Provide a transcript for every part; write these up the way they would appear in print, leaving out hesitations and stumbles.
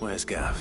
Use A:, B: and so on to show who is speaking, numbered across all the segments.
A: Where's Gav?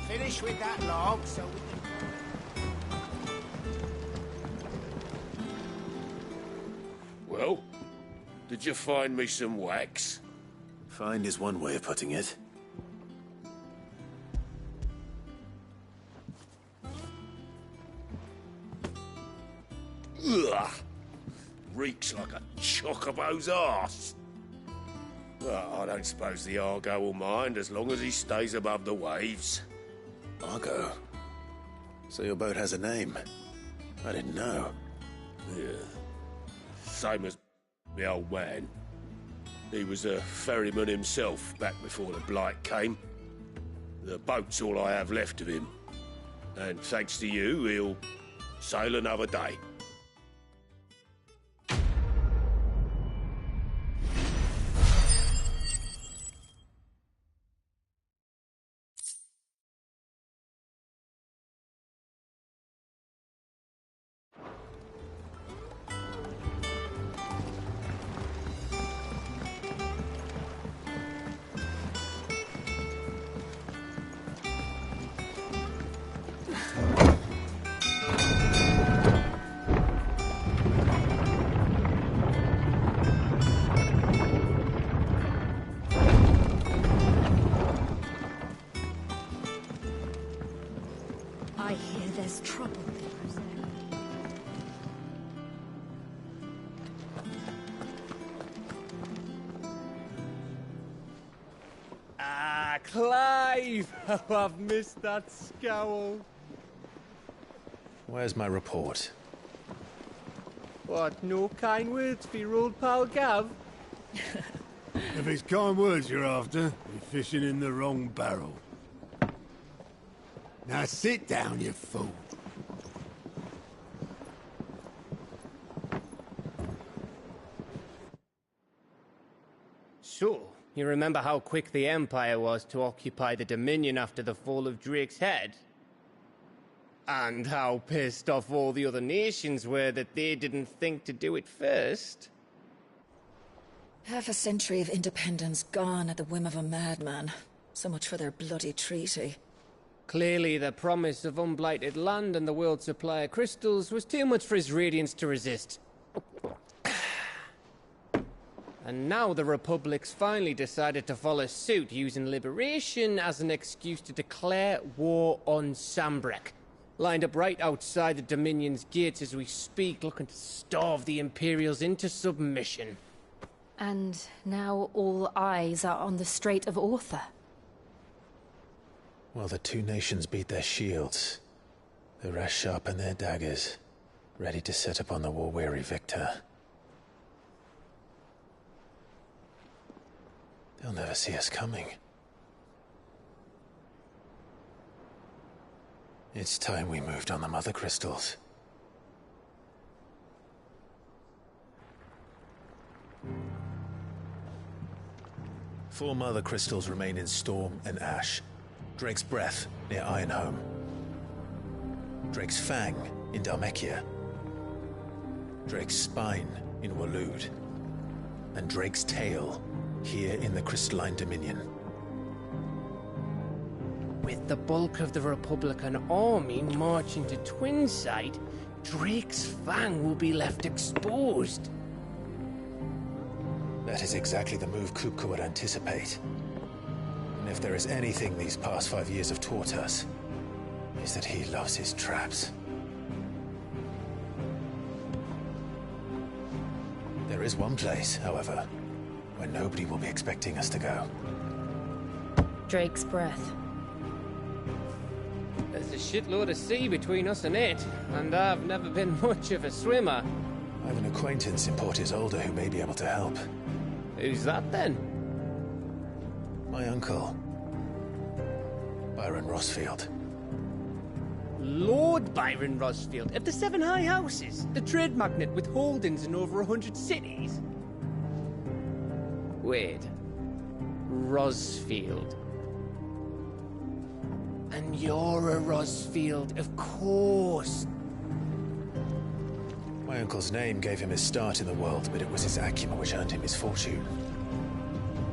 A: Finish with that log so we can...
B: Well, did you find me some wax?
C: Find is one way of putting it.
B: Ugh! Reeks like a chocobo's arse. Well, I don't suppose the Argo will mind as long as he stays above the waves.
C: Argo? So your boat has a name? I didn't know.
B: Yeah. Same as the old man. He was a ferryman himself back before the Blight came. The boat's all I have left of him. And thanks to you, he'll sail another day.
D: I hear there's trouble.
E: Ah, Clive! Oh, I've missed that scowl.
C: Where's my report?
E: What, no kind words for your old pal Gav?
F: If it's kind words you're after, you're fishing in the wrong barrel. Now sit down, you fool.
E: So, you remember how quick the Empire was to occupy the Dominion after the fall of Drake's head? And how pissed off all the other nations were that they didn't think to do it first?
D: Half a century of independence gone at the whim of a madman. So much for their bloody treaty.
E: Clearly, the promise of unblighted land and the world's supply of crystals was too much for his radiance to resist. And now the Republic's finally decided to follow suit, using liberation as an excuse to declare war on Sambrek. Lined up right outside the Dominion's gates as we speak, looking to starve the Imperials into submission.
G: And now all eyes are on the Strait of Author.
C: Well, the two nations beat their shields. The rest sharpen their daggers, ready to set upon the war-weary victor. They'll never see us coming. It's time we moved on the Mother Crystals. Four Mother Crystals remain in Storm and Ash. Drake's Breath near Ironhome. Drake's Fang in Dhalmekia. Drake's Spine in Waloed. And Drake's Tail here in the Crystalline Dominion.
E: With the bulk of the Republican army marching to Twinside, Drake's Fang will be left exposed.
C: That is exactly the move Kupka would anticipate. And if there is anything these past 5 years have taught us, is that he loves his traps. There is one place, however, where nobody will be expecting us to go.
G: Drake's Breath.
E: There's a shitload of sea between us and it, and I've never been much of a swimmer.
C: I have an acquaintance in Port Isolde who may be able to help.
E: Who's that then?
C: My uncle, Byron Rossfield.
E: Lord Byron Rosfield of the Seven High Houses, the trade magnate with holdings in over 100 cities. Wait. Rosfield. And you're a Rosfield, of course.
C: My uncle's name gave him his start in the world, but it was his acumen which earned him his fortune,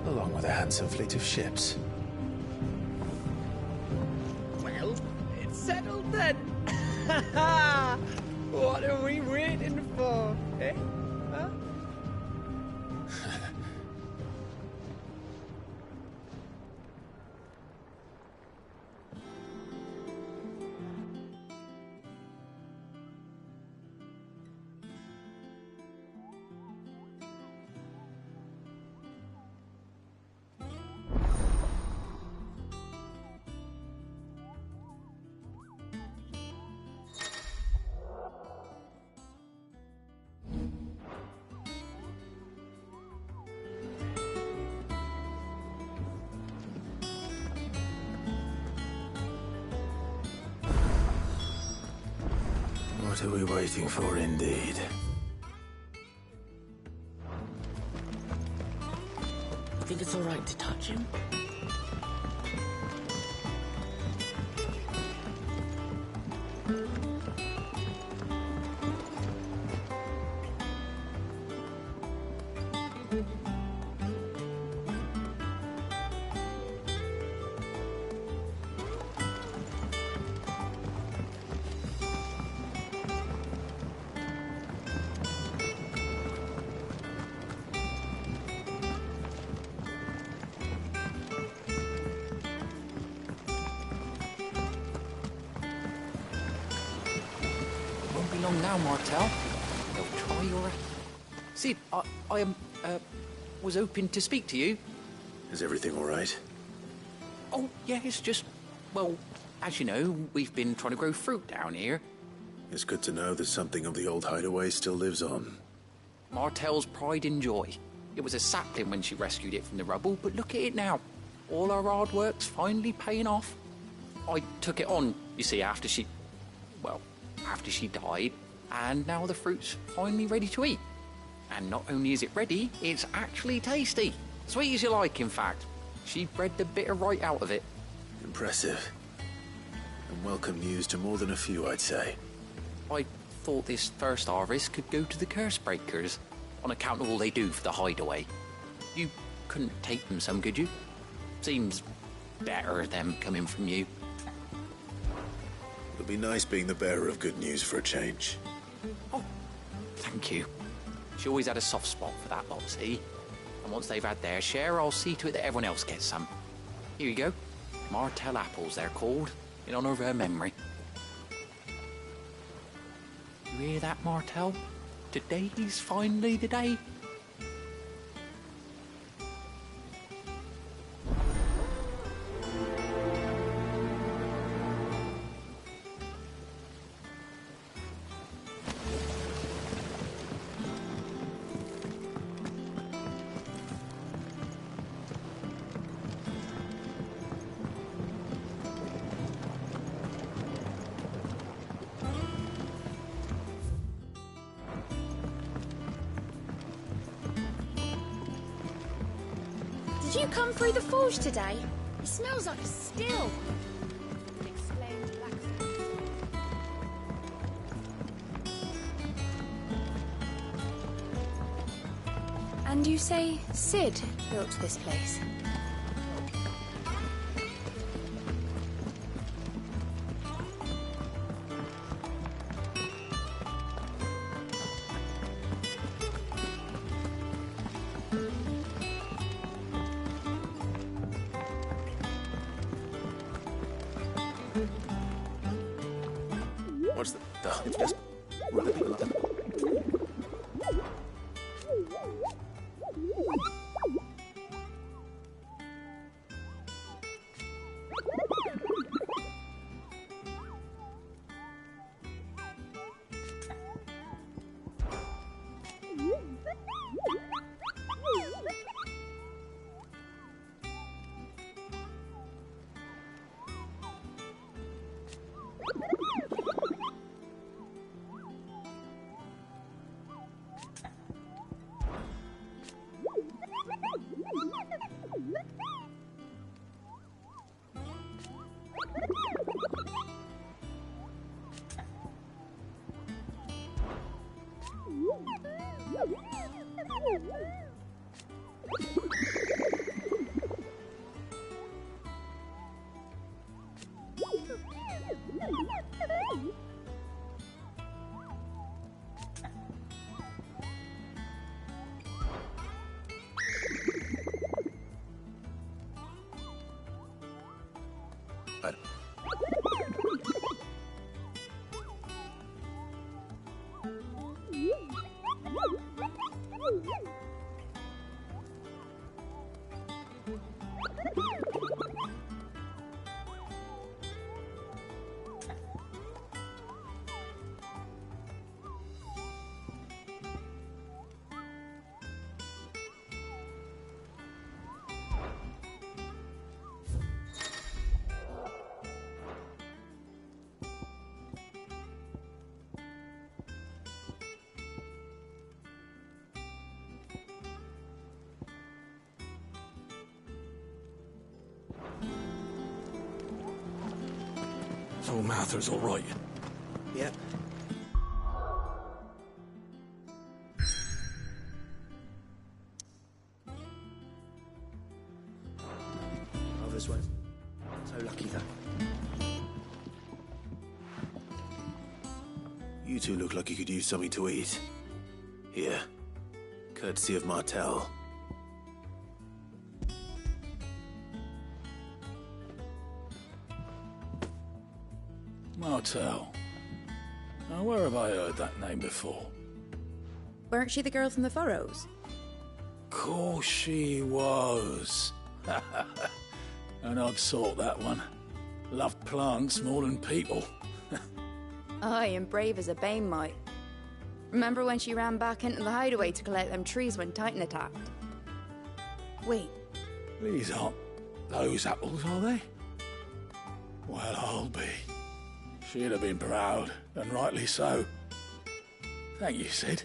C: along with a handsome fleet of ships.
E: Well, it's settled then. What are we waiting for, eh? Huh?
C: What are we waiting for, indeed?
H: Think it's all right to touch him?
I: Long now, Martel. They'll try your... Sid, I was hoping to speak to you.
C: Is everything all right?
I: Oh, yeah, it's just... Well, as you know, we've been trying to grow fruit down here.
C: It's good to know that something of the old hideaway still lives on.
I: Martel's pride and joy. It was a sapling when she rescued it from the rubble, but look at it now. All our hard work's finally paying off. I took it on, you see, after she died, and now the fruit's finally ready to eat. And not only is it ready, it's actually tasty. Sweet as you like, in fact. She bred the bitter right out of it.
C: Impressive. And welcome news to more than a few, I'd say.
I: I thought this first harvest could go to the curse breakers, on account of all they do for the hideaway. You couldn't take them some, could you? Seems better them coming from you.
C: It'll be nice being the bearer of good news for a change.
I: Oh, thank you. She always had a soft spot for that lot, see? And once they've had their share, I'll see to it that everyone else gets some. Here you go. Martel apples, they're called, in honor of her memory. You hear that, Martel? Today's finally the day.
J: Did you come through the forge today? It smells like a still. Explained blacksmith. And you say Sid built this place?
C: What's the... It's just...
K: So Martha's all right?
A: Yep. Others won't. So lucky though.
C: You two look like you could use something to eat. Here. Courtesy of Martel.
K: Martel. Now, where have I heard that name before?
J: Weren't she the girl from the Furrows?
K: Course she was. An odd sort, that one. Loved plants more than people.
J: Aye, and brave as a bane might. Remember when she ran back into the hideaway to collect them trees when Titan attacked? Wait.
K: These aren't those apples, are they? Well, I'll be. She'd have been proud, and rightly so. Thank you, Sid.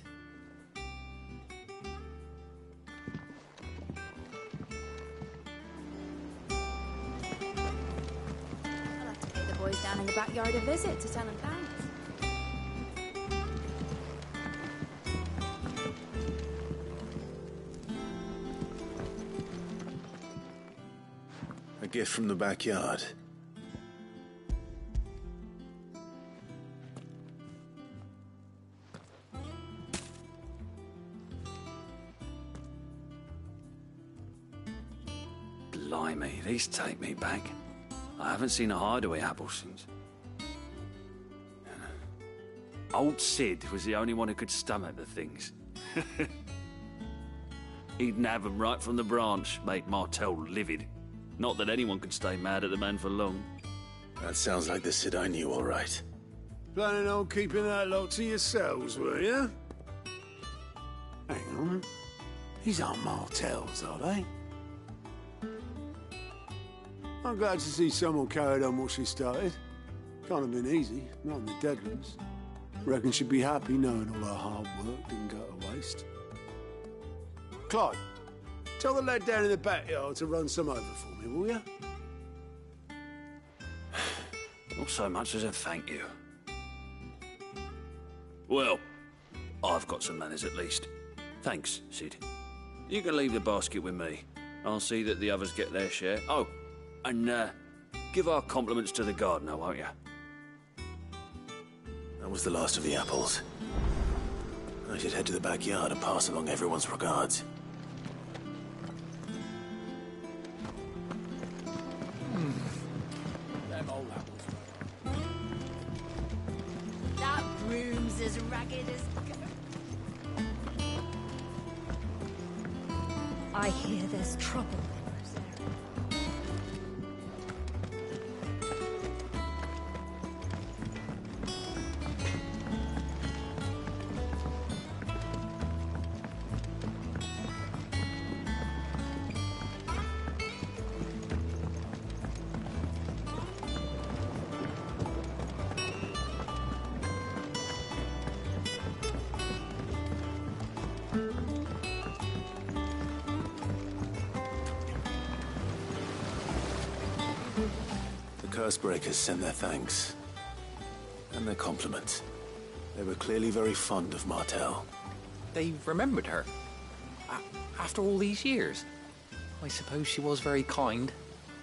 J: I'll have to pay the boys down in the backyard a visit to tell them thanks.
C: A gift from the backyard.
L: Blimey, these take me back. I haven't seen a hideaway apple since. Old Sid was the only one who could stomach the things. He'd nab them right from the branch, made Martel livid. Not that anyone could stay mad at the man for long.
C: That sounds like the Sid I knew, all right.
F: Planning on keeping that lot to yourselves, were you? Hang on. These aren't Martels, are they? I'm glad to see someone carried on what she started. Can't have been easy, not in the Deadlands. Reckon she'd be happy knowing all her hard work didn't go to waste. Clive, tell the lad down in the backyard to run some over for me, will you?
L: Not so much as a thank you. Well, I've got some manners at least. Thanks, Sid. You can leave the basket with me. I'll see that the others get their share. Oh, and give our compliments to the gardener, won't you?
C: That was the last of the apples. I should head to the backyard and pass along everyone's regards.
K: Them old apples.
J: That broom's as ragged as...
D: I hear there's trouble.
C: Cursebreakers sent their thanks. And their compliments. They were clearly very fond of Martel.
I: They remembered her. After all these years. I suppose she was very kind,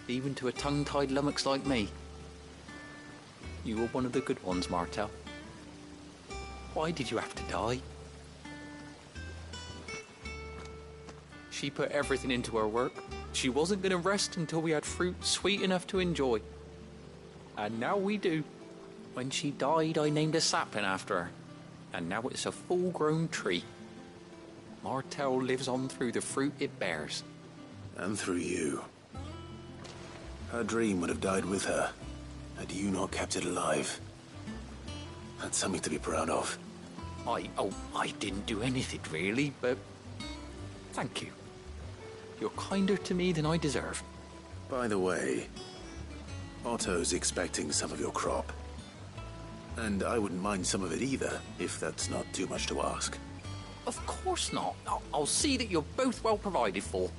I: even to a tongue-tied lummox like me. You were one of the good ones, Martel. Why did you have to die? She put everything into her work. She wasn't going to rest until we had fruit sweet enough to enjoy. And now we do. When she died, I named a sapling after her. And now it's a full-grown tree. Martel lives on through the fruit it bears.
C: And through you. Her dream would have died with her, had you not kept it alive. That's something to be proud of.
I: I didn't do anything really, but thank you. You're kinder to me than I deserve.
C: By the way, Otto's expecting some of your crop. And I wouldn't mind some of it either, if that's not too much to ask.
I: Of course not. I'll see that you're both well provided for.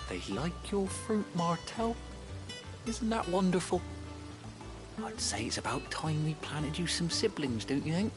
I: They like your fruit, Martel. Isn't that wonderful? I'd say it's about time we planted you some siblings, don't you think?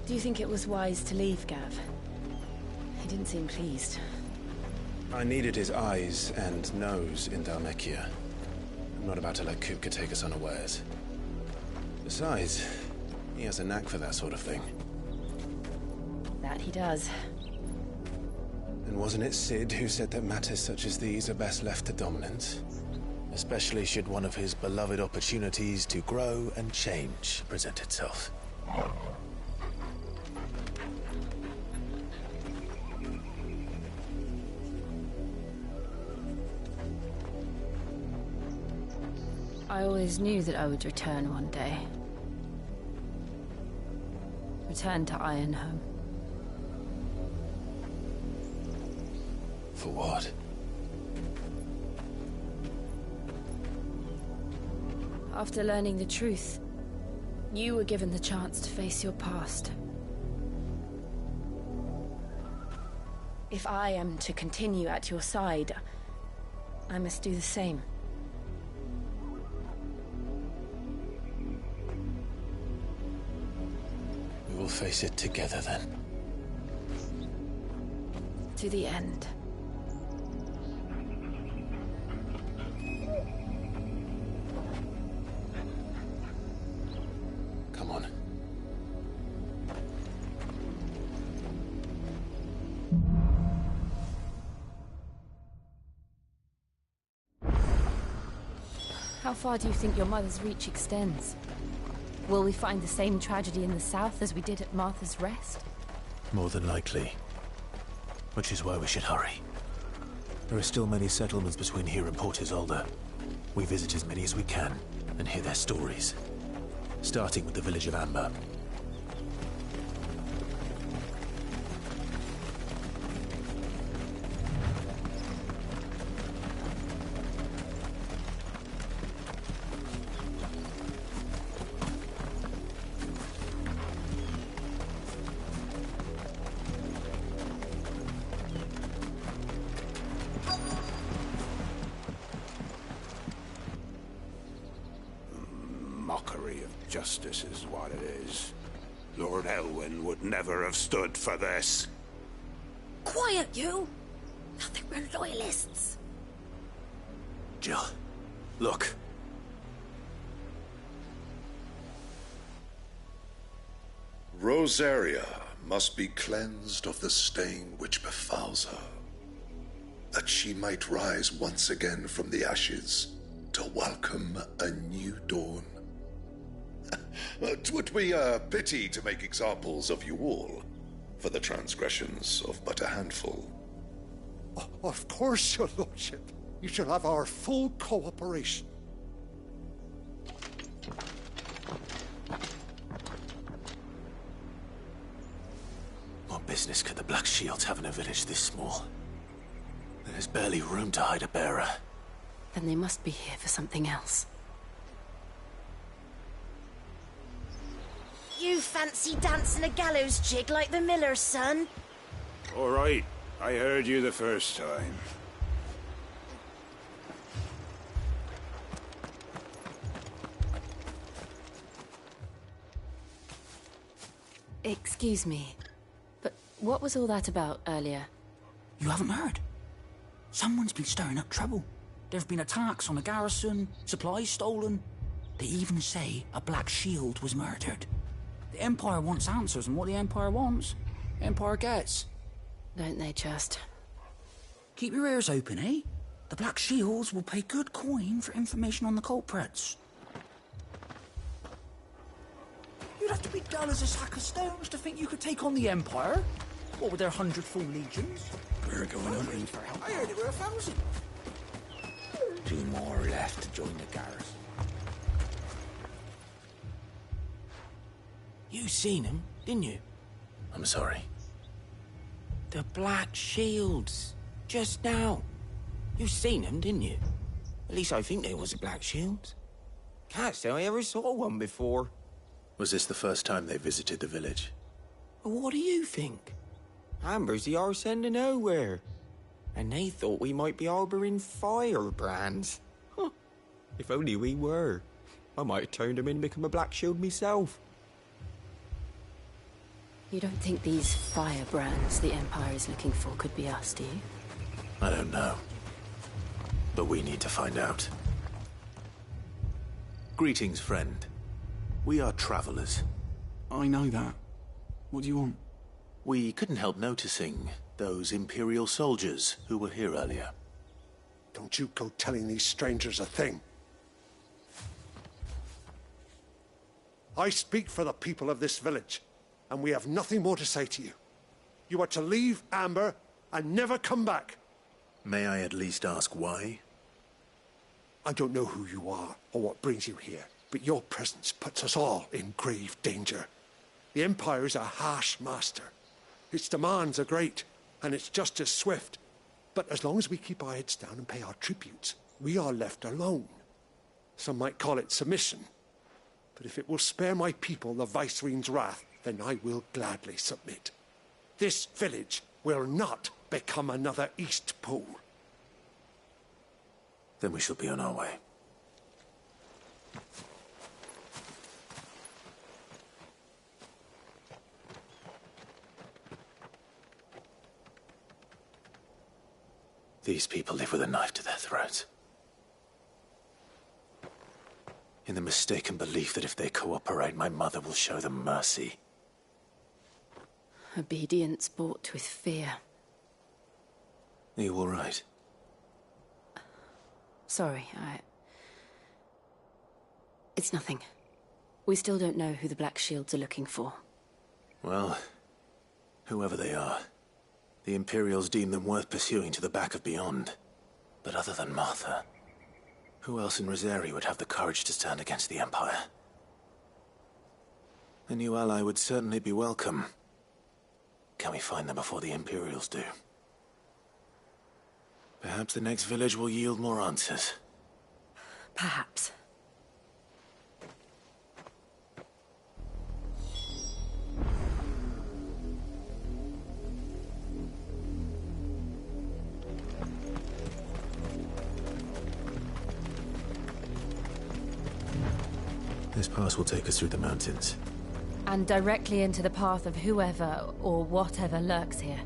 G: Do you think it was wise to leave, Gav? He didn't seem pleased.
C: I needed his eyes and nose in Dhalmekia. I'm not about to let Kupka take us unawares. Besides, he has a knack for that sort of thing.
G: That he does.
C: And wasn't it Sid who said that matters such as these are best left to dominance? Especially should one of his beloved opportunities to grow and change present itself.
G: I always knew that I would return one day. Return to Ironhome.
C: For what?
G: After learning the truth, you were given the chance to face your past. If I am to continue at your side, I must do the same.
C: We will face it together then.
G: To the end.
C: Come on.
G: How far do you think your mother's reach extends? Will we find the same tragedy in the south as we did at Martha's Rest?
C: More than likely. Which is why we should hurry. There are still many settlements between here and Port Isolde. We visit as many as we can and hear their stories. Starting with the village of Amber.
B: Mockery of justice is what it is. Lord Elwyn would never have stood for this.
H: Quiet, you! Nothing, we're loyalists.
C: Jill, look.
M: Rosaria must be cleansed of the stain which befouls her, that she might rise once again from the ashes to welcome a new dawn. 'Twould be a pity to make examples of you all for the transgressions of but a handful.
N: Of course, your lordship. You shall have our full cooperation.
C: What business could the Black Shields have in a village this small? There's barely room to hide a bearer.
H: Then they must be here for something else.
O: You fancy dancing a gallows jig like the miller's son?
B: All right, I heard you the first time.
G: Excuse me, but what was all that about earlier?
I: You haven't heard? Someone's been stirring up trouble. There have been attacks on the garrison, supplies stolen. They even say a Black Shield was murdered. The Empire wants answers, and what the Empire wants, the Empire gets.
G: Don't they just?
I: Keep your ears open, eh? The Black Shields will pay good coin for information on the culprits. You'd have to be dull as a sack of stones to think you could take on the Empire. What with their 100 full legions?
K: We're going hunting for help.
I: I heard it were 1,000.
K: 2 more left to join the garrison.
P: You seen him, didn't you?
C: I'm sorry.
P: The Black Shields. Just now. You seen them, didn't you? At least I think there was a Black Shield. Can't say I ever saw one before.
C: Was this the first time they visited the village?
P: What do you think? Amber's the arse end of nowhere. And they thought we might be harbouring firebrands. Huh. If only we were. I might have turned them in and become a Black Shield myself.
H: You don't think these firebrands the Empire is looking for could be us, do you?
C: I don't know. But we need to find out. Greetings, friend. We are travelers.
Q: I know that. What do you want?
C: We couldn't help noticing those Imperial soldiers who were here earlier.
N: Don't you go telling these strangers a thing. I speak for the people of this village, and we have nothing more to say to you. You are to leave Amber and never come back.
C: May I at least ask why?
N: I don't know who you are or what brings you here, but your presence puts us all in grave danger. The Empire is a harsh master. Its demands are great, and its justice swift. But as long as we keep our heads down and pay our tributes, we are left alone. Some might call it submission. But if it will spare my people the Viceroy's wrath, then I will gladly submit. This village will not become another Eastpool.
C: Then we shall be on our way. These people live with a knife to their throats. In the mistaken belief that if they cooperate, my mother will show them mercy.
H: Obedience bought with fear.
C: Are you all right?
H: Sorry, It's nothing. We still don't know who the Black Shields are looking for.
C: Well, whoever they are, the Imperials deem them worth pursuing to the back of beyond. But other than Martha, who else in Rosari would have the courage to stand against the Empire? A new ally would certainly be welcome. Can we find them before the Imperials do? Perhaps the next village will yield more answers.
H: Perhaps.
C: This pass will take us through the mountains.
G: And directly into the path of whoever or whatever lurks here.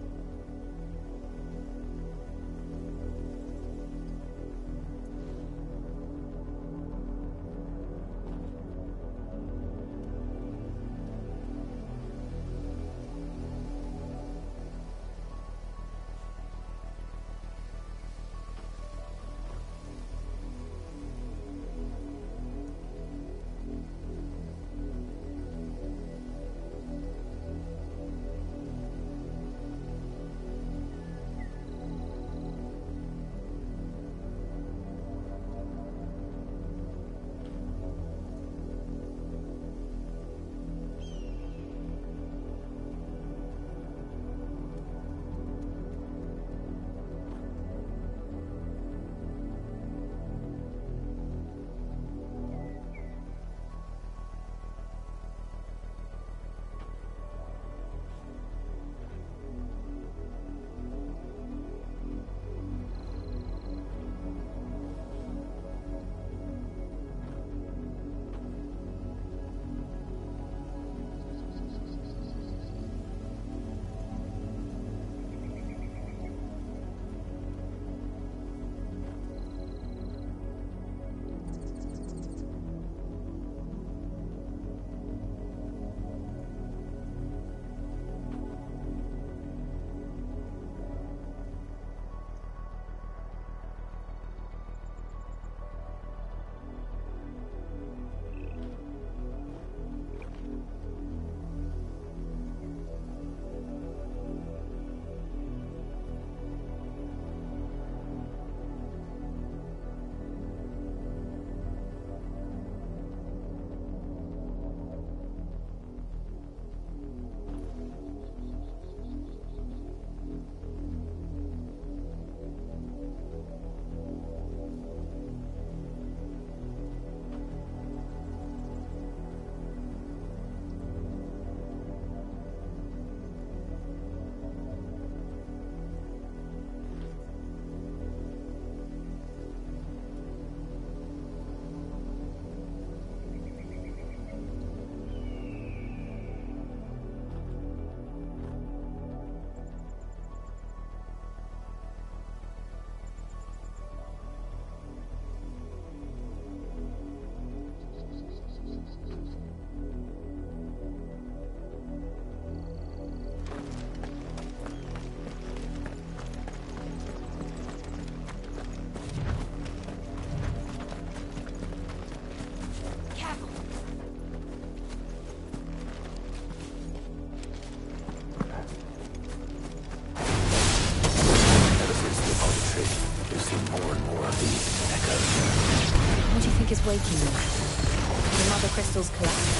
G: waking them? The Mother Crystal's collapse?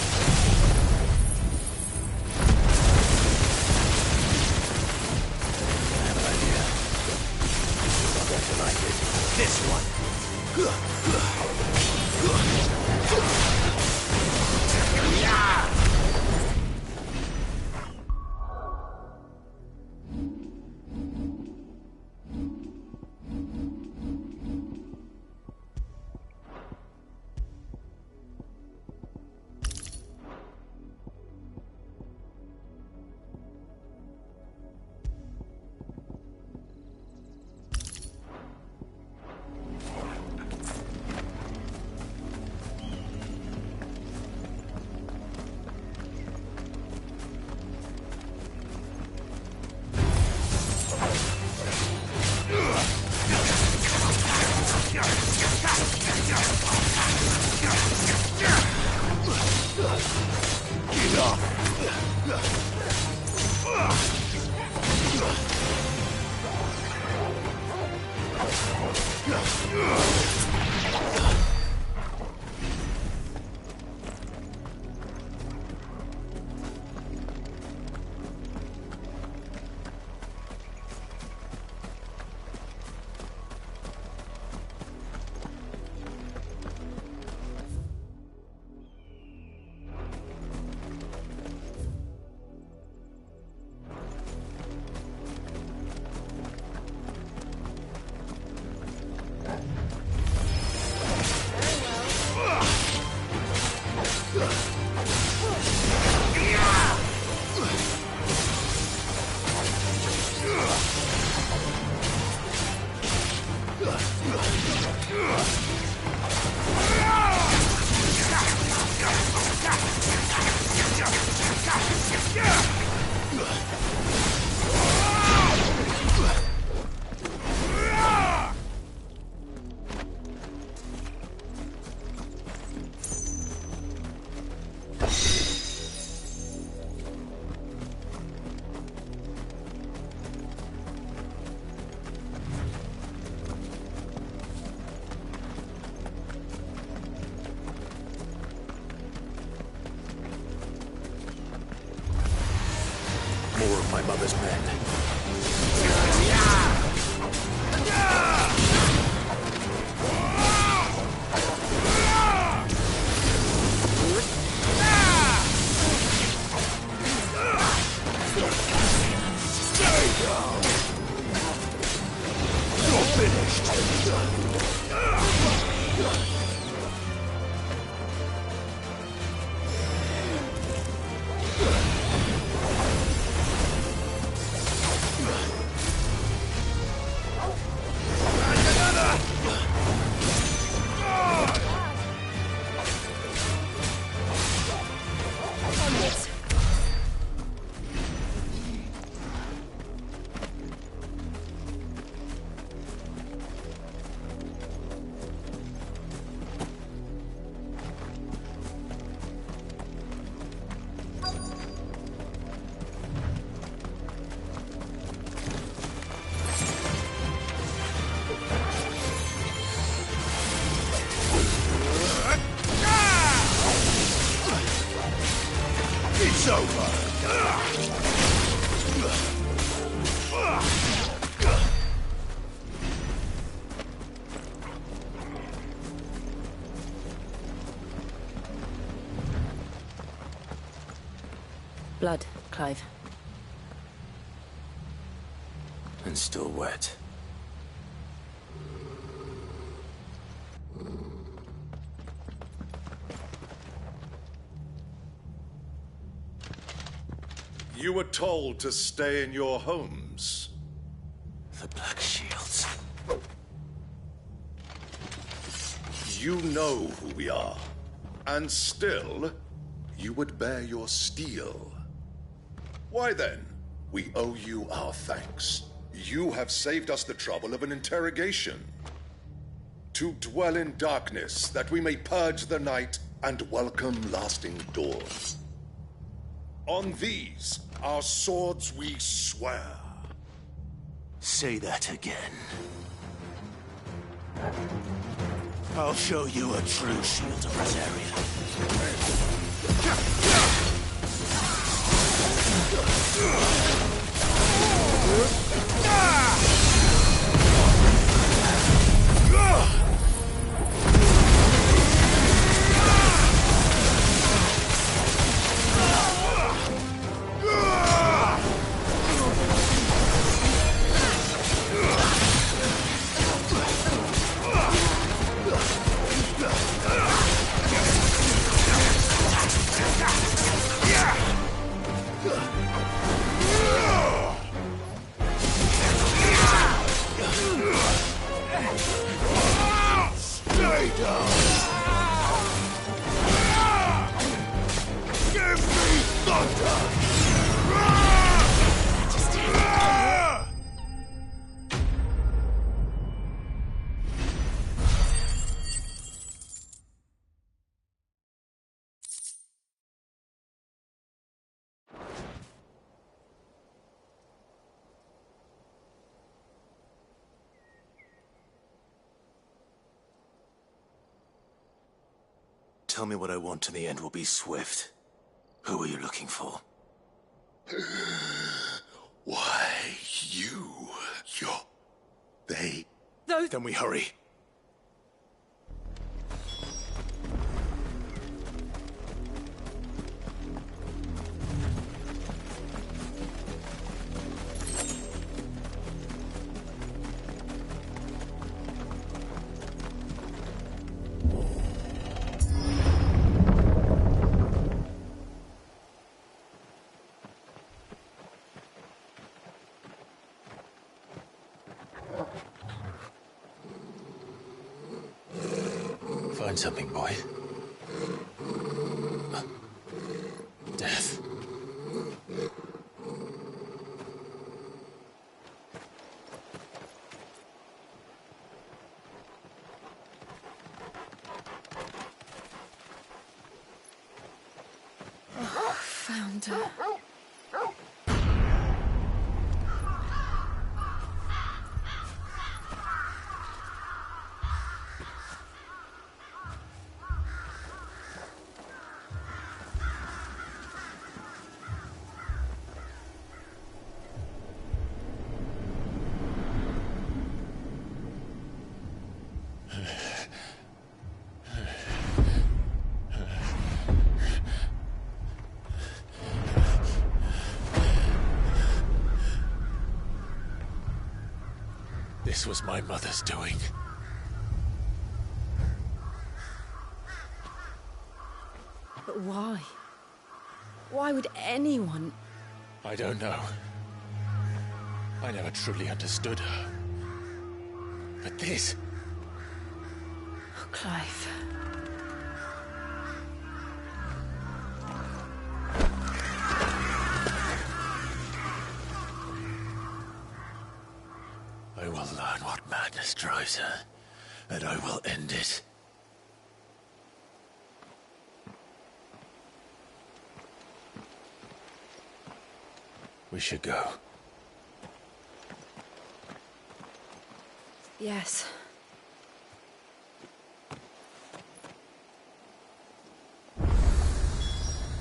C: This one. More of my mother's men. You're finished. It's over.
H: Blood, Clive.
P: And still wet.
M: You were told to stay in your homes.
P: The Black Shields.
M: You know who we are. And still, you would bear your steel. Why then, we owe you our thanks. You have saved us the trouble of an interrogation. To dwell in darkness, that we may purge the night and welcome lasting dawn. On these, our swords we swear.
C: Say that again. I'll show you a true shield of Rosaria. Tell me what I want and the end will be swift. Who are you looking for?
M: Why, they...
C: Those... Then we hurry. Find something, boy. Death.
G: Oh, found her.
C: This was my mother's doing.
H: But why? Why would anyone...
C: I don't know. I never truly understood her. But this...
H: Oh, Clive.
C: I will learn what madness drives her, and I will end it. We should go.
H: Yes.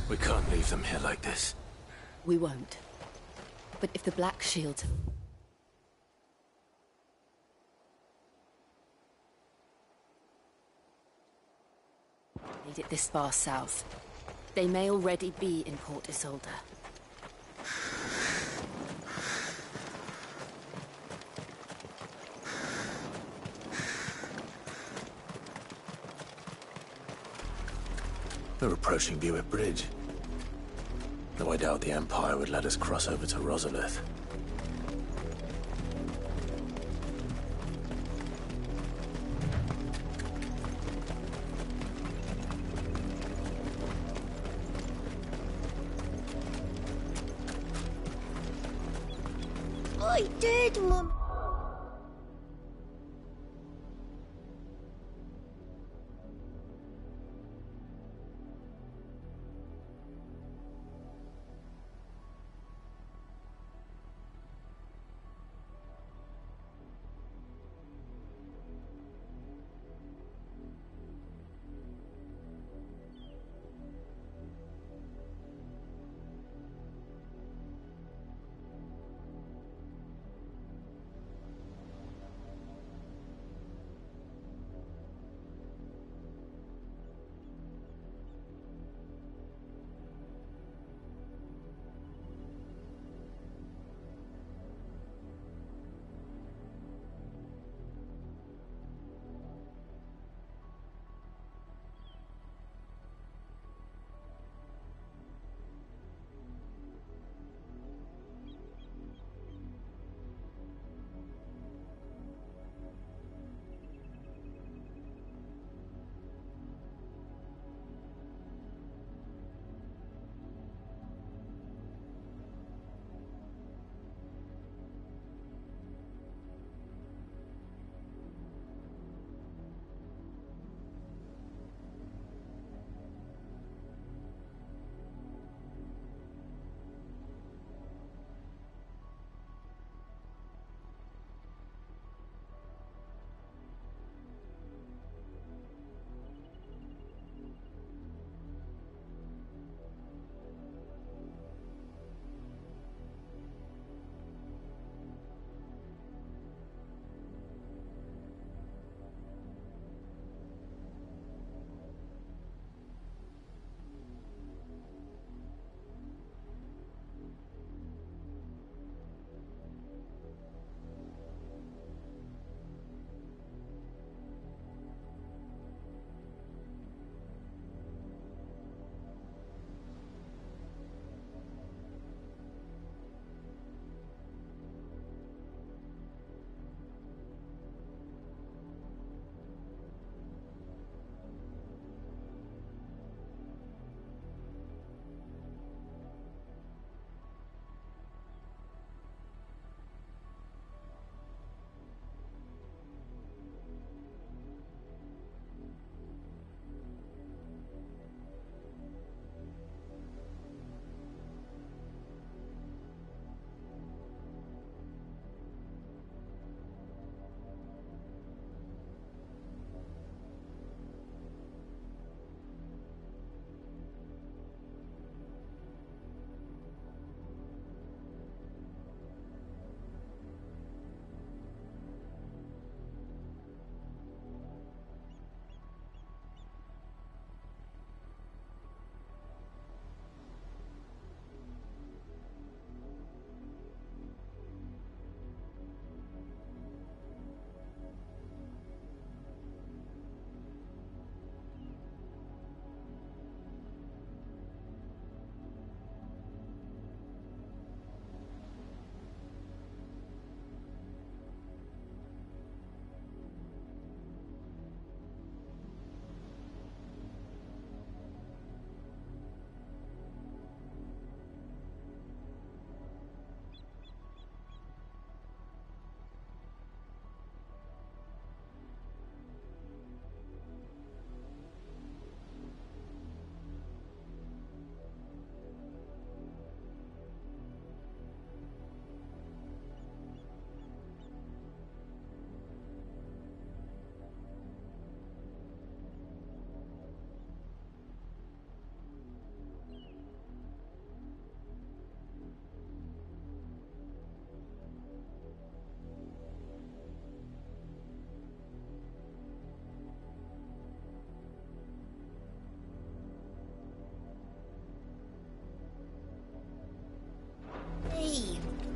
C: We can't leave them here like this.
H: We won't. But if the Black Shield... made it this far south, they may already be in Port Isolde.
C: We're approaching Buick Bridge. Though I doubt the Empire would let us cross over to Rosalith.
O: I did, Mum.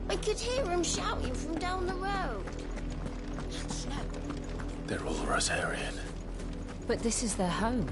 O: I could hear him shouting from down the road.
C: They're all Rosarian.
G: But this is their home.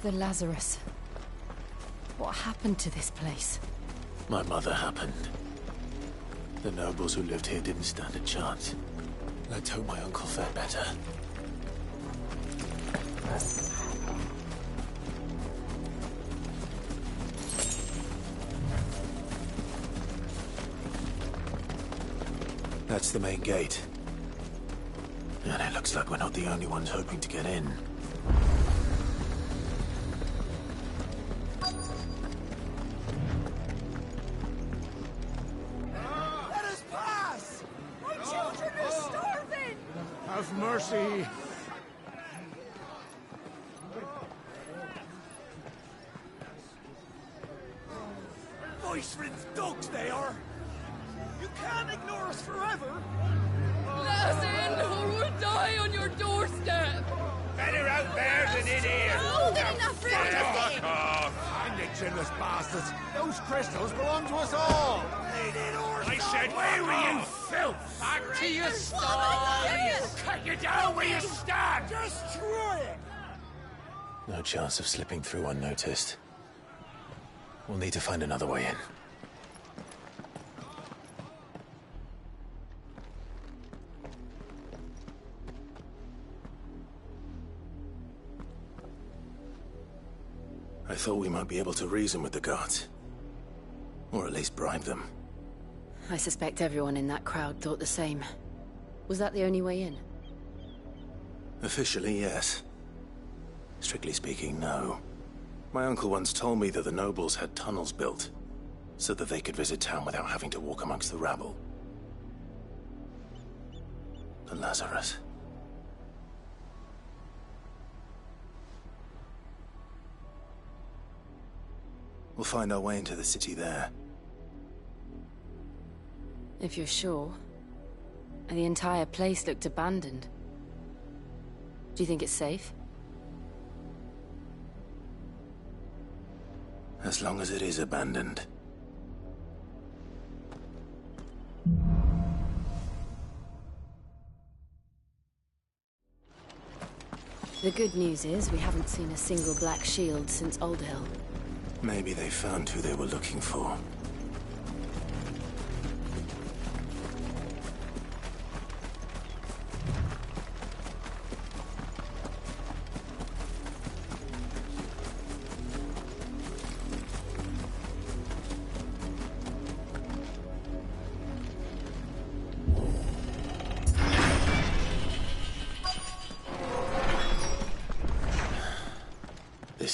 G: The Lazarus. What happened to this place?
C: My mother happened. The nobles who lived here didn't stand a chance. Let's hope my uncle fared better. That's the main gate. And it looks like we're not the only ones hoping to get in.
A: Mercy.
R: Voice-rinsed dogs they are. You can't ignore us forever.
S: Let us in, or we'll die on your doorstep.
A: Better out there than in here.
O: Oh, they're enough room to sit.
A: Find the chinless bastards. Those crystals belong to us all. I said, where were you, filth? Back to your stalls. Cut you down where you stand. Destroy it.
C: No chance of slipping through unnoticed. We'll need to find another way in. I thought we might be able to reason with the guards. Or at least bribe them.
H: I suspect everyone in that crowd thought the same. Was that the only way in?
C: Officially, yes. Strictly speaking, no. My uncle once told me that the nobles had tunnels built, so that they could visit town without having to walk amongst the rabble. The Lazarus. We'll find our way into the city there.
H: If you're sure. The entire place looked abandoned. Do you think it's safe?
C: As long as it is abandoned.
H: The good news is we haven't seen a single black shield since Old Hill.
C: Maybe they found who they were looking for.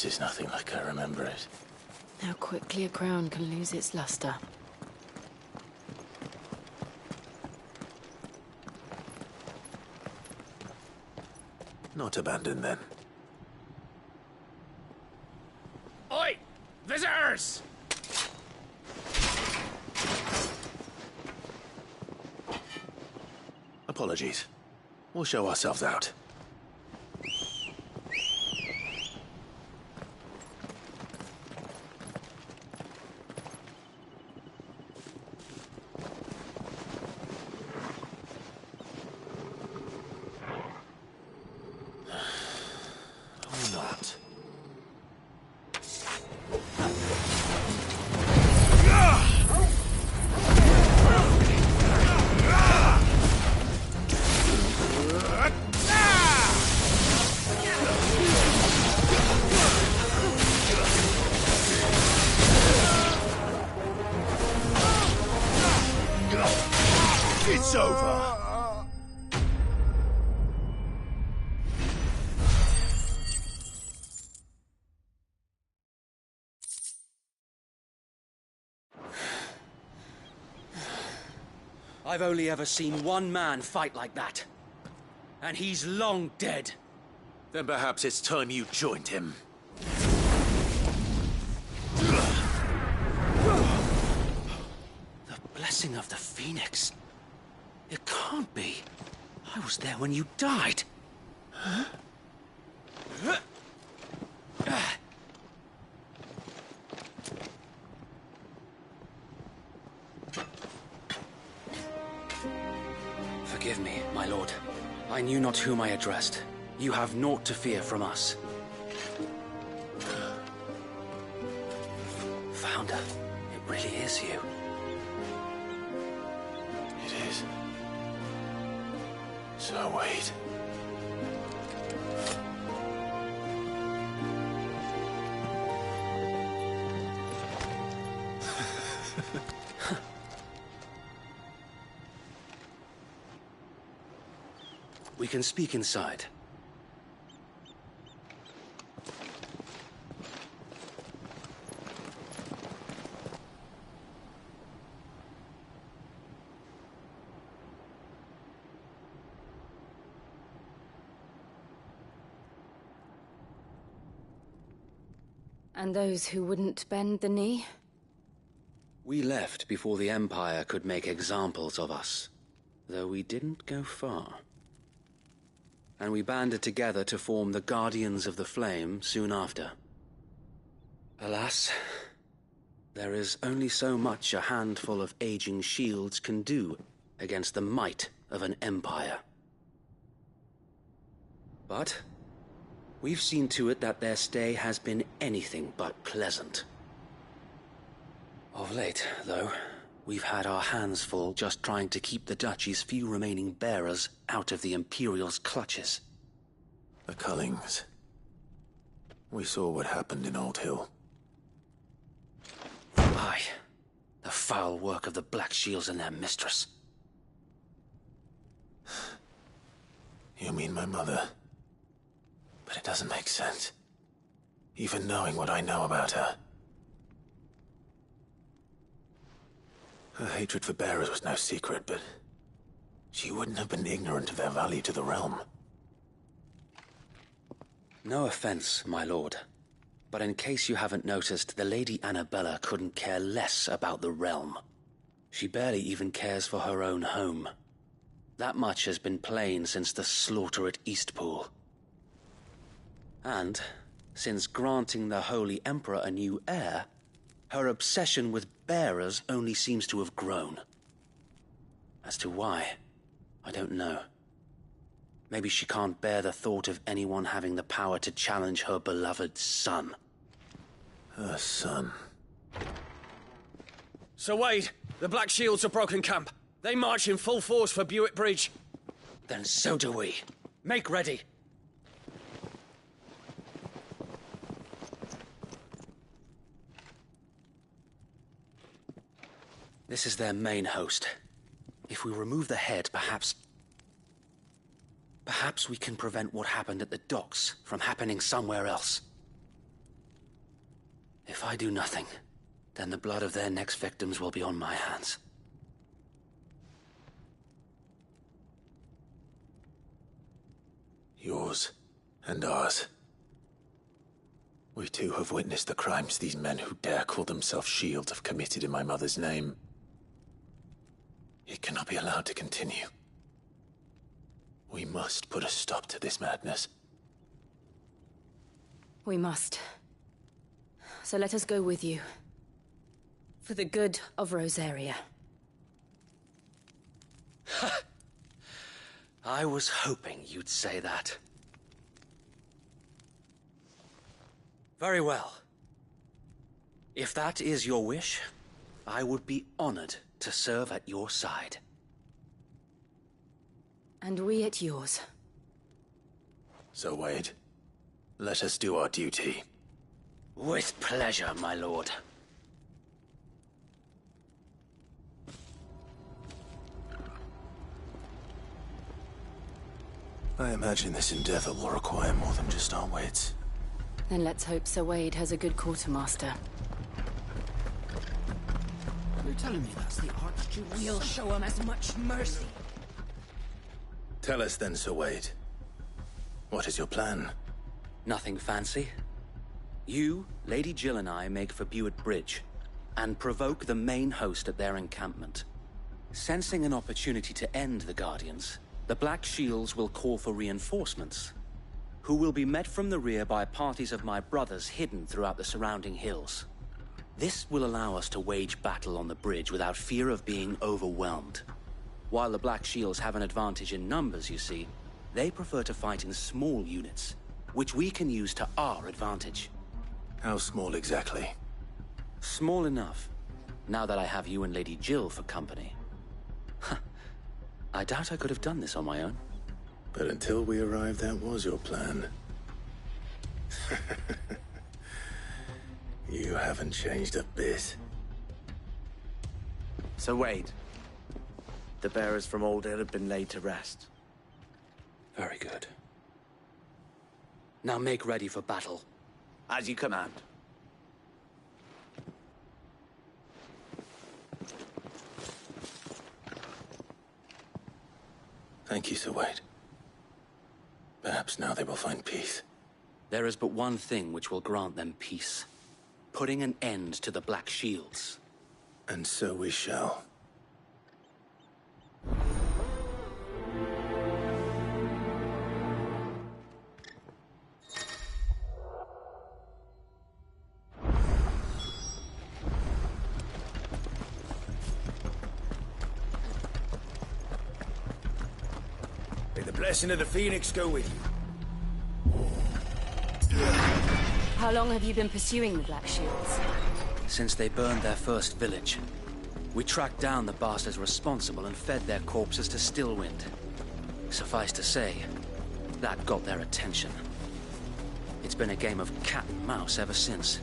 C: This is nothing like I remember it.
H: How quickly a crown can lose its luster.
C: Not abandoned, then.
B: Oi! Visitors!
C: Apologies. We'll show ourselves out. Or not.
B: It's over!
L: I've only ever seen one man fight like that. And he's long dead.
C: Then perhaps it's time you joined him.
L: The blessing of the Phoenix. It can't be. I was there when you died. Huh? Forgive me, my lord. I knew not whom I addressed. You have naught to fear from us. Founder, it really is you.
C: It is. So wait.
L: We can speak inside.
H: And those who wouldn't bend the knee?
L: We left before the Empire could make examples of us, though we didn't go far. And we banded together to form the Guardians of the Flame soon after. Alas, there is only so much a handful of aging shields can do against the might of an empire. But we've seen to it that their stay has been anything but pleasant. Of late, though, we've had our hands full just trying to keep the Duchy's few remaining bearers out of the Imperial's clutches.
C: The Cullings. We saw what happened in Old Hill.
L: Aye. The foul work of the Black Shields and their mistress.
C: You mean my mother? But it doesn't make sense. Even knowing what I know about her. Her hatred for bearers was no secret, but she wouldn't have been ignorant of their value to the realm.
L: No offense, my lord, but in case you haven't noticed, the Lady Annabella couldn't care less about the realm. She barely even cares for her own home. That much has been plain since the slaughter at Eastpool. And, since granting the Holy Emperor a new heir, her obsession with bearers only seems to have grown. As to why, I don't know. Maybe she can't bear the thought of anyone having the power to challenge her beloved son.
C: Her son.
L: Sir Wade, the Black Shields have broken camp. They march in full force for Buick Bridge. Then so do we. Make ready. This is their main host. If we remove the head, perhaps we can prevent what happened at the docks from happening somewhere else. I do nothing, then the blood of their next victims will be on my hands.
C: Yours and ours. We too have witnessed the crimes these men who dare call themselves Shields have committed in my mother's name. It cannot be allowed to continue. We must put a stop to this madness.
H: We must. So let us go with you. For the good of Rosaria.
L: I was hoping you'd say that. Very well. If that is your wish, I would be honored to serve at your side.
H: And we at yours.
C: So, Wade, let us do our duty.
L: With pleasure, my lord.
C: I imagine this endeavor will require more than just our wits.
H: Then let's hope Sir Wade has a good quartermaster.
R: You're telling me that's the Archduke? We'll show him as much mercy.
C: Tell us then, Sir Wade. What is your plan?
L: Nothing fancy. You, Lady Jill and I make for Buett Bridge, and provoke the main host at their encampment. Sensing an opportunity to end the Guardians, the Black Shields will call for reinforcements, who will be met from the rear by parties of my brothers hidden throughout the surrounding hills. This will allow us to wage battle on the bridge without fear of being overwhelmed. While the Black Shields have an advantage in numbers, you see, they prefer to fight in small units, which we can use to our advantage.
C: How small exactly?
L: Small enough, now that I have you and Lady Jill for company. I doubt I could have done this on my own.
C: But until we arrived, that was your plan. You haven't changed a bit.
T: Sir Wade, the bearers from Aldale have been laid to rest.
L: Very good. Now make ready for battle.
T: As you command.
C: Thank you, Sir Wade. Perhaps now they will find peace.
L: There is but one thing which will grant them peace. Putting an end to the Black Shields.
C: And so we shall.
T: May the blessing of the Phoenix go with you.
H: How long have you been pursuing the Black Shields?
L: Since they burned their first village. We tracked down the bastards responsible and fed their corpses to Stillwind. Suffice to say, that got their attention. It's been a game of cat and mouse ever since.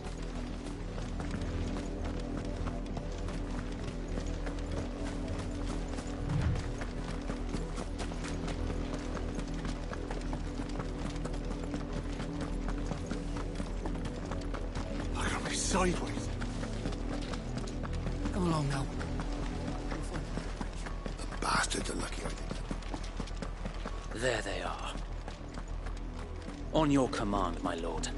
N: Sideways.
R: Come along now.
N: The bastards are lucky I did.
L: There they are. On your command, my lord.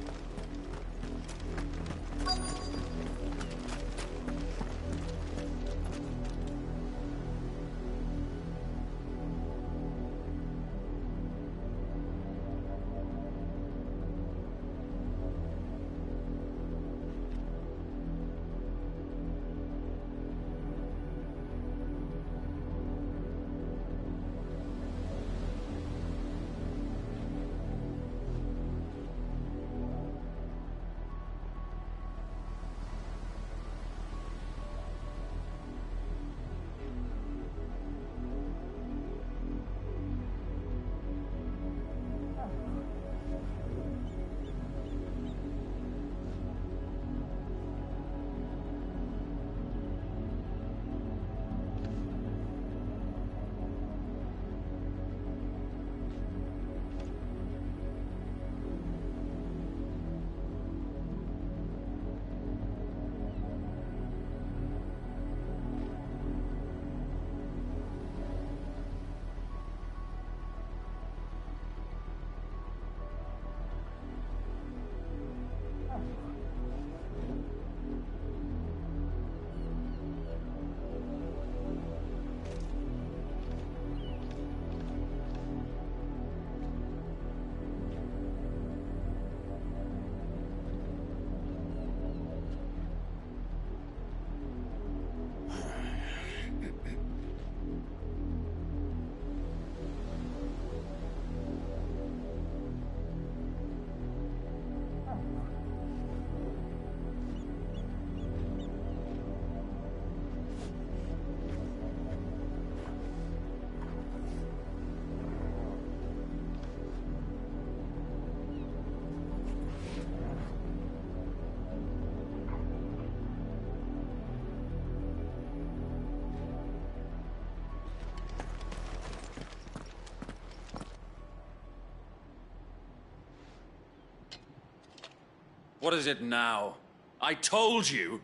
L: What is it now? I told you!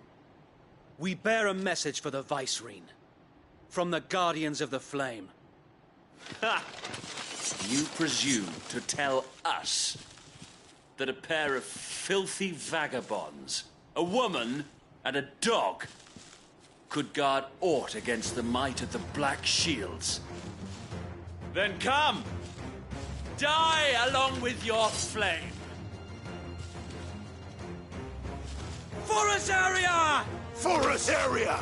U: We bear a message for the Vicereine. From the Guardians of the Flame.
L: Ha! You presume to tell us that a pair of filthy vagabonds, a woman and a dog, could guard aught against the might of the Black Shields? Then come! Die along with your flame!
U: Forest area!
A: Forest area!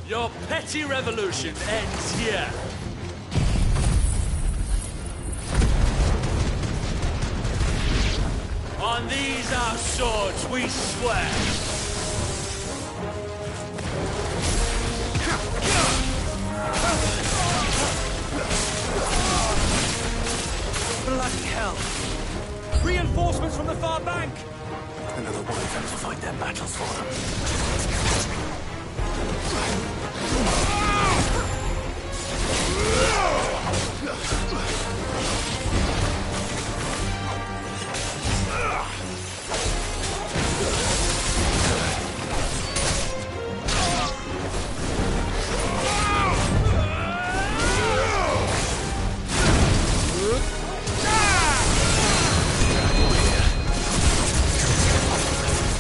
L: Your petty revolution ends here. On these our swords we swear.
U: Bloody hell! Reinforcements from the far bank!
C: Another one of them to fight their battles for them.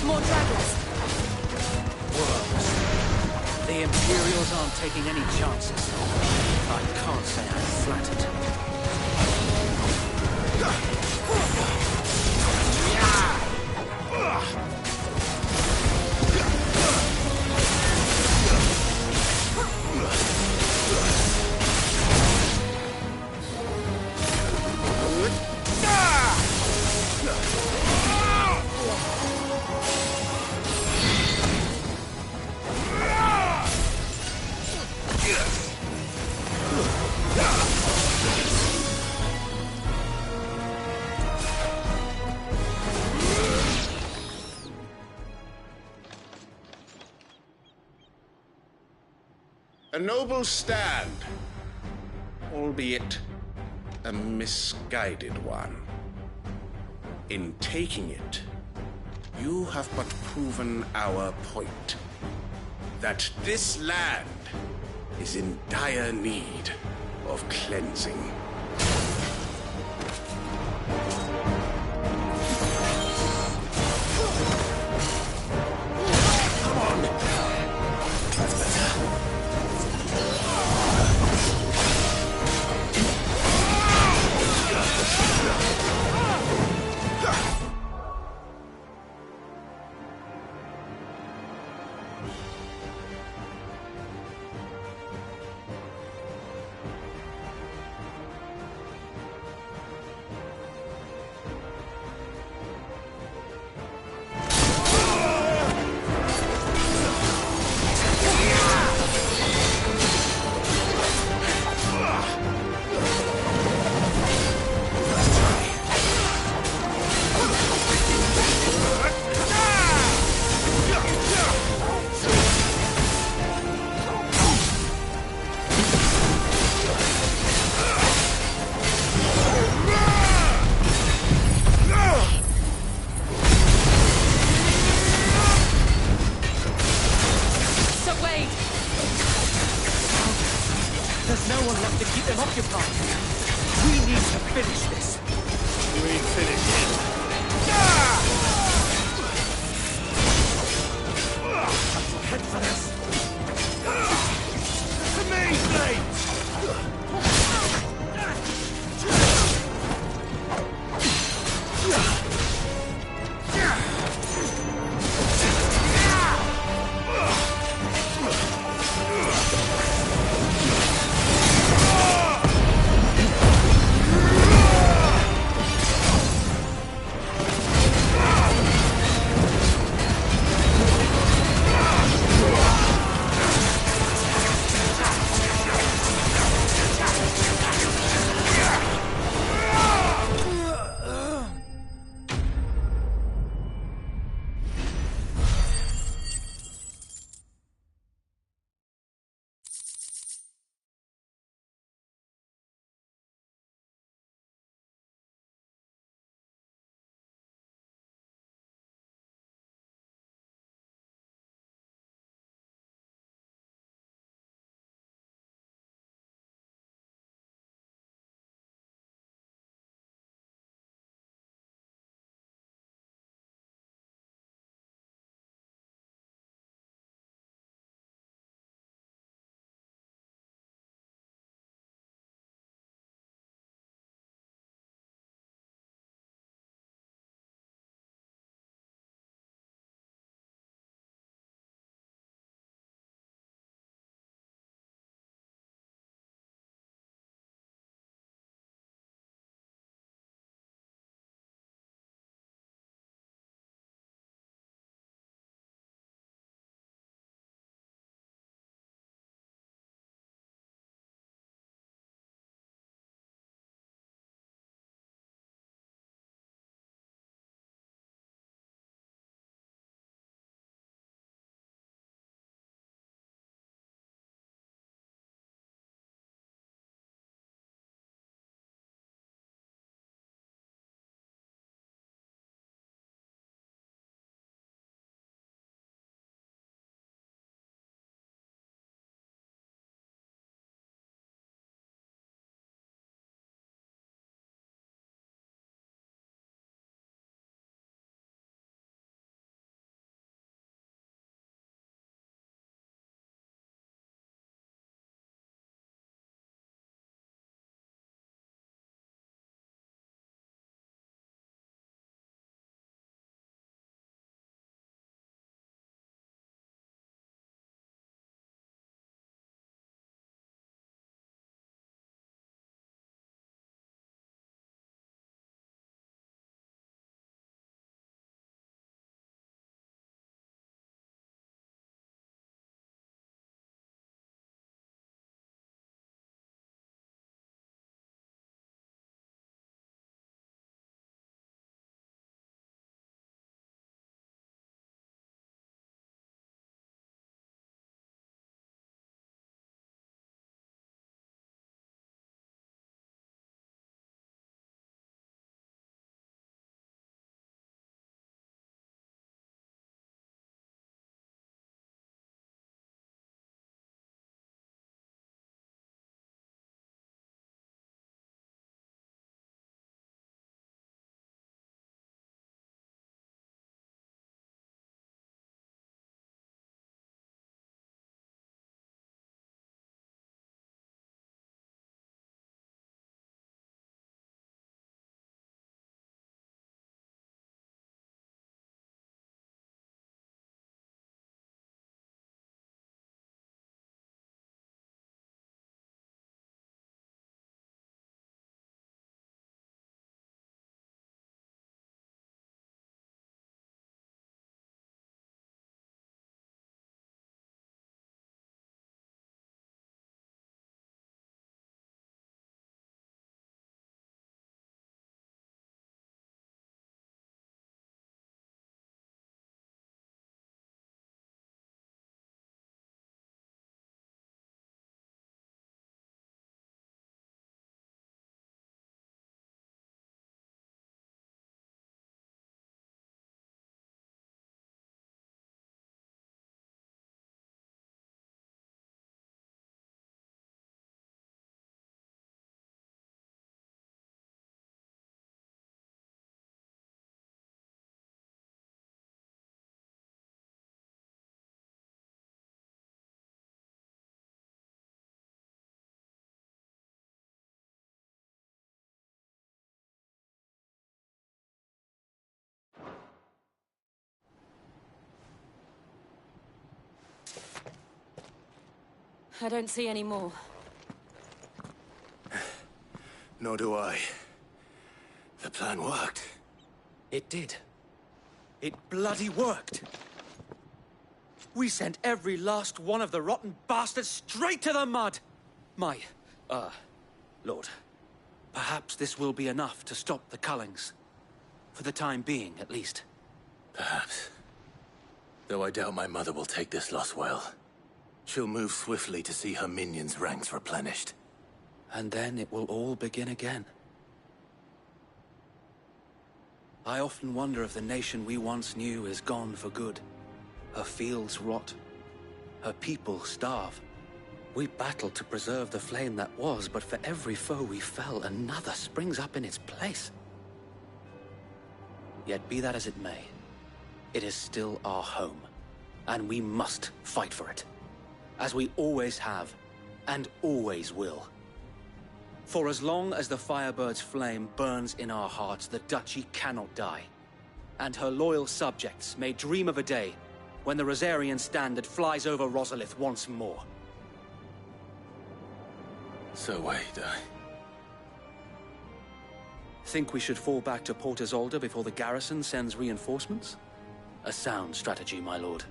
G: More dragons.
U: Worms. The Imperials aren't taking any chances. I can't say I'm flattered.
M: A noble stand, albeit a misguided one. In taking it, you have but proven our point, that this land is in dire need of cleansing.
C: Come on! That's better.
H: I don't see any more.
C: Nor do I. The plan worked.
U: It did. It bloody worked. We sent every last one of the rotten bastards straight to the mud! Lord, perhaps this will be enough to stop the Cullings. For the time being, at least.
C: Perhaps. Though I doubt my mother will take this loss well. She'll move swiftly to see her minions' ranks replenished.
U: And then it will all begin again. I often wonder if the nation we once knew is gone for good. Her fields rot. Her people starve. We battled to preserve the flame that was, but for every foe we fell, another springs up in its place. Yet be that as it may, it is still our home, and we must fight for it. As we always have, and always will. For as long as the Firebird's flame burns in our hearts, the Duchy cannot die. And her loyal subjects may dream of a day when the Rosarian standard flies over Rosalith once more.
C: So wait,
U: Think we should fall back to Port Isolde before the garrison sends reinforcements? A sound strategy, my lord.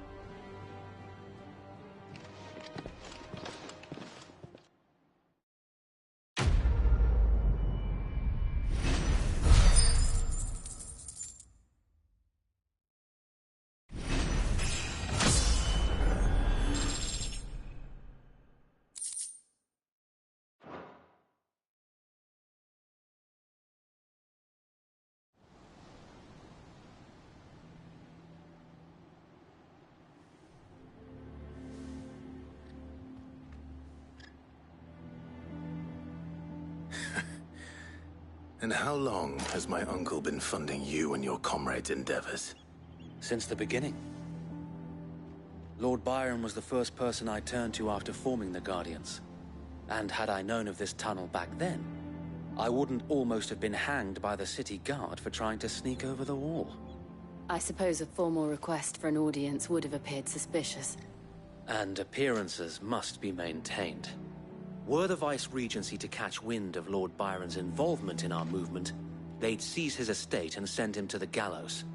C: And how long has my uncle been funding you and your comrades' endeavors?
U: Since the beginning. Lord Byron was the first person I turned to after forming the Guardians. And had I known of this tunnel back then, I wouldn't almost have been hanged by the city guard for trying to sneak over the wall.
H: I suppose a formal request for an audience would have appeared suspicious.
U: And appearances must be maintained. Were the Vice-Regency to catch wind of Lord Byron's involvement in our movement, they'd seize his estate and send him to the gallows,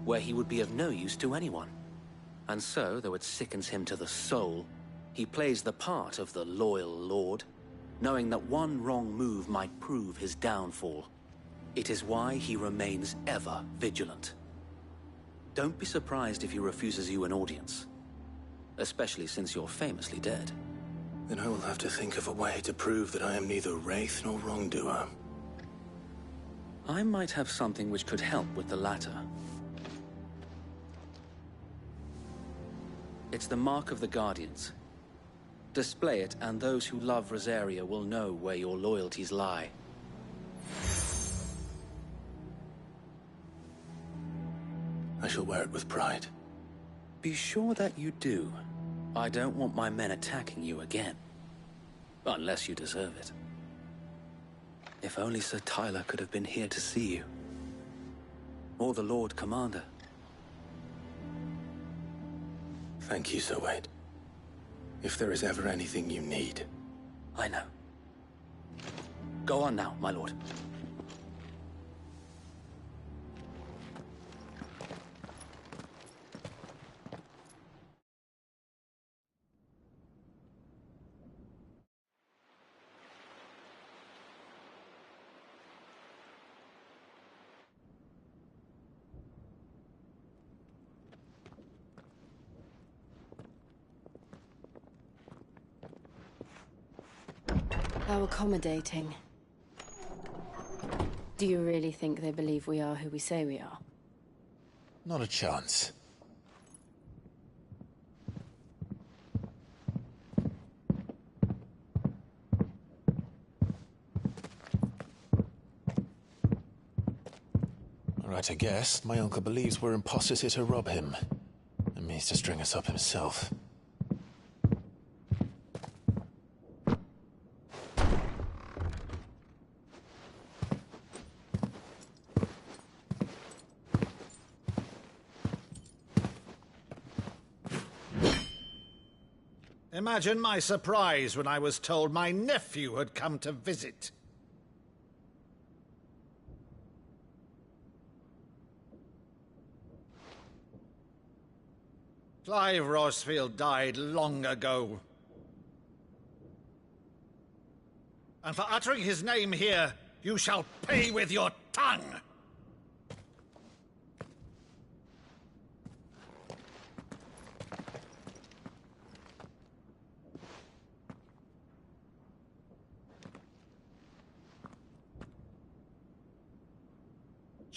U: where he would be of no use to anyone. And so, though it sickens him to the soul, he plays the part of the loyal lord, knowing that one wrong move might prove his downfall. It is why he remains ever vigilant. Don't be surprised if he refuses you an audience, especially since you're famously dead.
C: Then I will have to think of a way to prove that I am neither wraith nor wrongdoer.
U: I might have something which could help with the latter. It's the Mark of the Guardians. Display it, and those who love Rosaria will know where your loyalties lie.
C: I shall wear it with pride.
U: Be sure that you do. I don't want my men attacking you again. Unless you deserve it. If only Sir Tyler could have been here to see you. Or the Lord Commander.
C: Thank you, Sir Wade. If there is ever anything you need.
U: I know. Go on now, my lord.
H: How accommodating. Do you really think they believe we are who we say we are?
C: Not a chance. Right, I guess. My uncle believes we're imposters here to rob him. And means to string us up himself.
E: Imagine my surprise when I was told my nephew had come to visit. Clive Rosfield died long ago. And for uttering his name here, you shall pay with your tongue!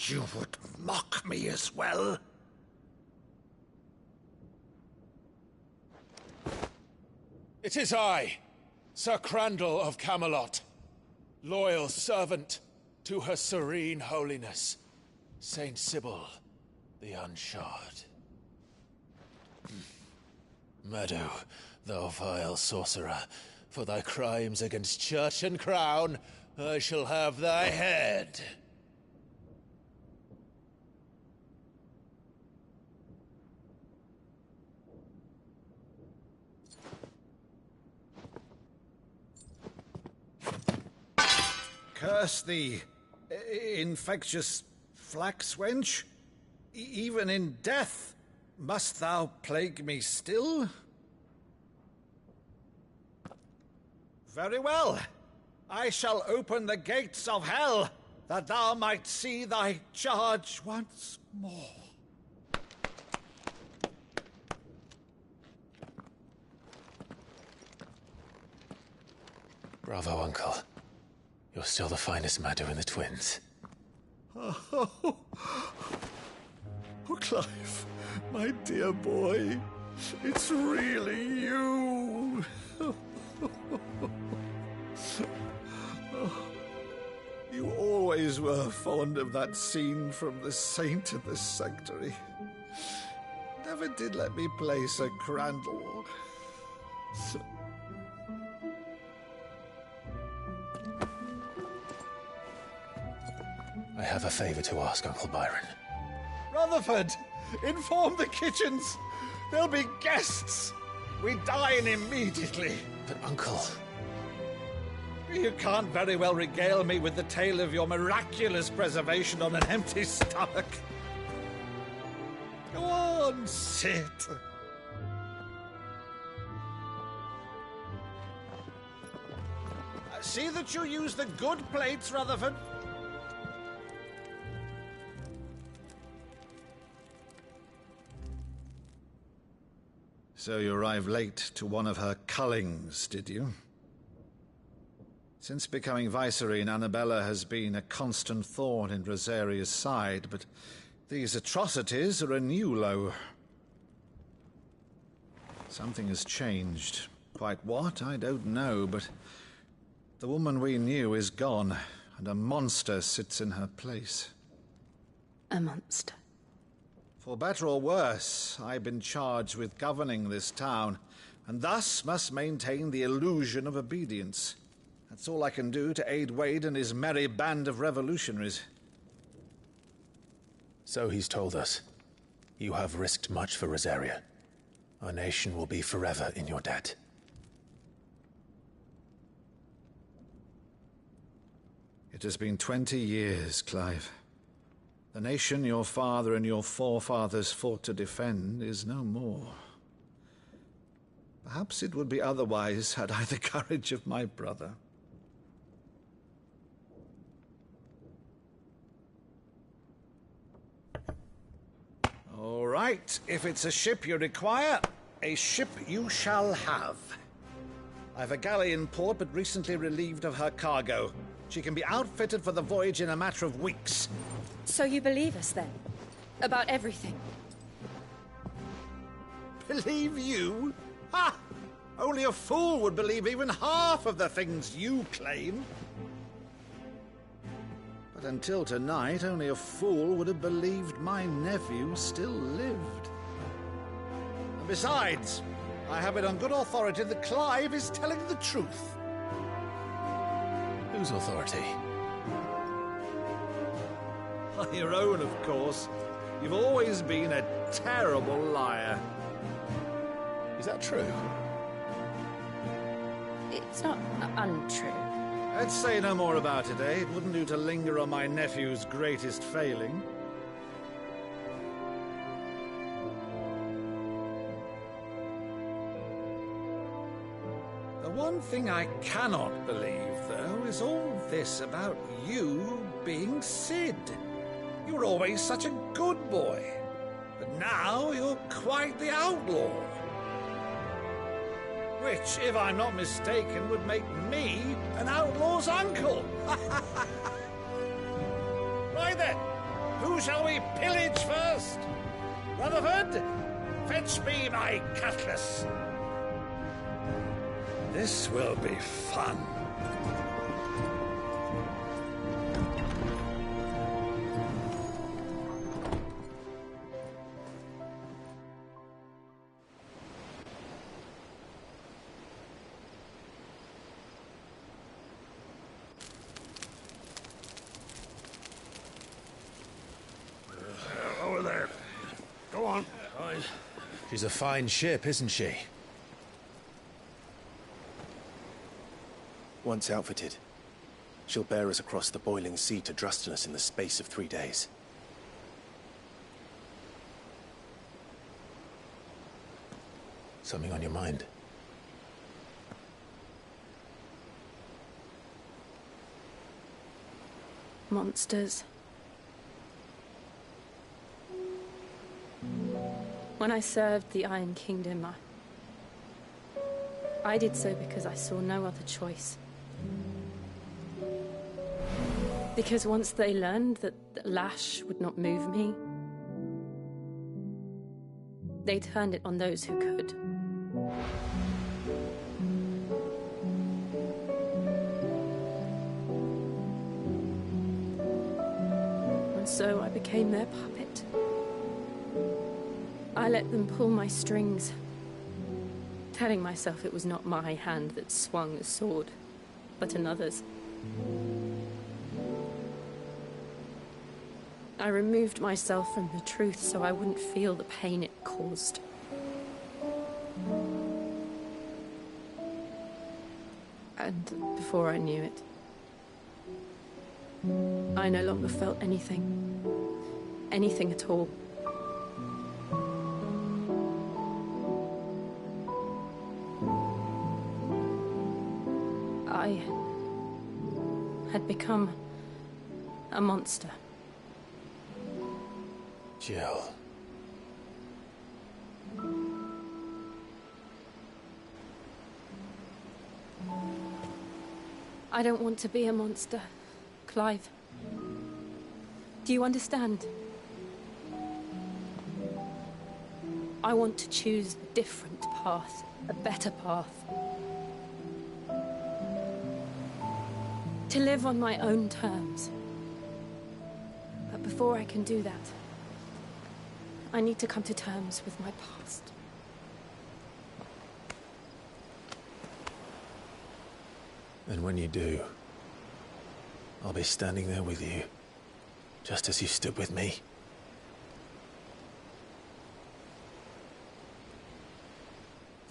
E: You would mock me as well?
C: It is I, Sir Crandall of Camelot, loyal servant to Her Serene Holiness, Saint Sybil the Unshod. Meadow, thou vile sorcerer, for thy crimes against church and crown, I shall have thy head.
E: Curse thee, infectious flax wench. Even in death, must thou plague me still? Very well. I shall open the gates of hell, that thou might see thy charge once more.
C: Bravo, Uncle. You're still the finest Meadow in the twins.
E: Oh, Clive, my dear boy, it's really you. You always were fond of that scene from The Saint of the Sanctuary. Never did let me play Sir Crandall.
C: I have a favor to ask, Uncle Byron.
E: Rutherford, inform the kitchens. There'll be guests. We dine immediately.
C: But, Uncle...
E: You can't very well regale me with the tale of your miraculous preservation on an empty stomach. Go on, sit. See that you use the good plates, Rutherford. So you arrived late to one of her cullings, did you? Since becoming Vicereine, Annabella has been a constant thorn in Rosaria's side, but these atrocities are a new low. Something has changed. Quite what, I don't know, but the woman we knew is gone, and a monster sits in her place.
H: A monster?
E: For better or worse, I've been charged with governing this town, and thus must maintain the illusion of obedience. That's all I can do to aid Wade and his merry band of revolutionaries.
C: So he's told us. You have risked much for Rosaria. Our nation will be forever in your debt.
E: It has been 20 years, Clive. The nation your father and your forefathers fought to defend is no more. Perhaps it would be otherwise had I the courage of my brother. All right, if it's a ship you require, a ship you shall have. I've a galley in port, but recently relieved of her cargo. She can be outfitted for the voyage in a matter of weeks.
G: So you believe us, then? About everything?
E: Believe you? Ha! Only a fool would believe even half of the things you claim. But until tonight, only a fool would have believed my nephew still lived. And besides, I have it on good authority that Clive is telling the truth.
C: Whose authority?
E: Your own, of course. You've always been a terrible liar.
C: Is that true?
G: It's not untrue.
E: Let's say no more about it, eh? It wouldn't do to linger on my nephew's greatest failing. The one thing I cannot believe, though, is all this about you being Cid. You were always such a good boy, but now you're quite the outlaw. Which, if I'm not mistaken, would make me an outlaw's uncle. Right then, who shall we pillage first? Rutherford, fetch me my cutlass. This will be fun.
A: Over there. Go on.
C: She's a fine ship, isn't she?
F: Once outfitted, she'll bear us across the boiling sea to Drustinus in the space of 3 days.
C: Something on your mind?
G: Monsters. When I served the Iron Kingdom, I did so because I saw no other choice. Because once they learned that the lash would not move me, they turned it on those who could. And so I became their puppet. I let them pull my strings, telling myself it was not my hand that swung a sword, but another's. I removed myself from the truth so I wouldn't feel the pain it caused. And before I knew it, I no longer felt anything. Anything at all. I had become a monster.
C: Jill.
G: I don't want to be a monster, Clive. Do you understand? I want to choose a different path, a better path. To live on my own terms. But before I can do that, I need to come to terms with my past.
C: And when you do, I'll be standing there with you, just as you stood with me.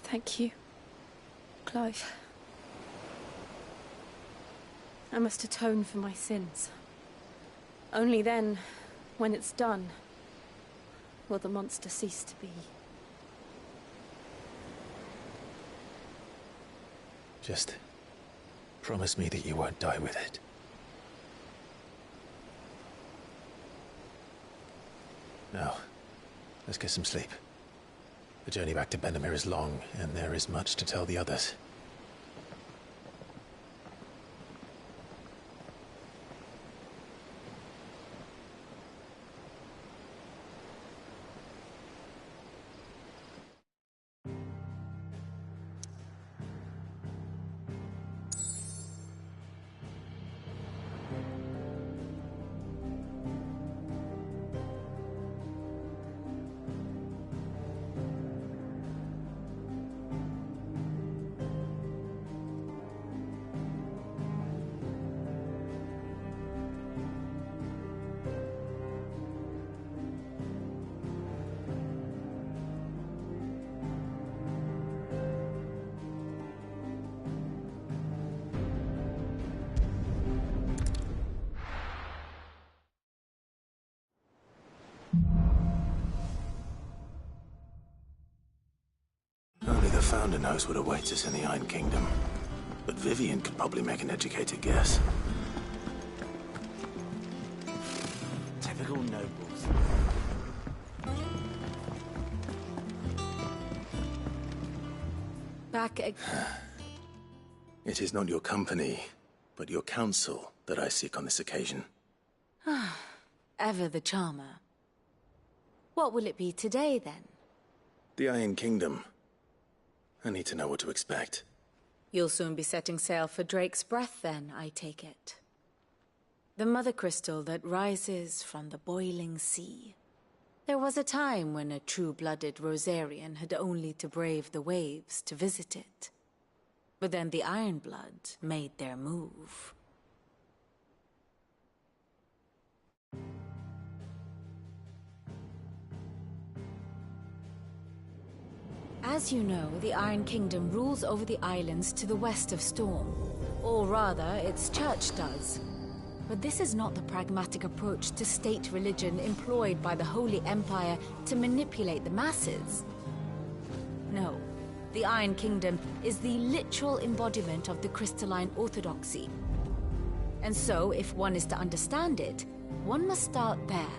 G: Thank you, Clive. I must atone for my sins. Only then, when it's done, will the monster cease to be.
C: Just promise me that you won't die with it. Now, let's get some sleep. The journey back to Benamir is long, and there is much to tell the others. Founder knows what awaits us in the Iron Kingdom, but Vivian could probably make an educated guess.
P: Typical nobles.
H: Back
C: It is not your company, but your counsel that I seek on this occasion.
H: Ever the charmer. What will it be today, then?
C: The Iron Kingdom. I need to know what to expect.
H: You'll soon be setting sail for Drake's Breath, then, I take it. The mother crystal that rises from the boiling sea. There was a time when a true-blooded Rosarian had only to brave the waves to visit it. But then the Ironblood made their move. As you know, the Iron Kingdom rules over the islands to the west of Storm. Or rather, its church does. But this is not the pragmatic approach to state religion employed by the Holy Empire to manipulate the masses. No, the Iron Kingdom is the literal embodiment of the crystalline orthodoxy. And so, if one is to understand it, one must start there.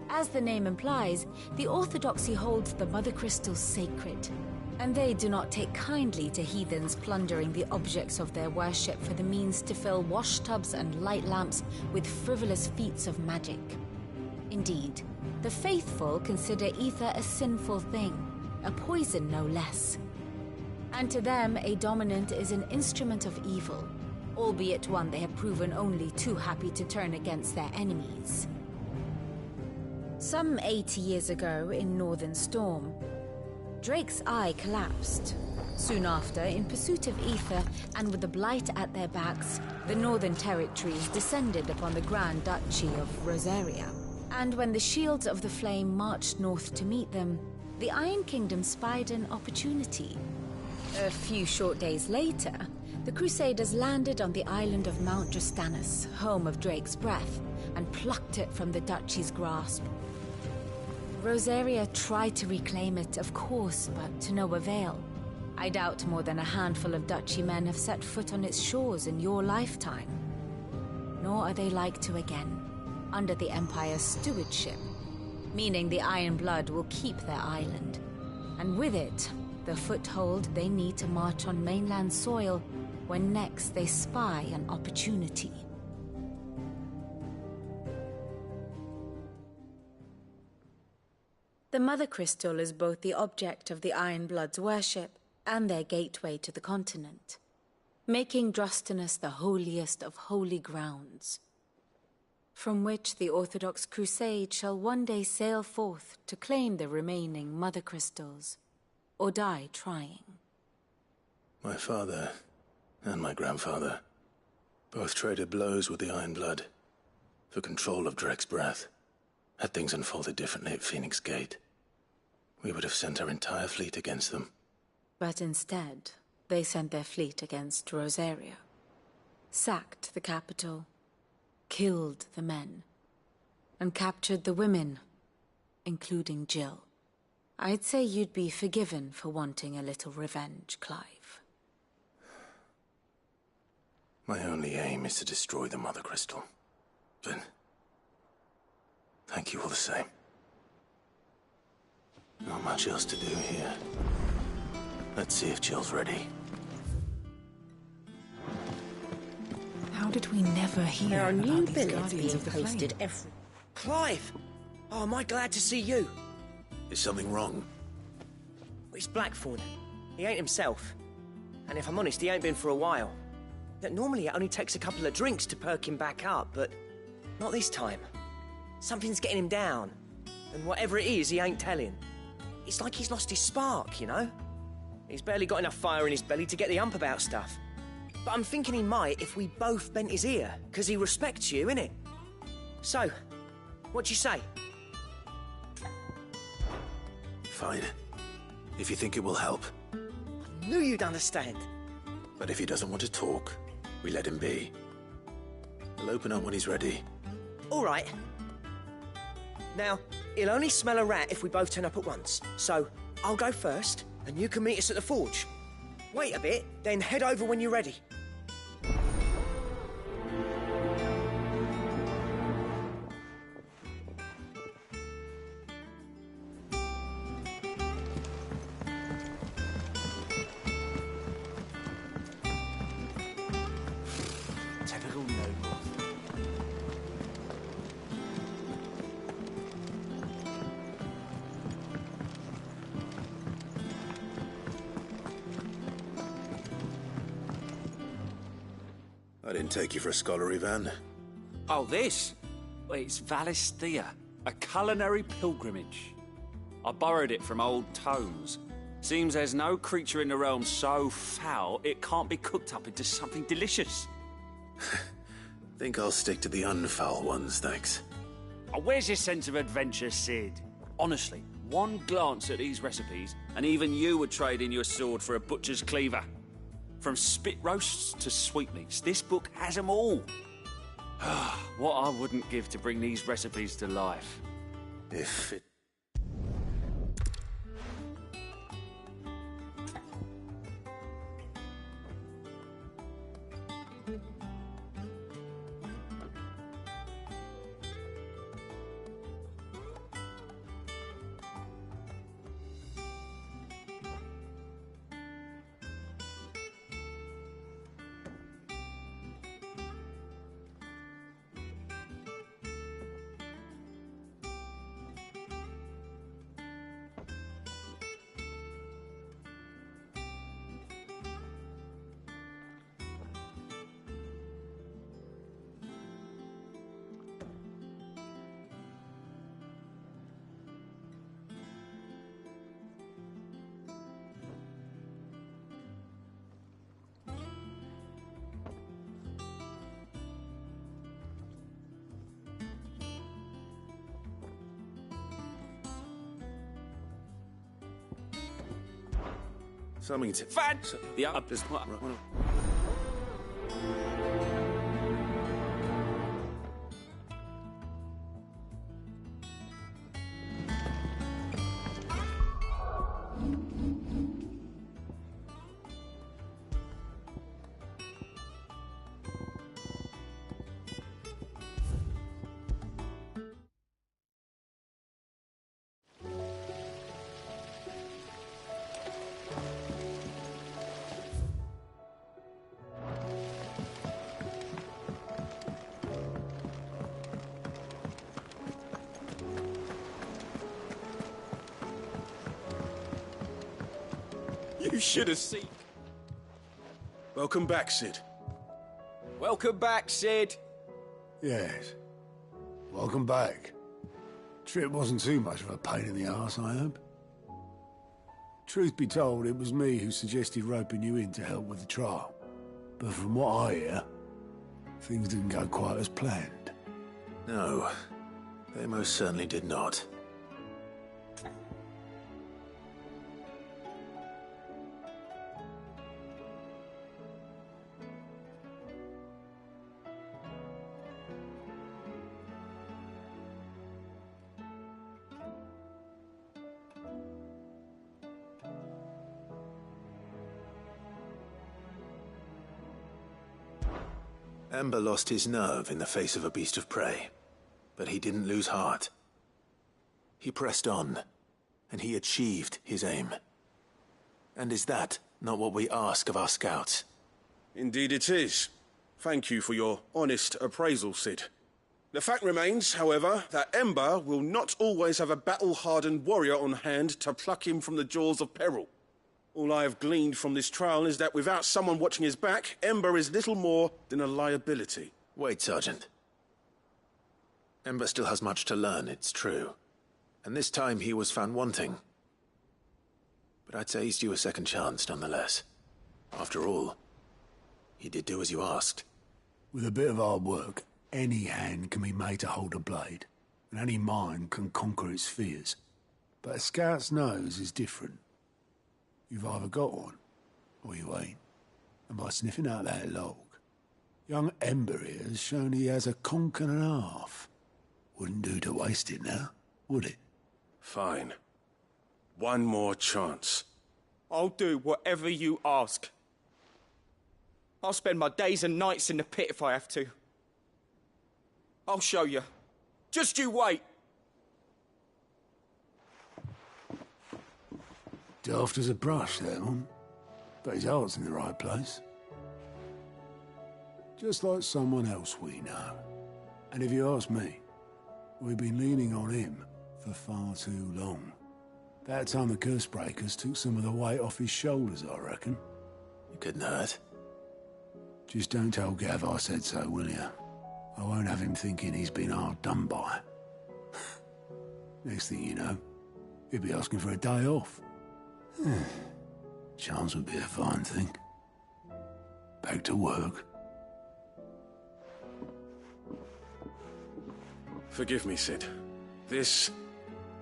H: As the name implies, the orthodoxy holds the Mother Crystals sacred, and they do not take kindly to heathens plundering the objects of their worship for the means to fill washtubs and light lamps with frivolous feats of magic. Indeed, the faithful consider ether a sinful thing, a poison no less. And to them, a dominant is an instrument of evil, albeit one they have proven only too happy to turn against their enemies. Some 80 years ago in Northern Storm, Drake's eye collapsed. Soon after, in pursuit of ether and with the Blight at their backs, the Northern Territories descended upon the Grand Duchy of Rosaria. And when the Shields of the Flame marched north to meet them, the Iron Kingdom spied an opportunity. A few short days later, the Crusaders landed on the island of Mount Drastanus, home of Drake's Breath, and plucked it from the Duchy's grasp. Rosaria tried to reclaim it, of course, but to no avail. I doubt more than a handful of Duchy men have set foot on its shores in your lifetime. Nor are they like to again, under the Empire's stewardship, meaning the Iron Blood will keep their island, and with it, the foothold they need to march on mainland soil when next they spy an opportunity. The Mother Crystal is both the object of the Iron Blood's worship and their gateway to the continent, making Drastanus the holiest of holy grounds, from which the Orthodox Crusade shall one day sail forth to claim the remaining Mother Crystals, or die trying.
C: My father and my grandfather both traded blows with the Iron Blood for control of Drake's Breath. Had things unfolded differently at Phoenix Gate, we would have sent our entire fleet against them.
H: But instead, they sent their fleet against Rosaria, sacked the capital, killed the men, and captured the women, including Jill. I'd say you'd be forgiven for wanting a little revenge, Clive.
C: My only aim is to destroy the Mother Crystal. But thank you all the same. Not much else to do here. Let's see if Jill's ready.
R: How did we never hear
O: There are
R: about
O: new
R: these
O: billets
R: Guardians
O: being
R: of the
O: posted
R: Flame?
O: every...
P: Clive! Oh, am I glad to see you?
C: Is something wrong?
P: It's Blackthorn. He ain't himself. And if I'm honest, he ain't been for a while. That normally it only takes a couple of drinks to perk him back up, but not this time. Something's getting him down. And whatever it is, he ain't telling. It's like he's lost his spark, you know? He's barely got enough fire in his belly to get the hump about stuff. But I'm thinking he might if we both bent his ear, because he respects you, innit? So, what you say?
C: Fine. If you think it will help.
P: I knew you'd understand.
C: But if he doesn't want to talk, we let him be. He'll open up when he's ready.
P: All right. Now, he'll only smell a rat if we both turn up at once. So, I'll go first, And you can meet us at the forge. Wait a bit, then head over when you're ready.
L: Typical noble.
C: I didn't take you for a scholarly van.
L: Oh, this? Well, it's Valisthea, a culinary pilgrimage. I borrowed it from old tomes. Seems there's no creature in the realm so foul it can't be cooked up into something delicious.
C: Think I'll stick to the unfoul ones, thanks.
L: Oh, where's your sense of adventure, Sid? Honestly, one glance at these recipes, and even you would trade in your sword for a butcher's cleaver. From spit roasts to sweetmeats, this book has them all. What I wouldn't give to bring these recipes to life.
C: If it... Something to...
L: The up is...
B: You should have seen. Welcome back, Sid.
L: Welcome back, Sid.
K: Yes. Welcome back. Trip wasn't too much of a pain in the arse, I hope. Truth be told, it was me who suggested roping you in to help with the trial. But from what I hear, things didn't go quite as planned.
C: No, they most certainly did not. Ember lost his nerve in the face of a beast of prey, but he didn't lose heart. He pressed on, and he achieved his aim. And is that not what we ask of our scouts?
B: Indeed it is. Thank you for your honest appraisal, Sid. The fact remains, however, that Ember will not always have a battle-hardened warrior on hand to pluck him from the jaws of peril. All I have gleaned from this trial is that without someone watching his back, Ember is little more than a liability.
C: Wait, Sergeant. Ember still has much to learn, it's true. And this time he was found wanting. But I'd say he's due a second chance, nonetheless. After all, he did do as you asked.
K: With a bit of hard work, any hand can be made to hold a blade, and any mind can conquer its fears. But a scout's nose is different. You've either got one, or you ain't. And by sniffing out that log, young Ember here has shown he has a conch and a half. Wouldn't do to waste it now, would it?
B: Fine. One more chance.
P: I'll do whatever you ask. I'll spend my days and nights in the pit if I have to. I'll show you. Just you wait.
K: Daft as a brush, that one. But his heart's in the right place. Just like someone else we know. And if you ask me, we've been leaning on him for far too long. That time the Cursebreakers took some of the weight off his shoulders, I reckon.
C: You couldn't hurt.
K: Just don't tell Gav I said so, will you? I won't have him thinking he's been hard done by. Next thing you know, he'll be asking for a day off. Chance would be a fine thing. Back to work.
B: Forgive me, Cid. This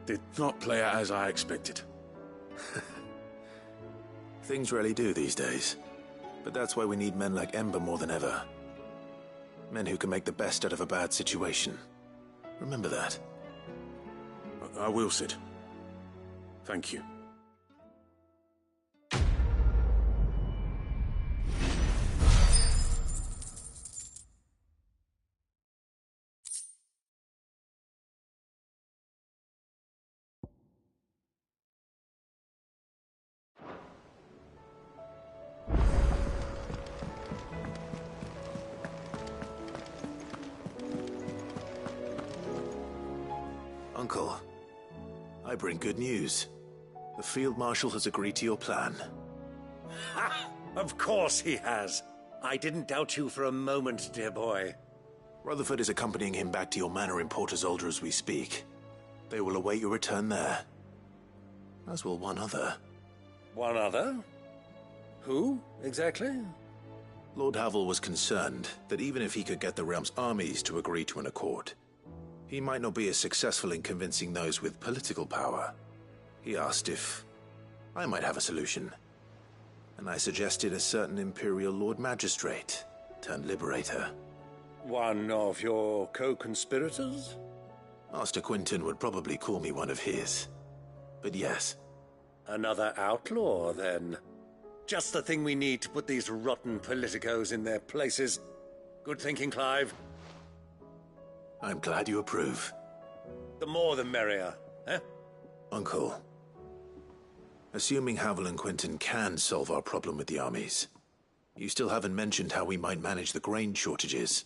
B: did not play out as I expected.
C: Things rarely do these days. But that's why we need men like Ember more than ever. Men who can make the best out of a bad situation. Remember that.
B: I will, Cid. Thank you.
C: Uncle, I bring good news. The Field Marshal has agreed to your plan.
J: Ha! Of course he has. I didn't doubt you for a moment, dear boy.
C: Rutherford is accompanying him back to your manor in Port Isolde as we speak. They will await your return there. As will one other.
J: One other? Who, exactly?
C: Lord Havel was concerned that even if he could get the realm's armies to agree to an accord, he might not be as successful in convincing those with political power. He asked if I might have a solution, and I suggested a certain Imperial Lord Magistrate turned Liberator.
J: One of your co-conspirators?
C: Master Quinton would probably call me one of his, but yes.
J: Another outlaw, then. Just the thing we need to put these rotten politicos in their places. Good thinking, Clive.
C: I'm glad you approve.
J: The more the merrier, eh?
C: Uncle, assuming Havel and Quinton can solve our problem with the armies, you still haven't mentioned how we might manage the grain shortages.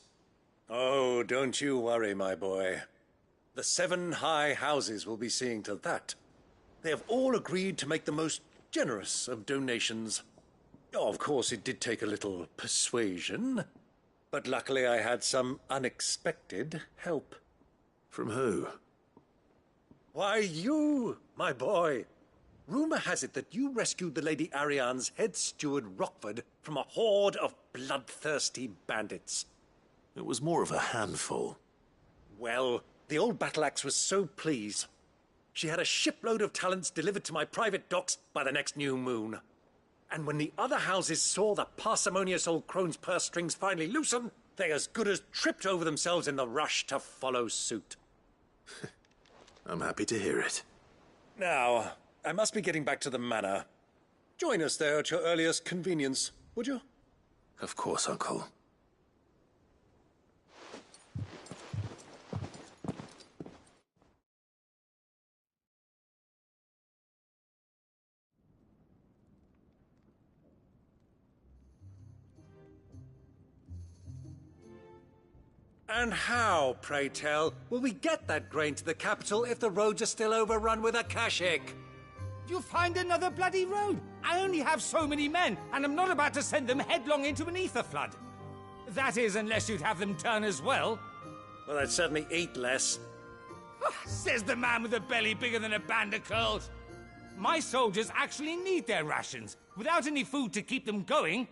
J: Oh, don't you worry, my boy. The 7 high houses will be seeing to that. They have all agreed to make the most generous of donations. Oh, of course, it did take a little persuasion, but luckily I had some unexpected help.
C: From who?
J: Why, you, my boy. Rumor has it that you rescued the Lady Ariane's head steward Rockford from a horde of bloodthirsty bandits.
C: It was more of a handful.
J: Well, the old battle axe was so pleased. She had a shipload of talents delivered to my private docks by the next new moon. And when the other houses saw the parsimonious old crone's purse strings finally loosen, they as good as tripped over themselves in the rush to follow suit.
C: I'm happy to hear it.
J: Now, I must be getting back to the manor. Join us there at your earliest convenience, would you?
C: Of course, Uncle.
J: And how, pray tell, will we get that grain to the capital if the roads are still overrun with Akashic?
A: You find another bloody road. I only have so many men, and I'm not about to send them headlong into an ether flood. That is, unless you'd have them turn as well.
J: Well, I'd certainly eat less.
A: Says the man with a belly bigger than a band of curls. My soldiers actually need their rations. Without any food to keep them going,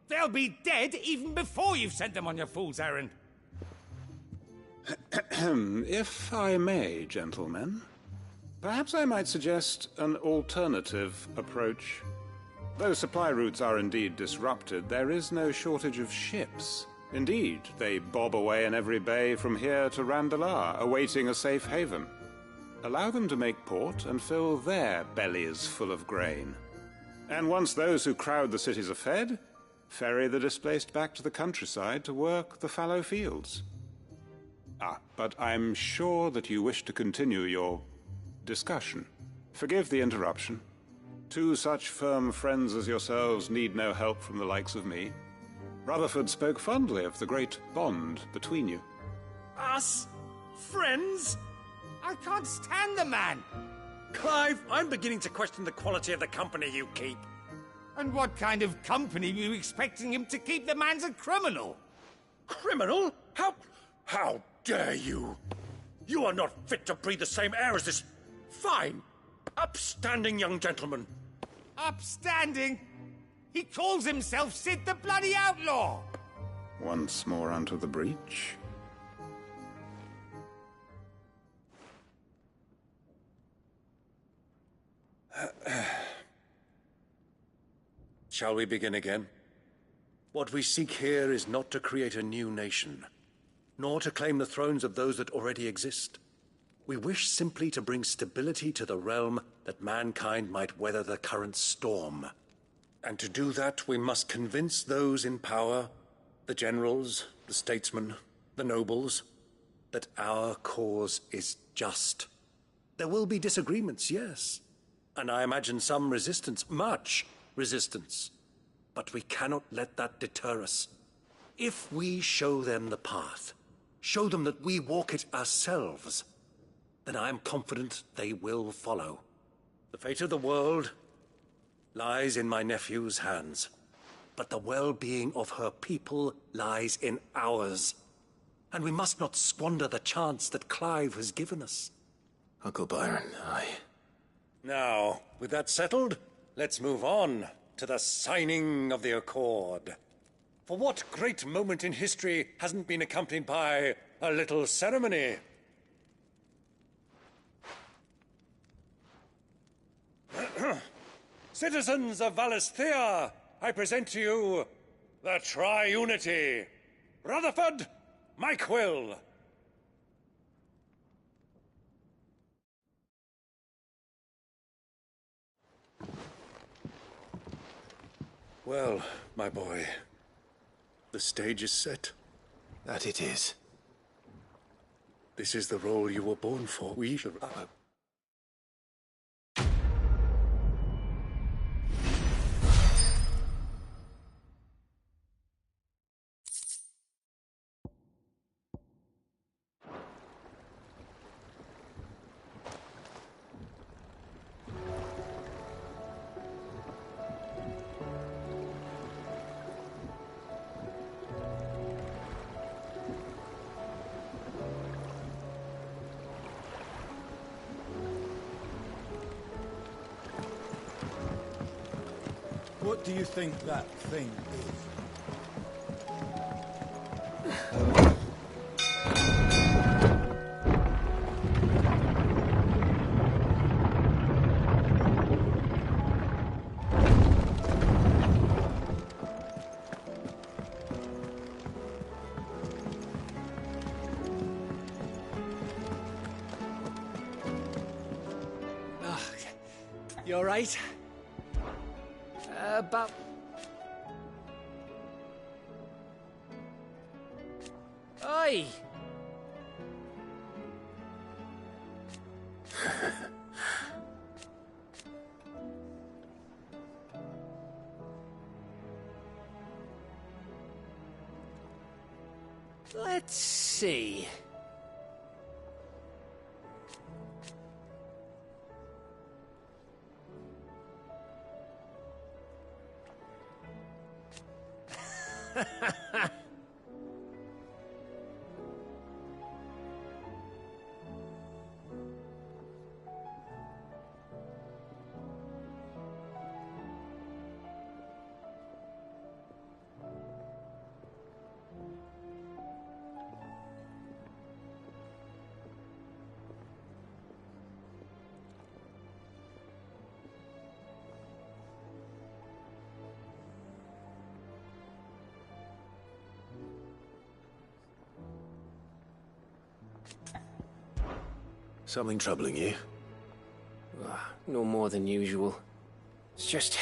A: they'll be dead even before you've sent them on your fool's errand.
V: If I may, gentlemen, perhaps I might suggest an alternative approach. Though supply routes are indeed disrupted, there is no shortage of ships. Indeed, they bob away in every bay from here to Randalar, awaiting a safe haven. Allow them to make port and fill their bellies full of grain. And once those who crowd the cities are fed, ferry the displaced back to the countryside to work the fallow fields. But I'm sure that you wish to continue your discussion. Forgive the interruption. Two such firm friends as yourselves need no help from the likes of me. Rutherford spoke fondly of the great bond between you.
A: Us? Friends? I can't stand the man!
J: Clive, I'm beginning to question the quality of the company you keep.
A: And what kind of company were you expecting him to keep? The man's a criminal!
J: Criminal? How dare you? You are not fit to breathe the same air as this fine, upstanding young gentleman.
A: Upstanding? He calls himself Sid the Bloody Outlaw!
V: Once more unto the breach.
J: Shall we begin again? What we seek here is not to create a new nation, nor to claim the thrones of those that already exist. We wish simply to bring stability to the realm that mankind might weather the current storm. And to do that, we must convince those in power, the generals, the statesmen, the nobles, that our cause is just. There will be disagreements, yes, and I imagine some resistance, much resistance. But we cannot let that deter us. If we show them the path, show them that we walk it ourselves, then I am confident they will follow. The fate of the world lies in my nephew's hands, but the well-being of her people lies in ours. And we must not squander the chance that Clive has given us.
F: Uncle Byron,
J: Now, with that settled, let's move on to the signing of the Accord. For what great moment in history hasn't been accompanied by a little ceremony? Citizens of Valisthea, I present to you the Triunity. Rutherford, Mike Will. Well, my boy, the stage is set.
F: That it is.
J: This is the role you were born for. We shall...
E: What do you think that thing is?
A: You all right? About... Oi! Let's see.
F: Something troubling you?
P: No more than usual. It's just...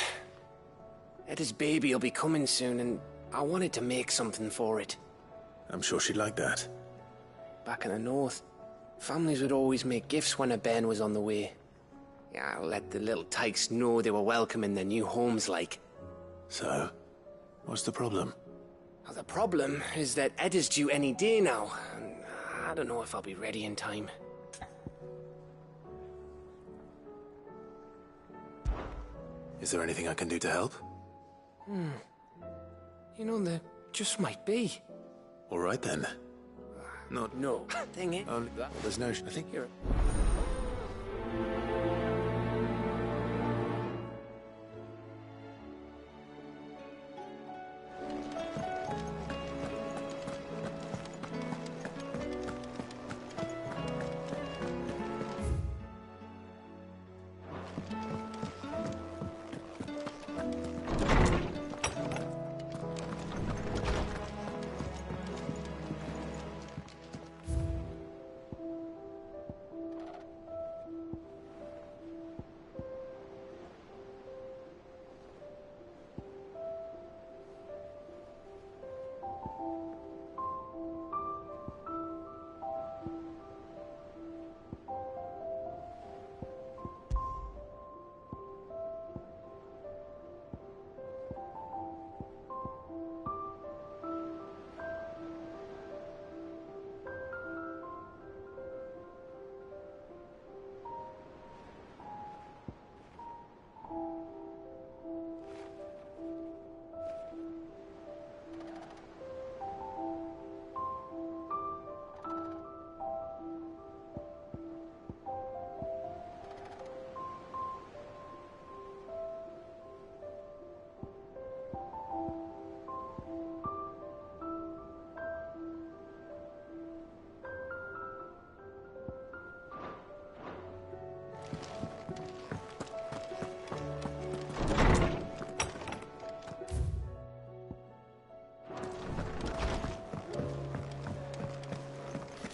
D: Edda's baby will be coming soon, and I wanted to make something for it.
C: I'm sure she'd like that.
D: Back in the north, families would always make gifts when a bairn was on the way. Yeah, let the little tykes know they were welcome in their new homes, like.
C: So, what's the problem?
D: Well, the problem is that Edda's due any day now, and I don't know if I'll be ready in time.
C: Is there anything I can do to help?
D: You know, there just might be.
C: All right then.
D: No. Dang it.
C: There's no... I think you're...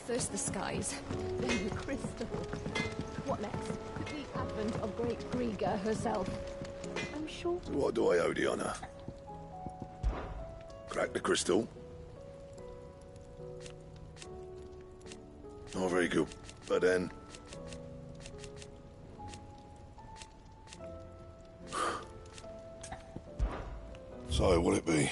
I: First the skies, then the crystal. What next? The advent of Great Griga herself. I'm sure...
M: What do I owe the honor? Crack the crystal? Oh, very good. But then... So, what'll it be?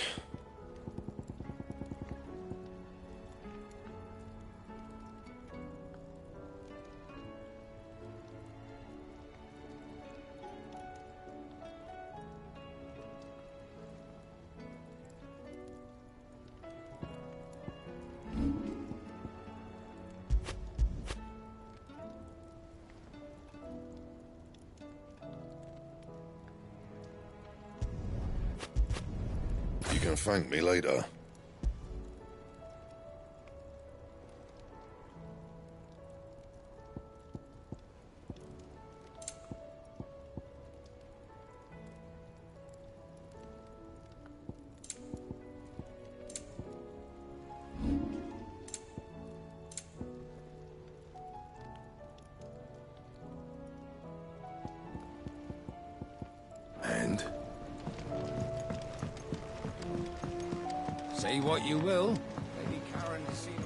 M: You can thank me later. And?
E: Say what you will, Lady Karen Senior.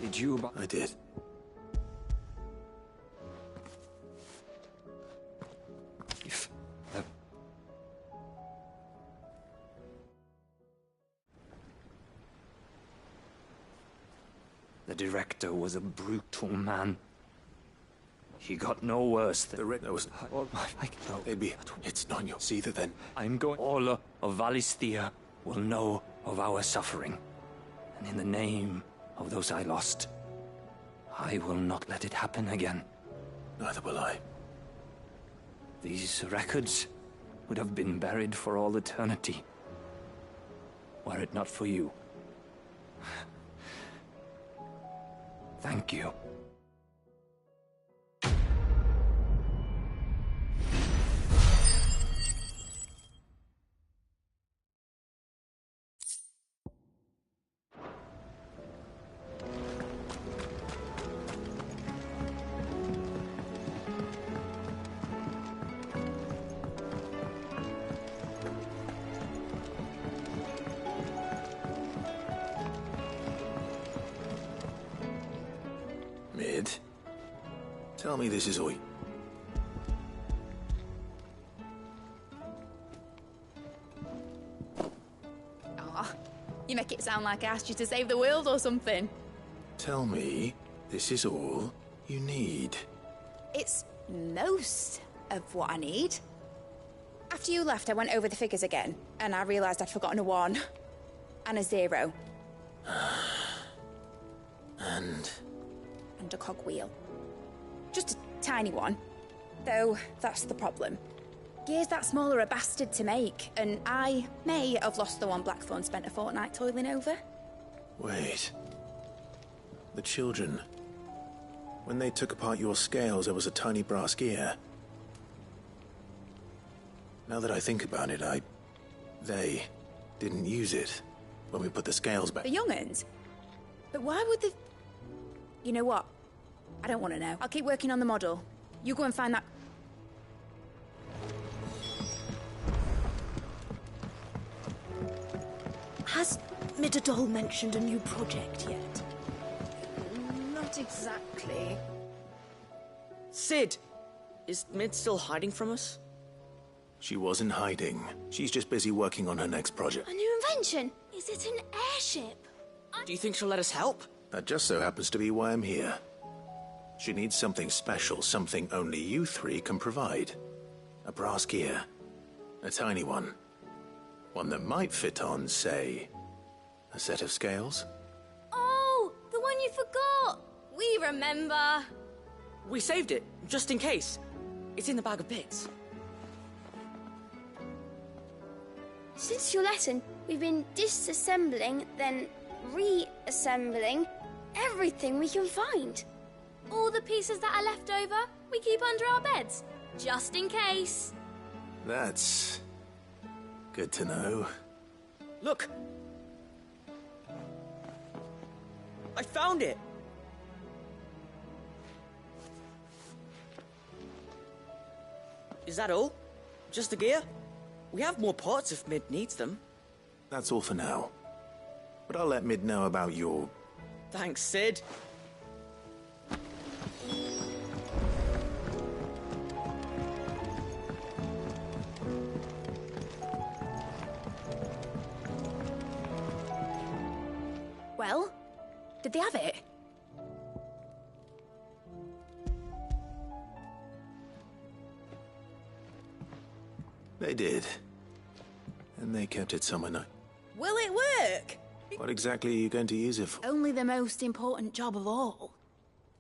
D: Did you...
C: I did.
D: If... The director was a brutal man. He got no worse than...
C: There was... No, maybe it's not your... See that then.
D: I'm going... All of Valisthea will know of our suffering. And in the name of those I lost, I will not let it happen again.
C: Neither will I.
Q: these records would have been buried for all eternity, were it not for you. Thank you.
C: Mid, tell me this is all.
S: Aw, you make it sound like I asked you to save the world or something.
C: Tell me this is all you need.
S: It's most of what I need. After you left, I went over the figures again, and I realised I'd forgotten a 1 and a 0. And a cogwheel. Just a tiny one. Though, that's the problem. Gears that small are a bastard to make, and I may have lost the one Blackthorn spent a fortnight toiling over.
C: Wait. The children. When they took apart your scales, there was a tiny brass gear. Now that I think about it, they didn't use it when we put the scales back.
S: The young'uns? But why would they... You know what? I don't want to know. I'll keep working on the model. You go and find that...
O: Has Midadol mentioned a new project yet?
P: Not exactly. Sid! Is Mid still hiding from us?
C: She wasn't hiding. She's just busy working on her next project.
O: A new invention? Is it an airship?
P: Do you think she'll let us help?
C: That just so happens to be why I'm here. She needs something special, something only you three can provide. A brass gear. A tiny one. One that might fit on, say, a set of scales?
S: Oh, the one you forgot! We remember!
P: We saved it, just in case. It's in the bag of bits.
W: Since your lesson, we've been disassembling, then reassembling everything we can find.
G: All the pieces that are left over, we keep under our beds, just in case.
C: That's good to know.
P: Look! I found it! Is that all? Just the gear? We have more parts if Mid needs them.
C: That's all for now. But I'll let Mid know about your...
P: Thanks, Sid.
S: Well, did they have it?
C: They did. And they kept it somewhere nice.
S: Will it work?
C: What exactly are you going to use it for?
S: Only the most important job of all.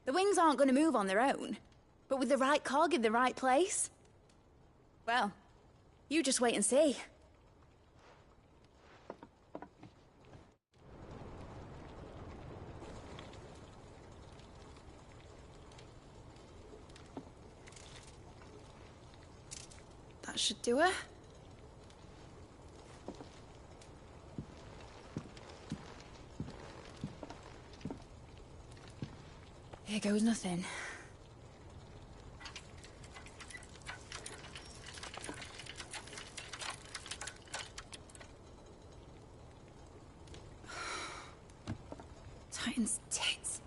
S: The wings aren't going to move on their own, but with the right cog in the right place. Well, you just wait and see. That should do it. Here goes nothing. Titan's tits.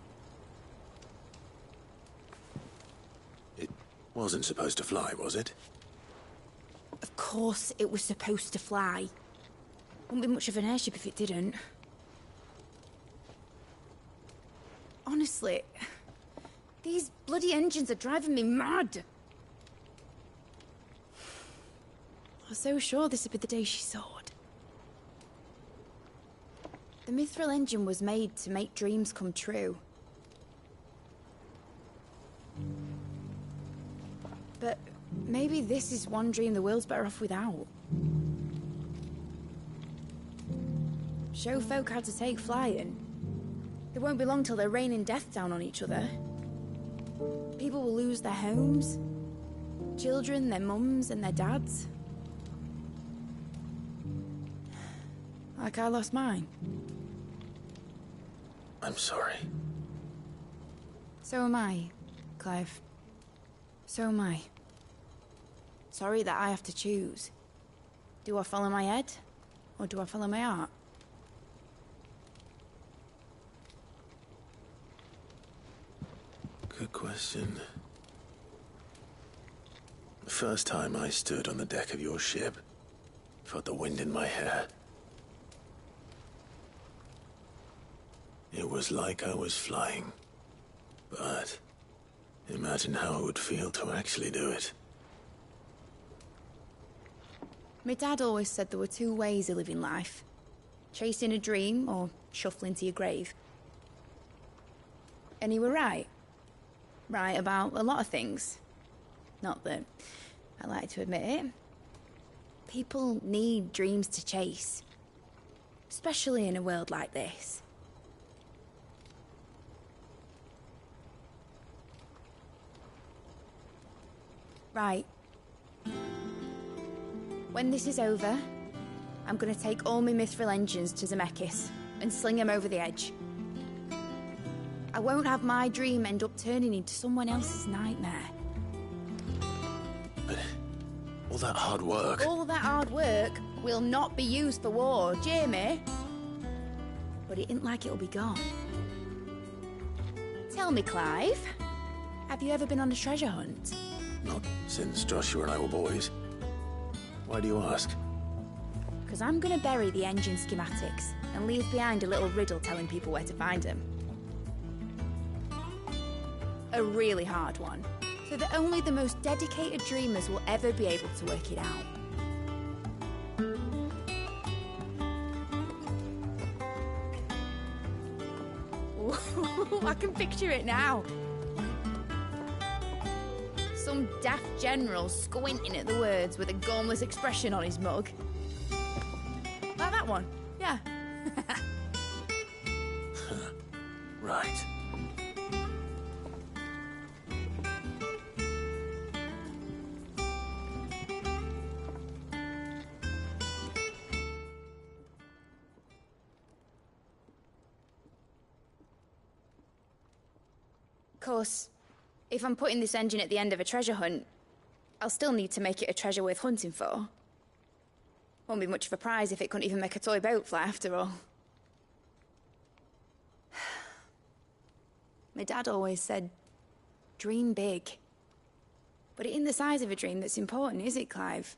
C: It wasn't supposed to fly, was it?
S: Of course it was supposed to fly. Wouldn't be much of an airship if it didn't. Honestly, these bloody engines are driving me mad. I was so sure this would be the day she soared. The Mithril engine was made to make dreams come true. But maybe this is one dream the world's better off without. Show folk how to take flying. It won't be long till they're raining death down on each other. People will lose their homes. Children, their mums and their dads. Like I lost mine.
C: I'm sorry.
S: So am I, Clive. So am I. Sorry that I have to choose. Do I follow my head, or do I follow my heart?
C: Good question. The first time I stood on the deck of your ship, felt the wind in my hair. It was like I was flying. But imagine how it would feel to actually do it.
S: My dad always said there were two ways of living life. Chasing a dream or shuffling to your grave. And he were right. Right about a lot of things. Not that I like to admit it. People need dreams to chase. Especially in a world like this. Right. When this is over, I'm gonna take all my mithril engines to Zemeckis and sling them over the edge. I won't have my dream end up turning into someone else's nightmare.
C: But all that hard work...
S: All that hard work will not be used for war, Jamie. But it ain't like it'll be gone. Tell me, Clive, have you ever been on a treasure hunt?
C: Not since Joshua and I were boys. Why do you ask?
S: Because I'm gonna bury the engine schematics and leave behind a little riddle telling people where to find them. A really hard one, so that only the most dedicated dreamers will ever be able to work it out. Ooh, I can picture it now. Some daft general squinting at the words with a gormless expression on his mug. Like that one, yeah.
C: Right.
S: Of course, if I'm putting this engine at the end of a treasure hunt, I'll still need to make it a treasure worth hunting for. Won't be much of a prize if it couldn't even make a toy boat fly after all. My dad always said, dream big. But it ain't the size of a dream that's important, is it, Clive?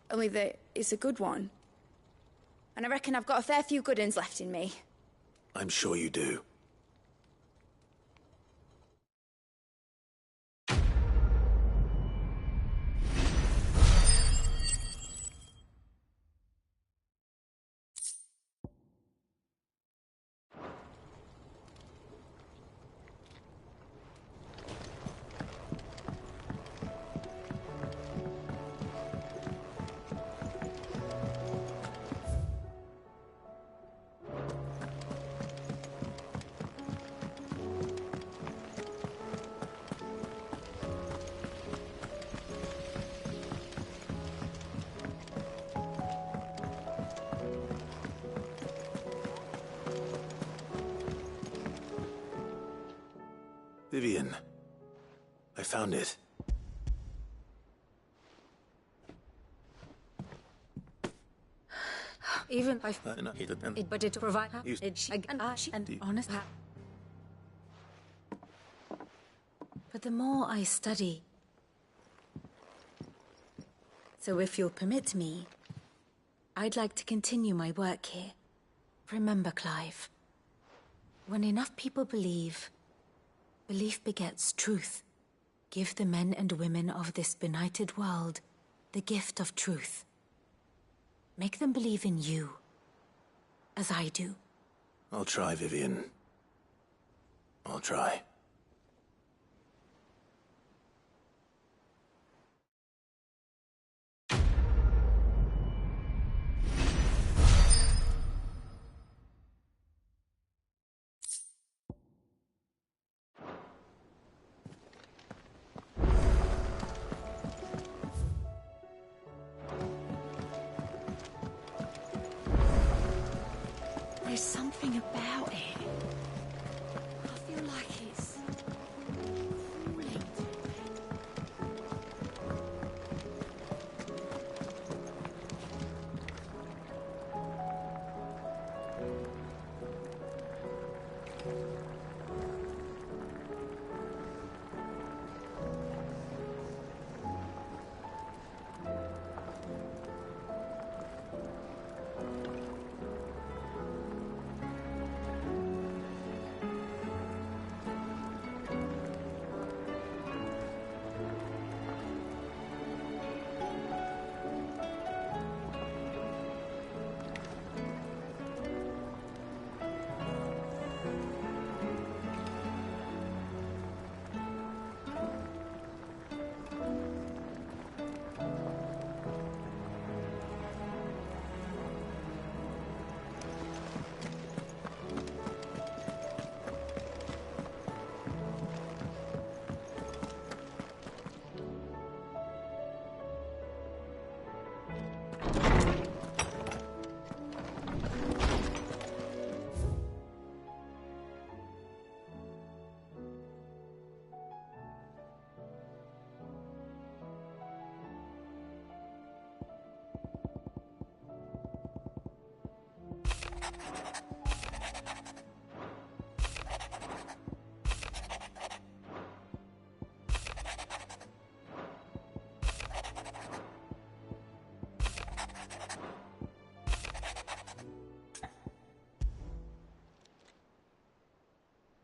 S: Only that it's a good one. And I reckon I've got a fair few good uns left in me.
C: I'm sure you do. Vivian, I found it.
H: Even if but it provide and honest. But the more I study, so if you'll permit me, I'd like to continue my work here. Remember, Clive, when enough people believe, belief begets truth. Give the men and women of this benighted world the gift of truth. Make them believe in you, as I do.
C: I'll try, Vivian. I'll try.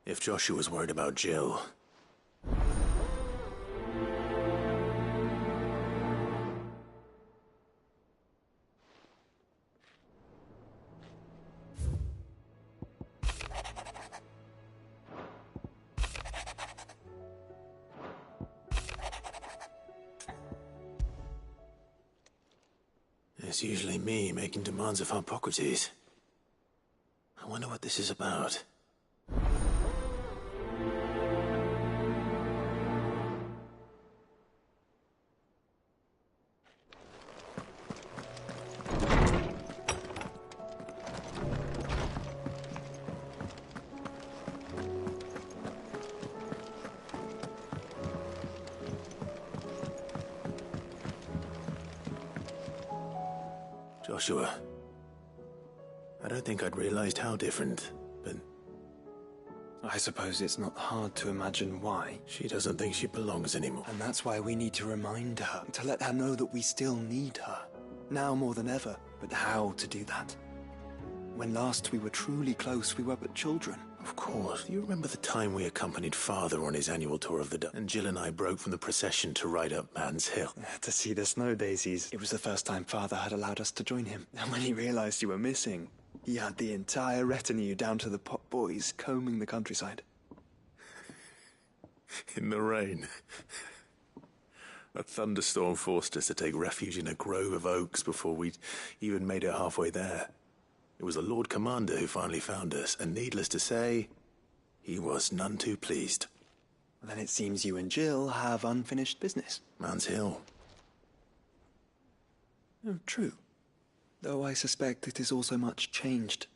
C: If Joshua's worried about Jill... It's usually me making demands of Harpocrates. I wonder what this is about. Joshua, I don't think I'd realized how different, but...
F: I suppose it's not hard to imagine why.
C: She doesn't think she belongs anymore.
F: And that's why we need to remind her, to let her know that we still need her. Now more than ever. But how to do that? When last we were truly close, we were but children.
C: Of course. Do you remember the time we accompanied Father on his annual tour of the Dun, and Jill and I broke from the procession to ride up Man's Hill?
F: To see the snow daisies. It was the first time Father had allowed us to join him. And when he realized you were missing, he had the entire retinue down to the pot boys combing the countryside.
C: In the rain. A thunderstorm forced us to take refuge in a grove of oaks before we'd even made it halfway there. It was the Lord Commander who finally found us, and needless to say, he was none too pleased.
F: Then it seems you and Jill have unfinished business.
C: Man's Hill.
F: Oh, true. Though I suspect it is also much changed.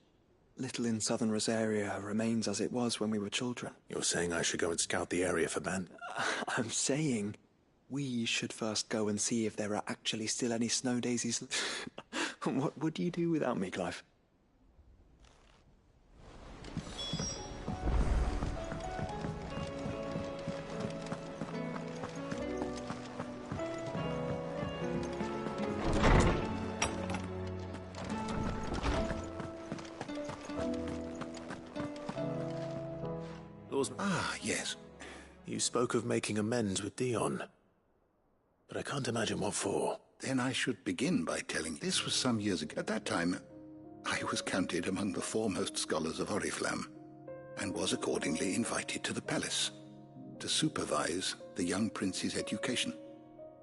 F: Little in southern Rosaria remains as it was when we were children.
C: You're saying I should go and scout the area for Ben?
F: I'm saying we should first go and see if there are actually still any snow daisies. What would you do without me, Clive?
C: Ah, yes. You spoke of making amends with Dion. But I can't imagine what for.
N: Then I should begin by telling this was some years ago. At that time, I was counted among the foremost scholars of Oriflamme, and was accordingly invited to the palace to supervise the young prince's education.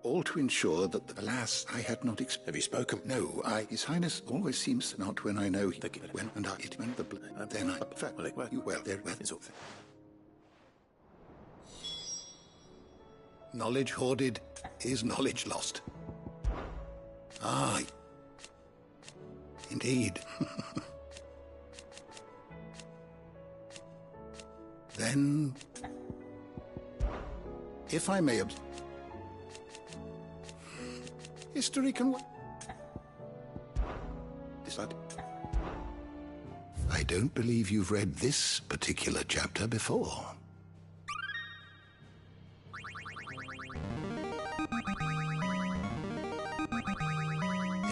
N: All to ensure that, alas, I had not
C: Have you spoken?
N: No, His Highness always seems not when I know when and it when the then I knowledge hoarded is knowledge lost. Ah, indeed. Then, if I may history can decide. I don't believe you've read this particular chapter before.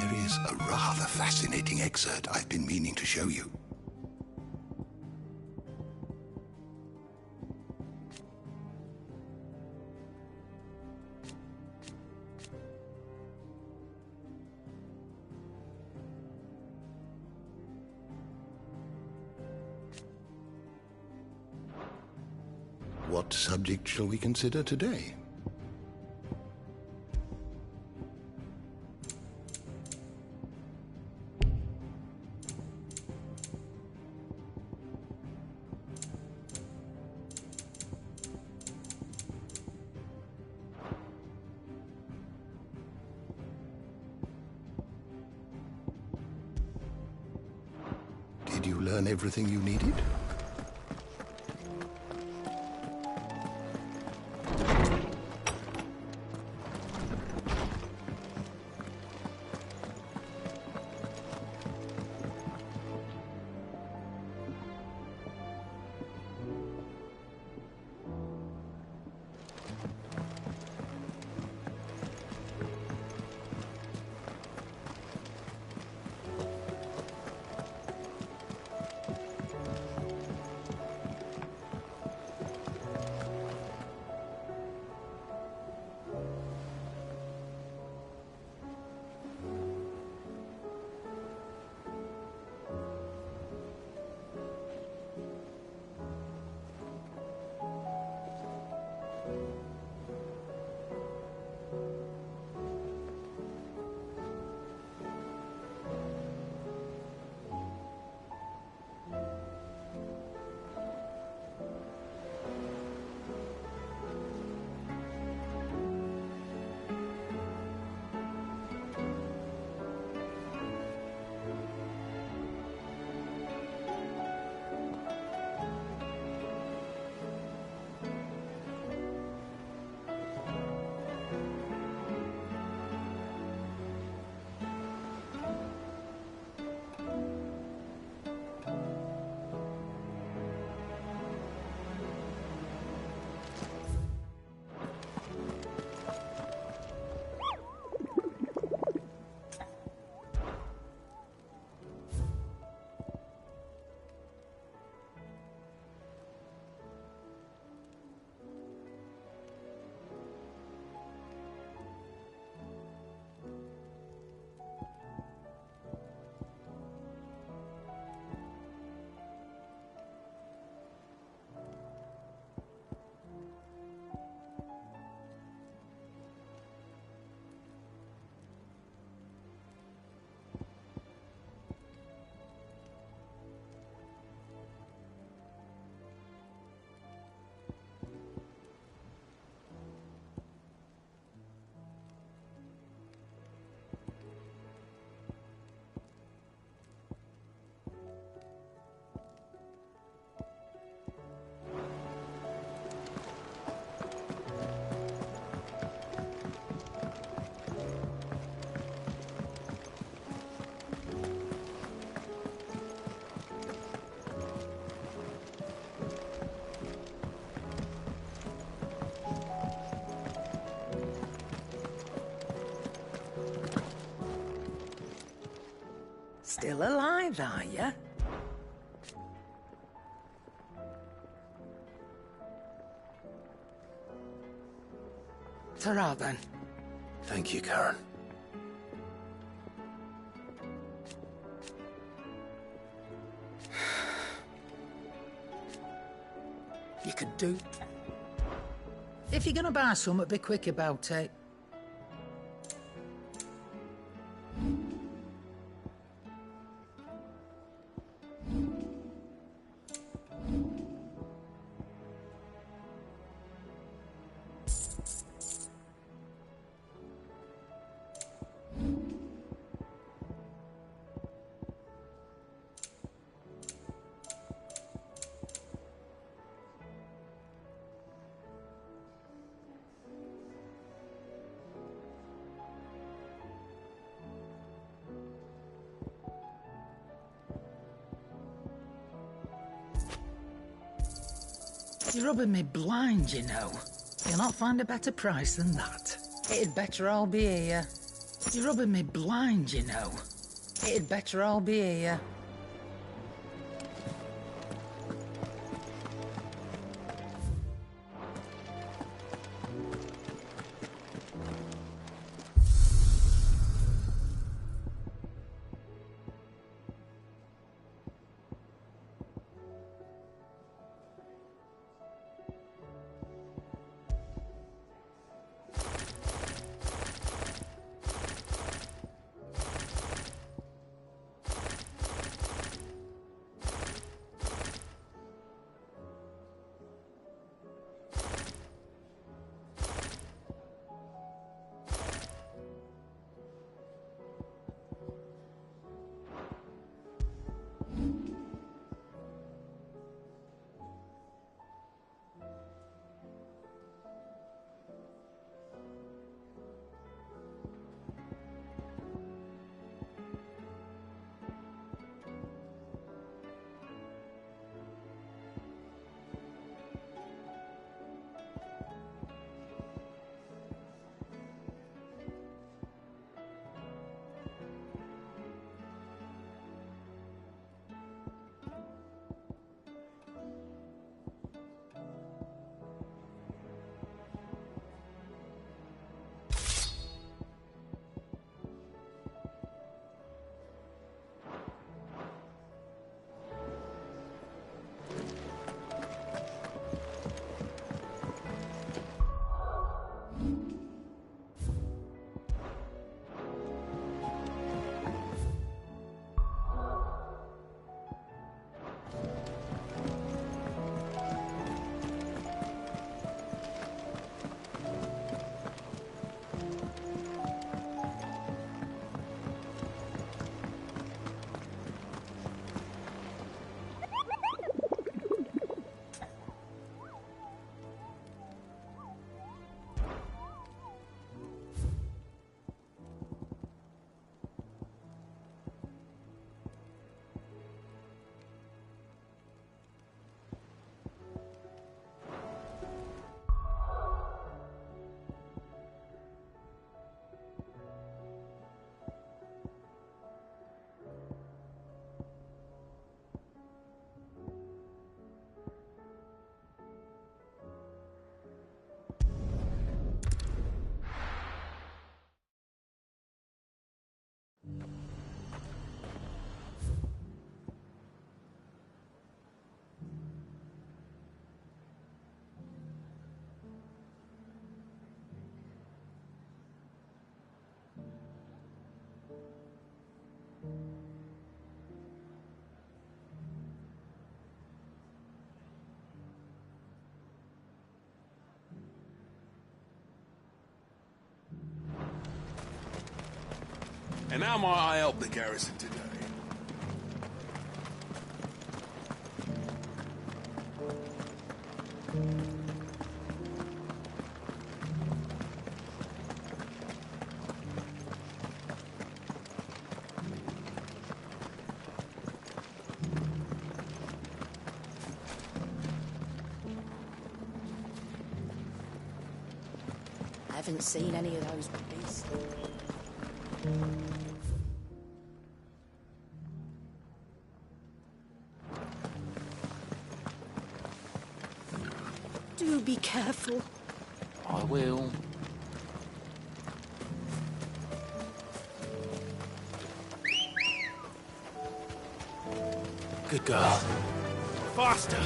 N: There is a rather fascinating excerpt I've been meaning to show you. What subject shall we consider today? Did you learn everything you needed?
R: Still alive, are you? Ta-ra, then.
C: Thank you, Karen.
T: You could do. If you're gonna buy something, be quick about it. You're rubbing me blind, you know. You'll not find a better price than that. It'd better all be here. You're rubbing me blind, you know. It'd better all be here.
K: And how might I help the garrison today?
L: I haven't seen any of those beasts.
I: Do be careful.
Q: I will.
C: Good girl.
A: Faster!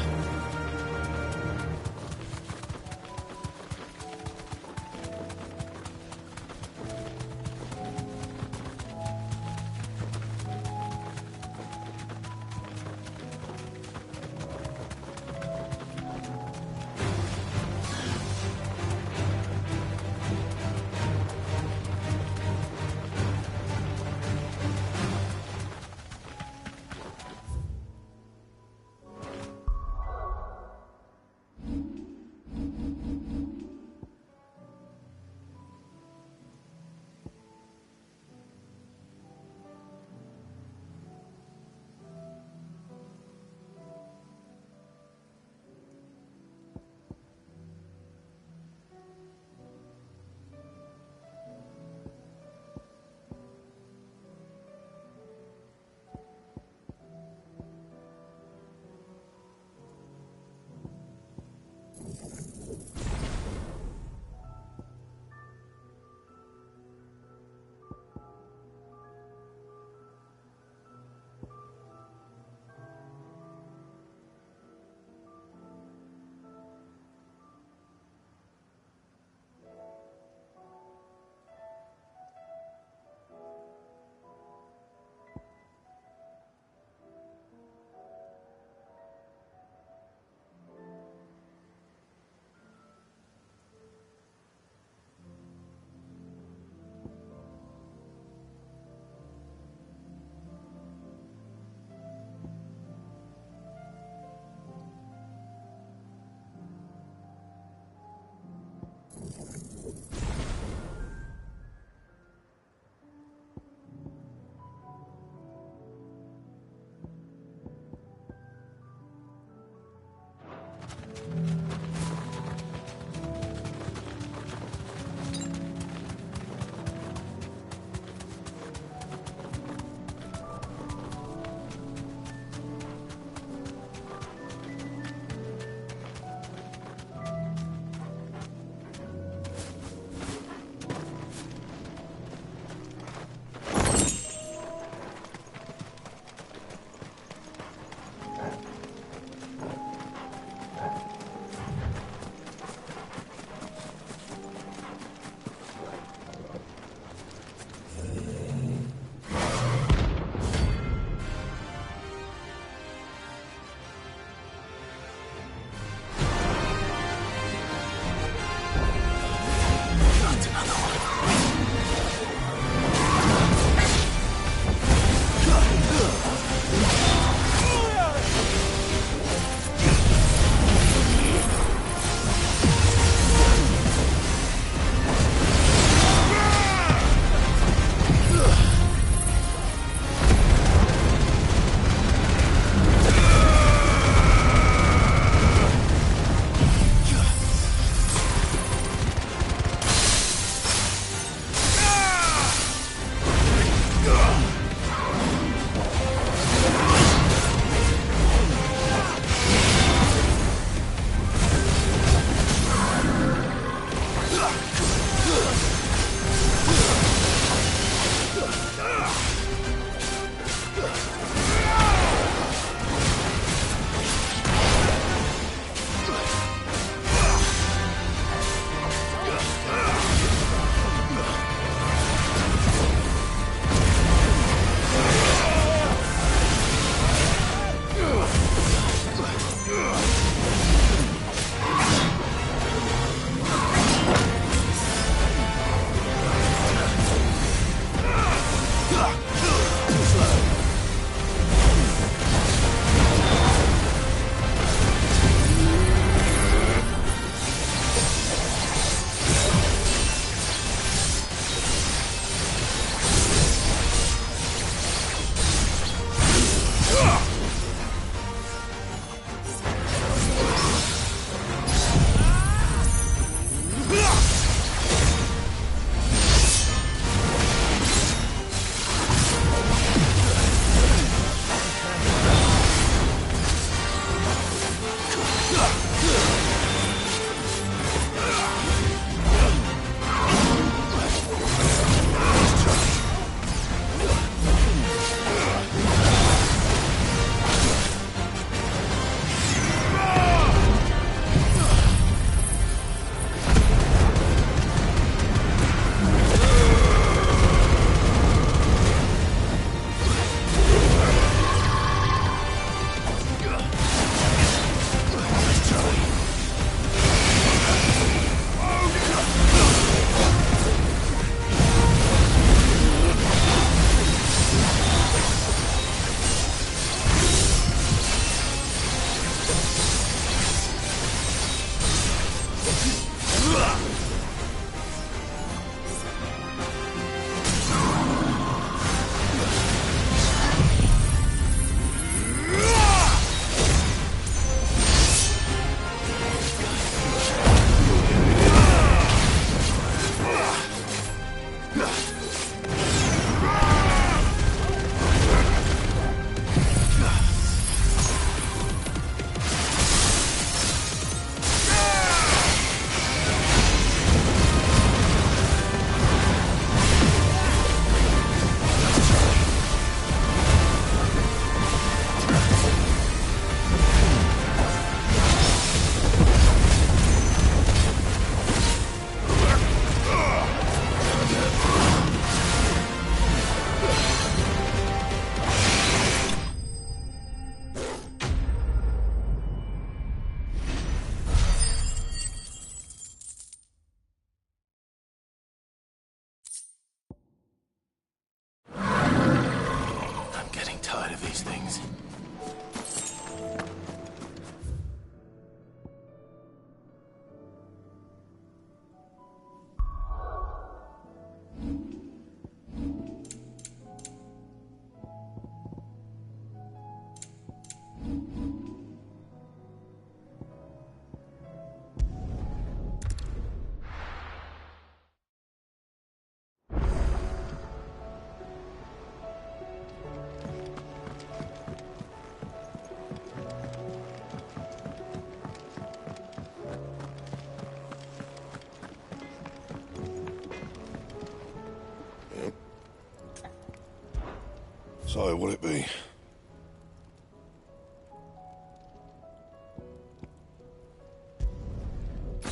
M: So, will it be?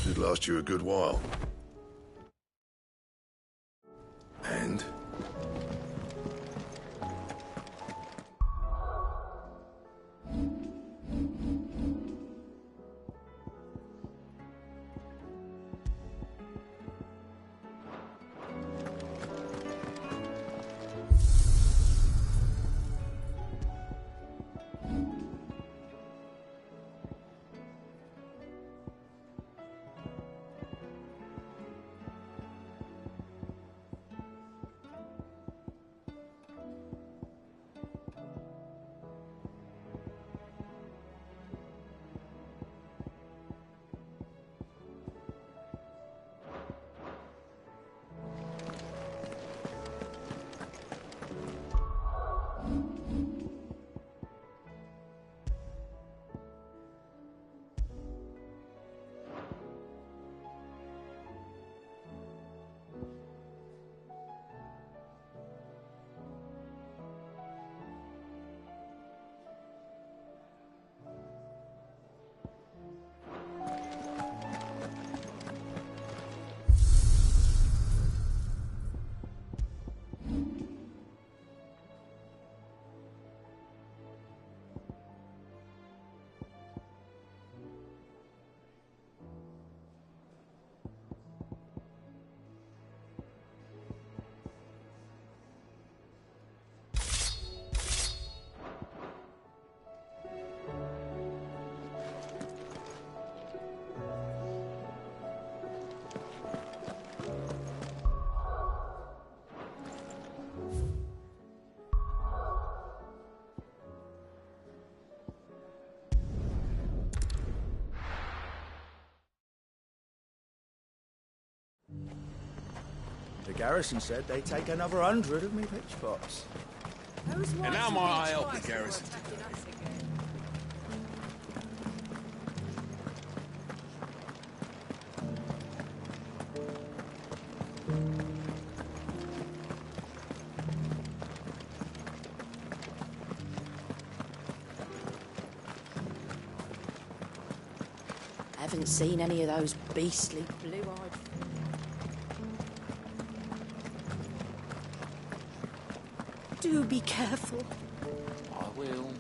M: Should last you a good while. And?
A: The garrison said they'd take another 100 of me pitch pots.
K: And now might I help the garrison today?
L: Haven't seen any of those beastly blue-eyed...
H: Do be careful.
Q: I will.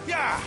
A: Yeah!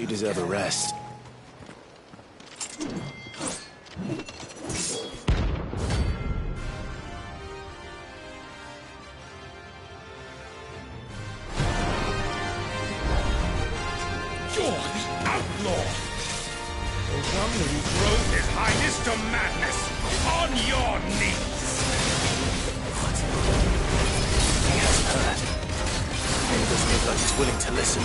C: You deserve a rest.
A: You're the outlaw! The one who drove his highness to madness! On your knees!
C: He has heard. He doesn't look like he's willing to listen.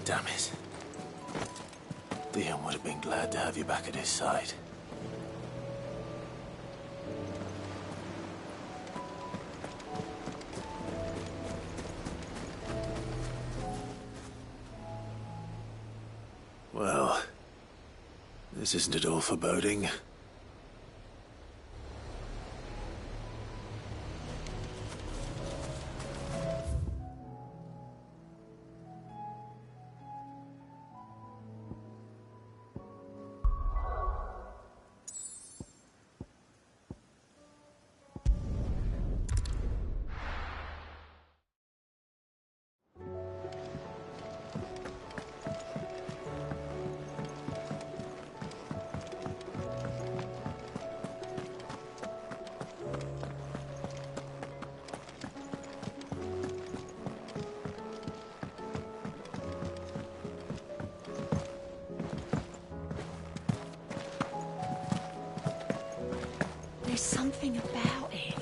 C: Damn it. Theon would have been glad to have you back at his side. Well, this isn't at all foreboding.
I: There's something about it.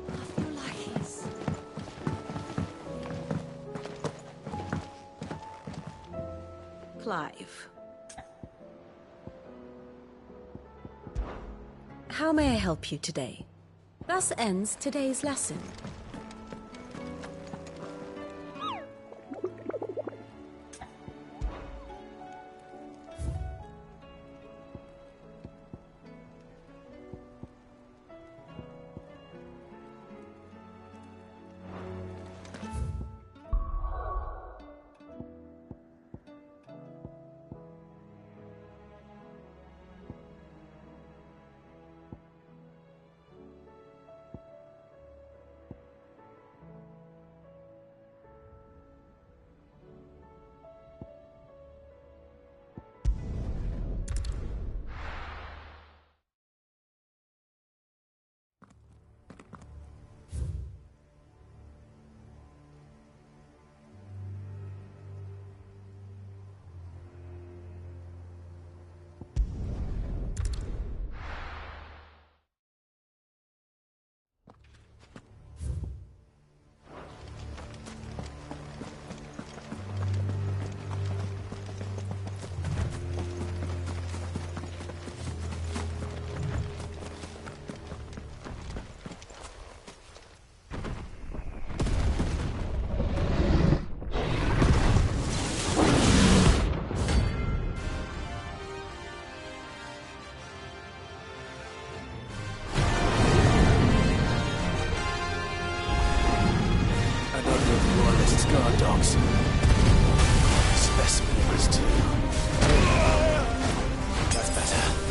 I: I feel like it's...
H: Clive. How may I help you today? Thus ends today's lesson.
K: guard dogs. Specimen of us too.
C: That's better.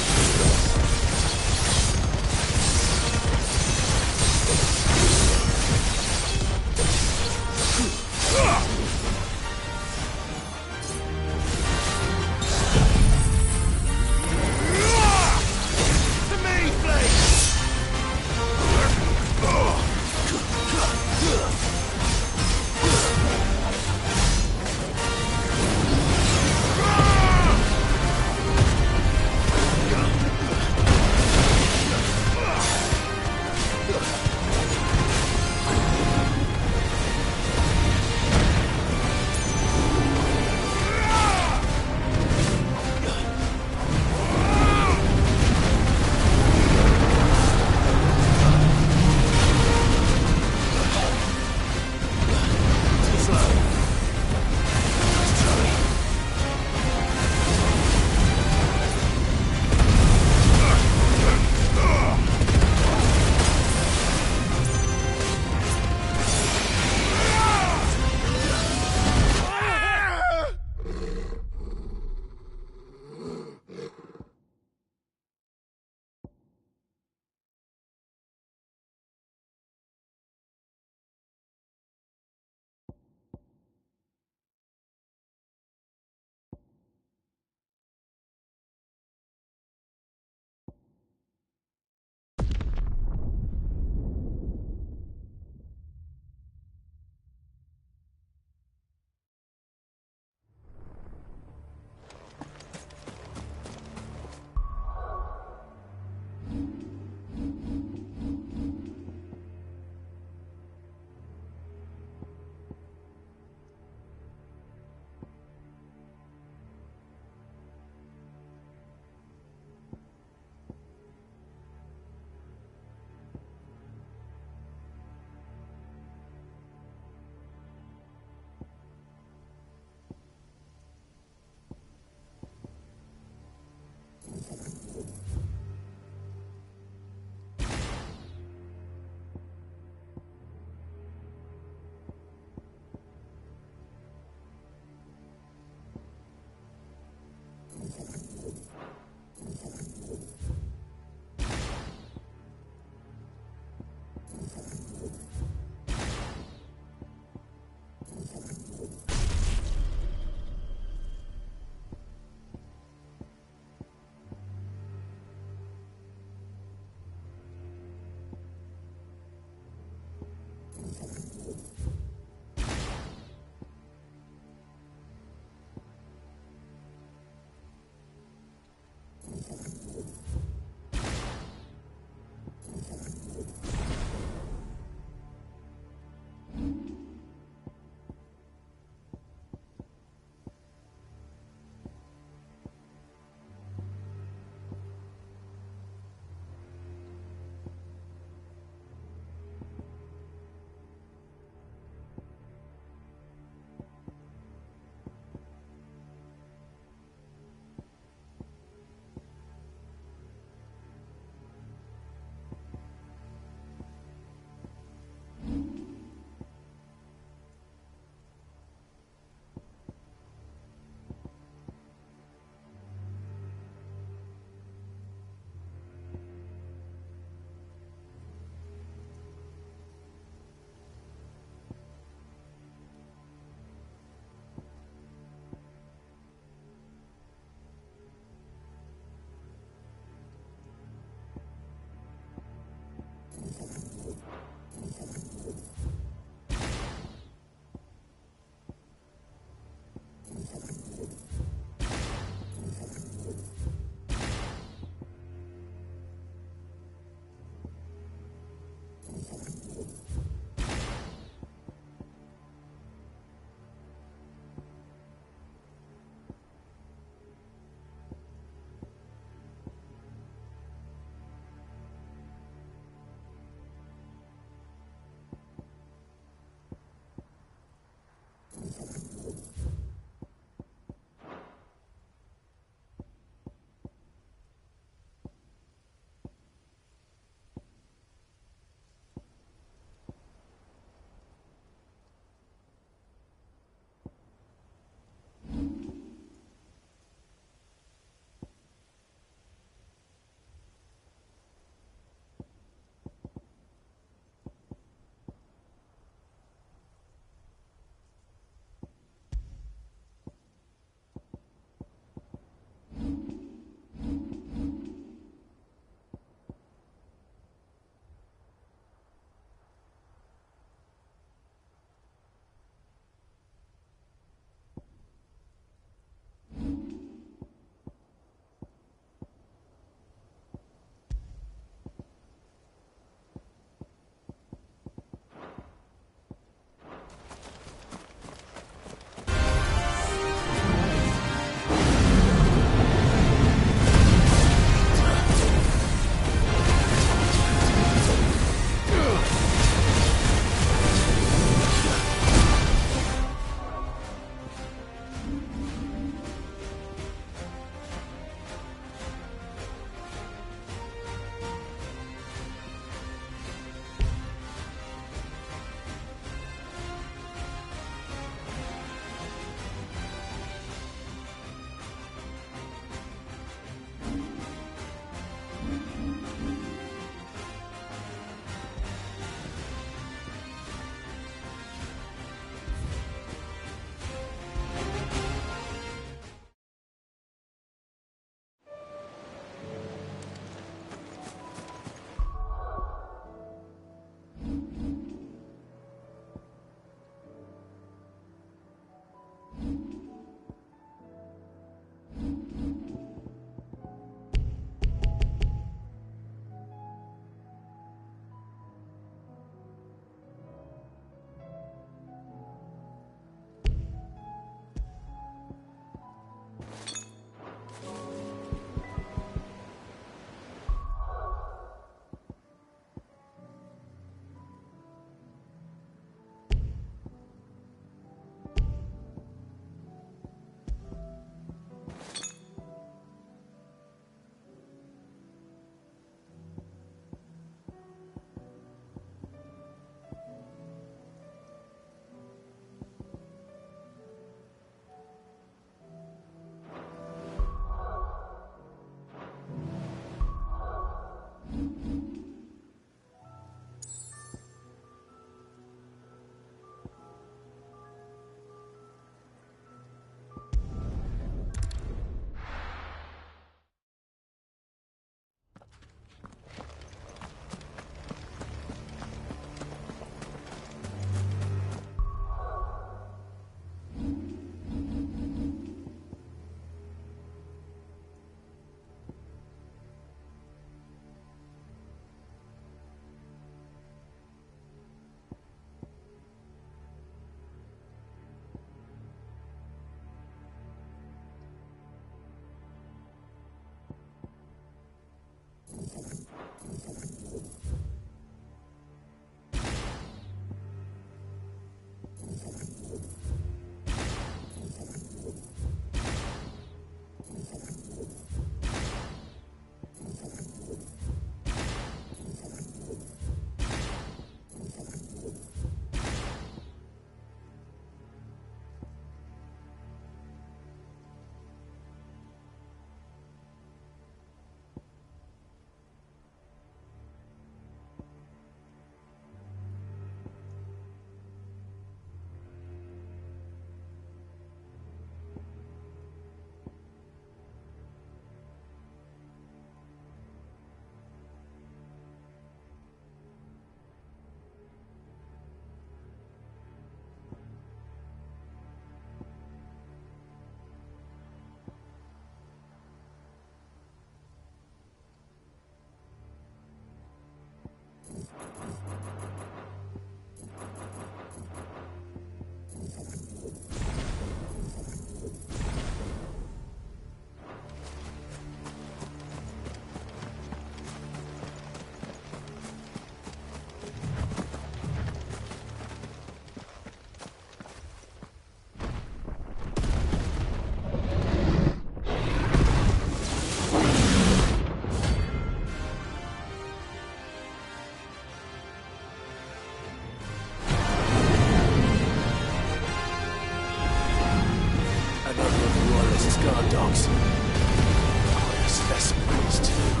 C: dogs. Quite a specimen, these two.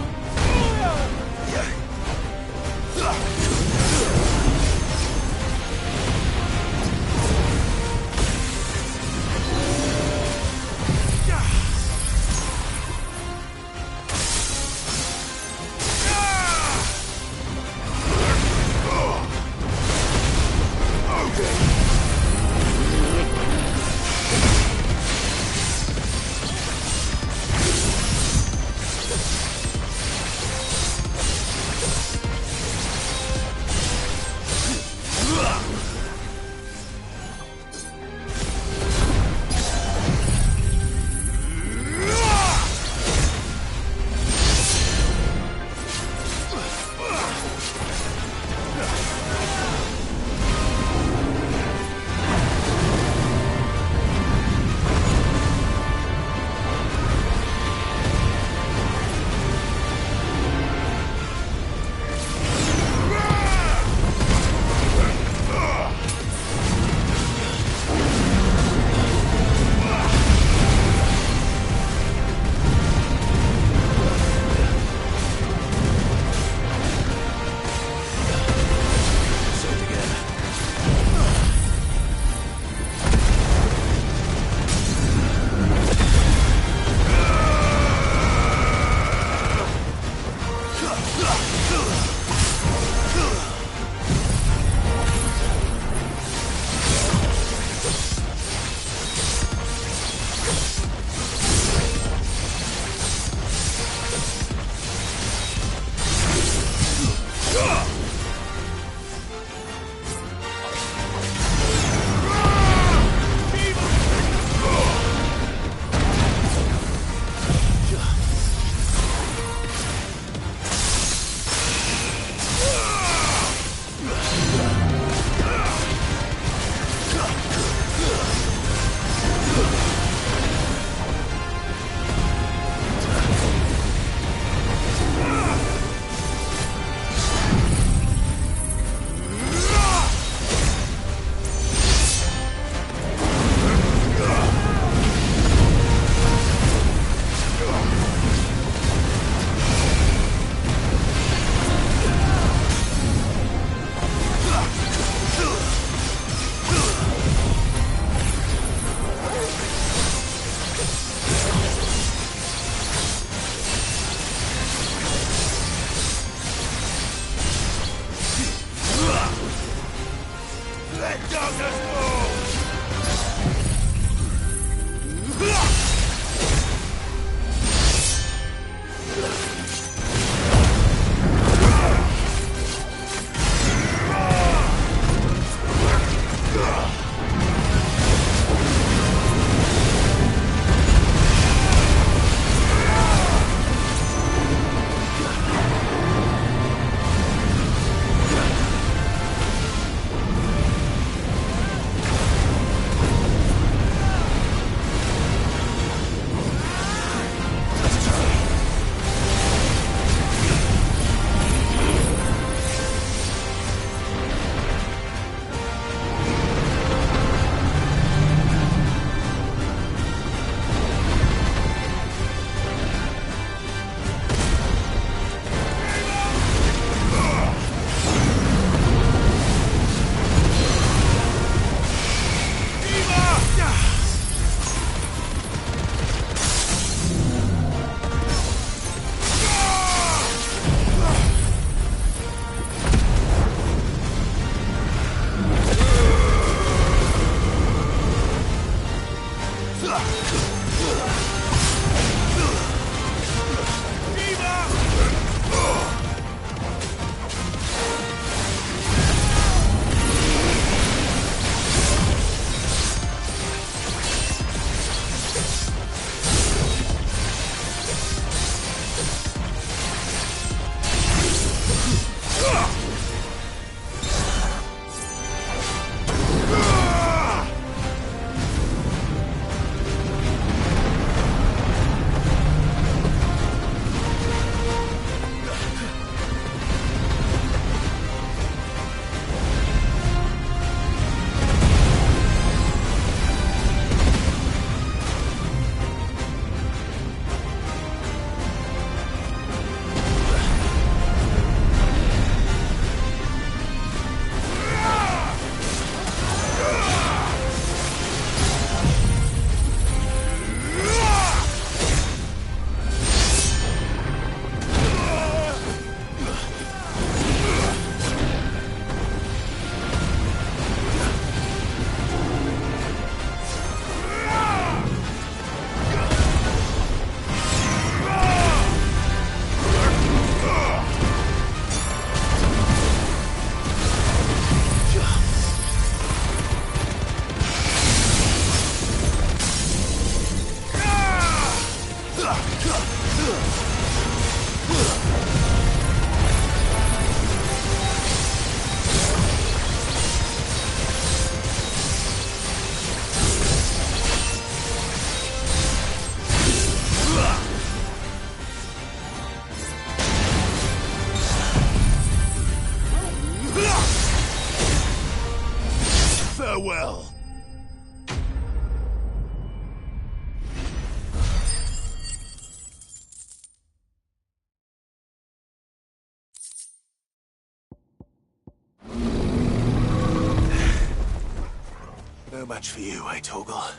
C: No match for you, eh, Torgal?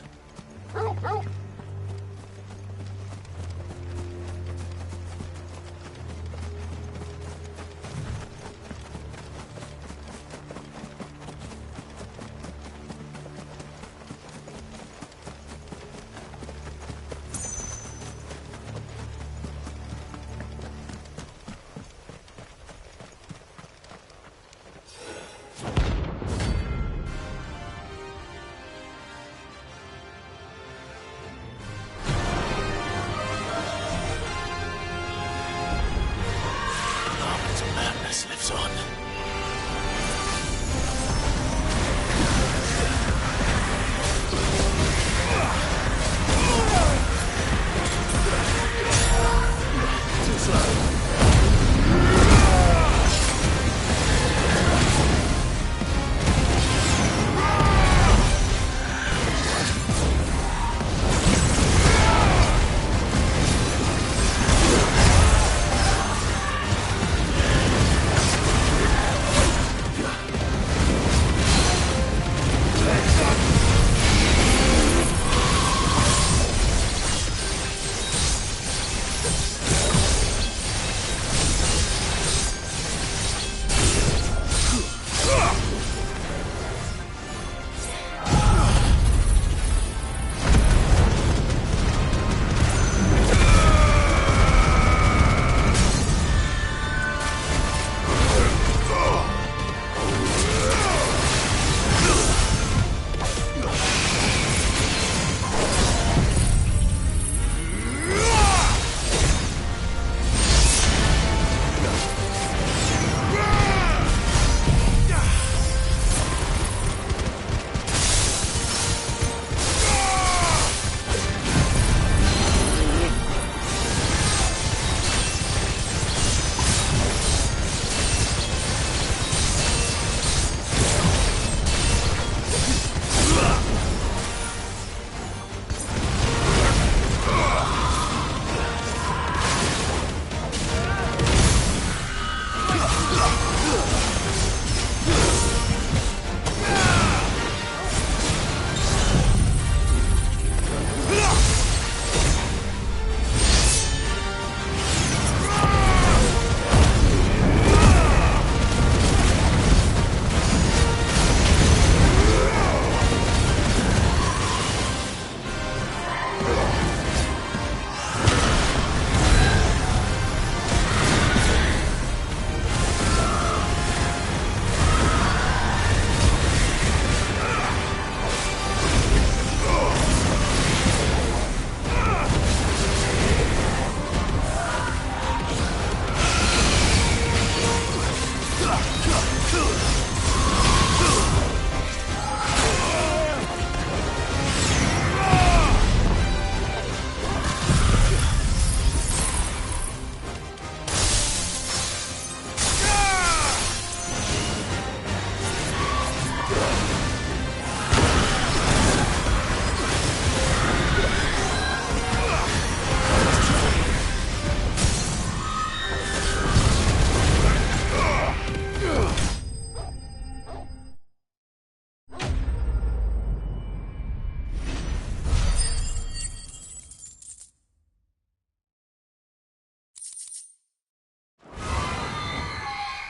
C: Lives on. Too slow.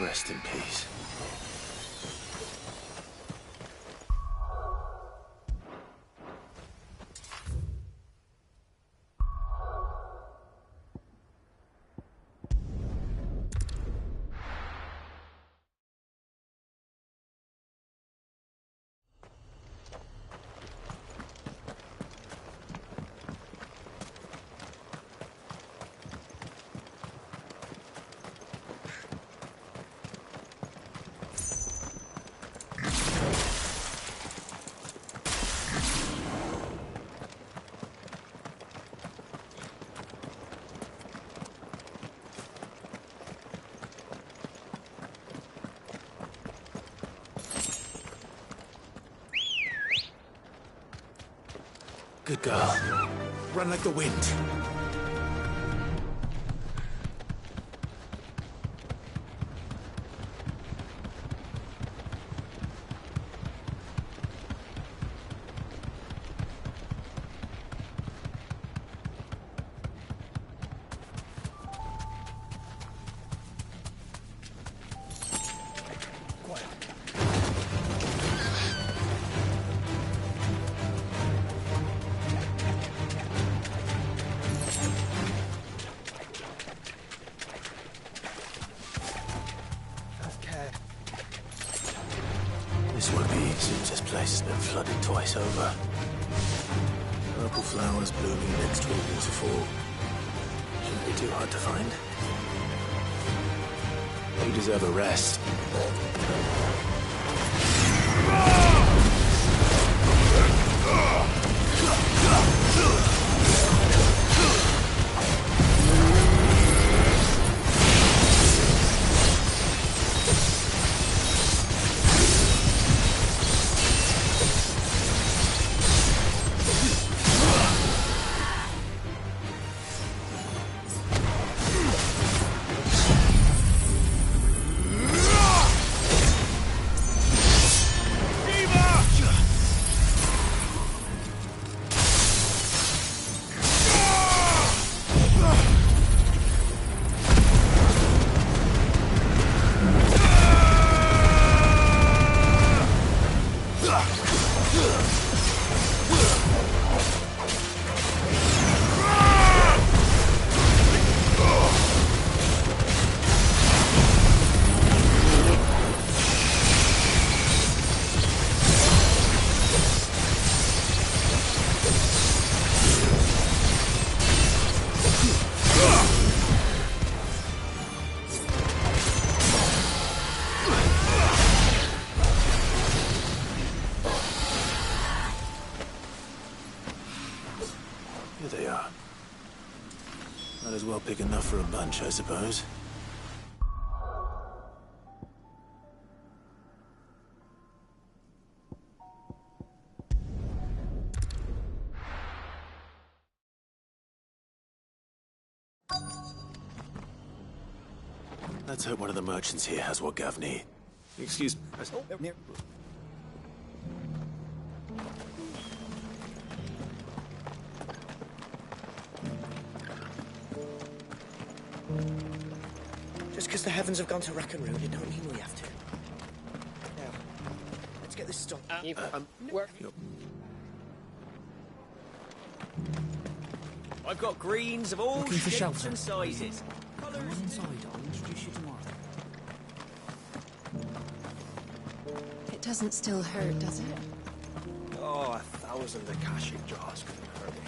C: Rest in peace. Good girl. Run like the wind. place has been flooded twice over. Purple flowers blooming next to a waterfall. Shouldn't be too hard to find. You deserve a rest. Here they are. Might as well pick enough for a bunch, I suppose. Let's hope one of the merchants here has what Gav needs. Excuse me.
P: Just because the heavens have gone to rack and ruin, it don't mean we have to. Now, let's get this stopped. I've got greens of all
B: Looking for
P: shapes
B: shelter.
P: and sizes.
B: Come on inside, I'll introduce you tomorrow.
G: It doesn't still hurt, does it?
P: Oh, 1,000 Akashic jars couldn't hurt me.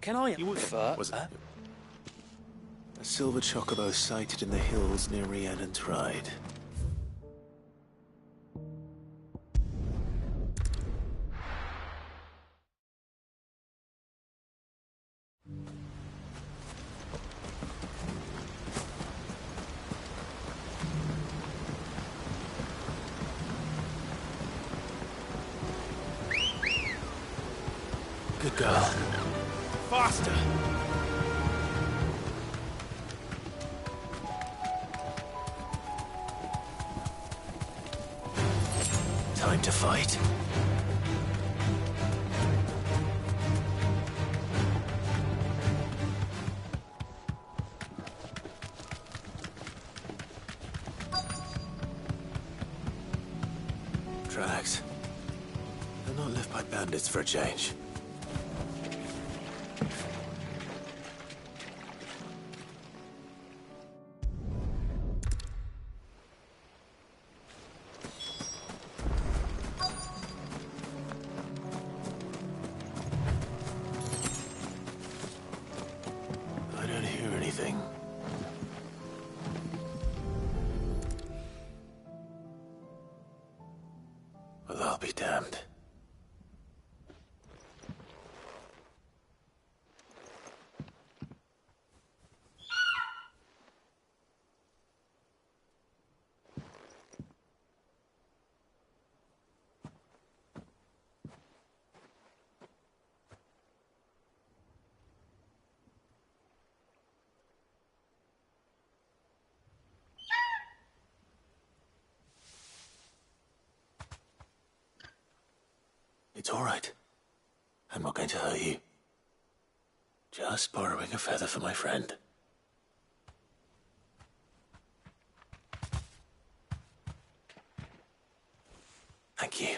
P: Can I?
C: You would was that? A silver chocobo sighted in the hills near Rhiannon Tride. Good girl. Faster! Time to fight. Tracks. They're not left by bandits for a change. I don't hear anything. Well, I'll be damned. It's all right. I'm not going to hurt you. Just borrowing a feather for my friend. Thank you.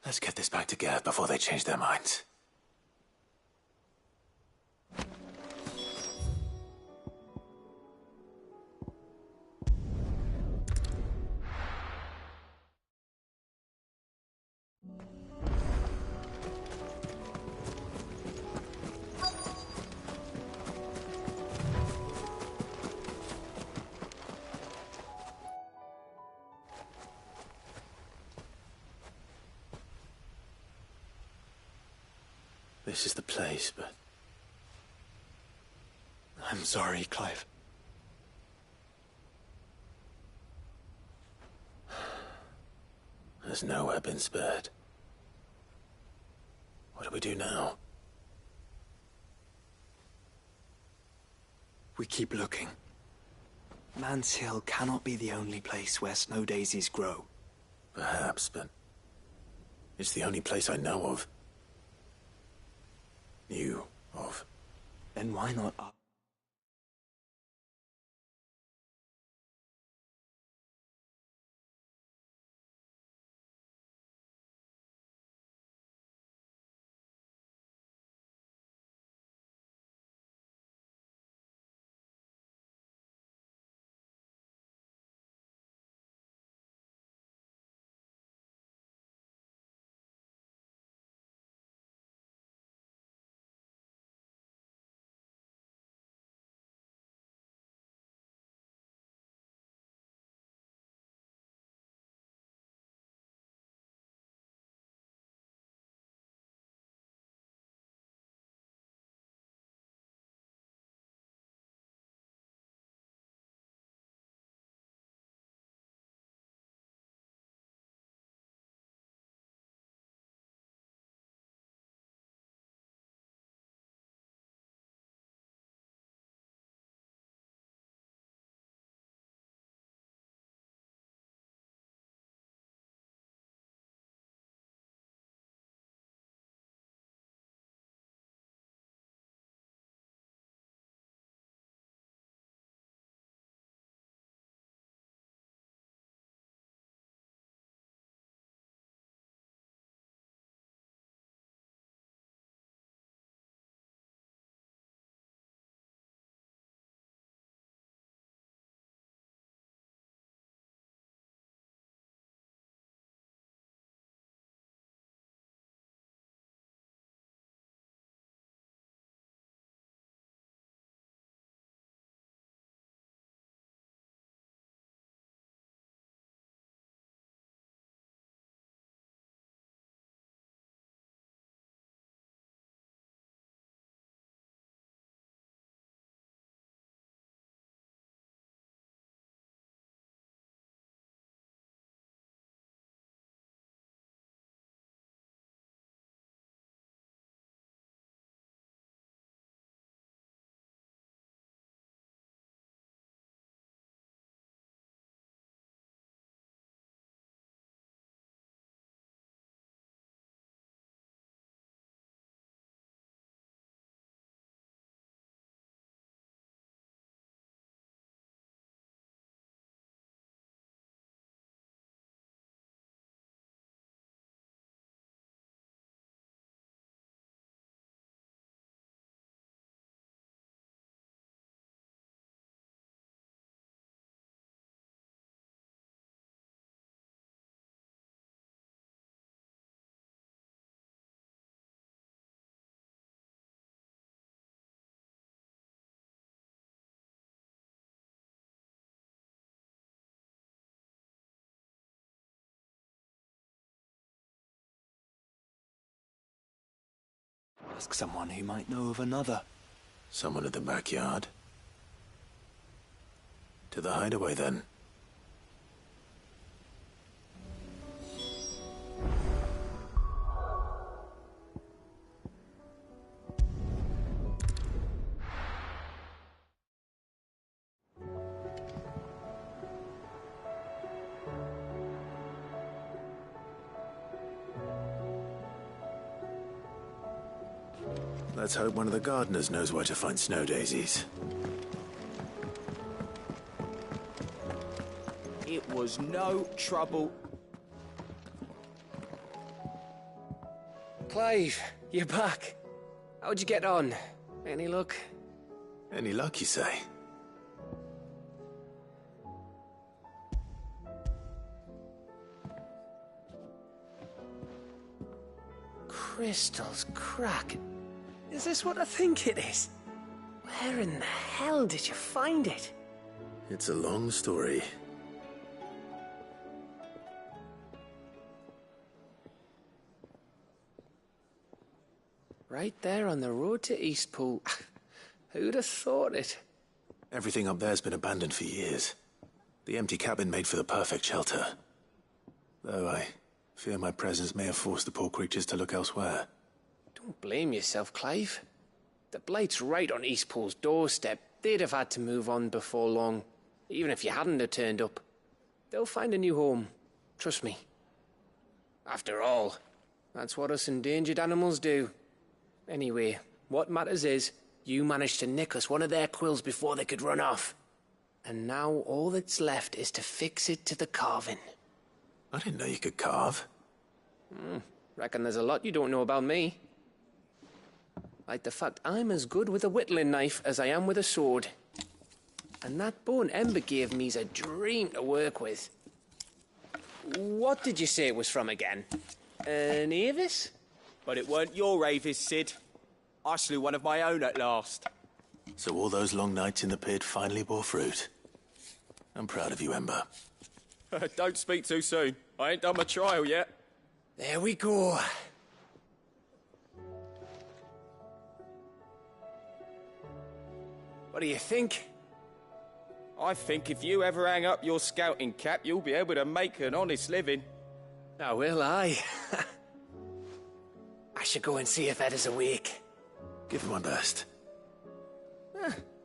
C: Let's get this back to Gav before they change their minds. this is the place, but...
F: I'm sorry, Clive.
C: There's nowhere been spared. What do we do now?
F: We keep looking. Mans Hill cannot be the only place where snow daisies grow.
C: Perhaps, but... it's the only place I know of. Knew of.
F: Then why not up? Ask someone who might know of another.
C: Someone at the backyard. To the hideaway, then. Let's hope one of the gardeners knows where to find snow daisies.
P: It was no trouble.
D: Clive, you're back. How'd you get on? Any luck?
C: Any luck, you say?
D: Crystals cracking. Is this what I think it is? Where in the hell did you find it?
C: It's a long story.
D: Right there on the road to Eastpool. Who'd have thought it?
C: Everything up there's been abandoned for years. The empty cabin made for the perfect shelter. Though I fear my presence may have forced the poor creatures to look elsewhere.
D: Don't blame yourself, Clive. The Blight's right on Eastpool's doorstep. They'd have had to move on before long, even if you hadn't have turned up. They'll find a new home. Trust me. After all, that's what us endangered animals do. Anyway, what matters is, you managed to nick us one of their quills before they could run off. And now all that's left is to fix it to the carving.
C: I didn't know you could carve.
D: Reckon there's a lot you don't know about me. Like the fact I'm as good with a whittling knife as I am with a sword. And that bone Ember gave me's a dream to work with. What did you say it was from again? An Avis?
P: But it weren't your Avis, Sid. I slew one of my own at last.
C: So all those long nights in the pit finally bore fruit. I'm proud of you, Ember.
P: Don't speak too soon. I ain't done my trial yet.
D: There we go. What do you think?
P: I think if you ever hang up your scouting cap, you'll be able to make an honest living.
D: Now will I? I should go and see if Ed is awake.
C: Give it my best.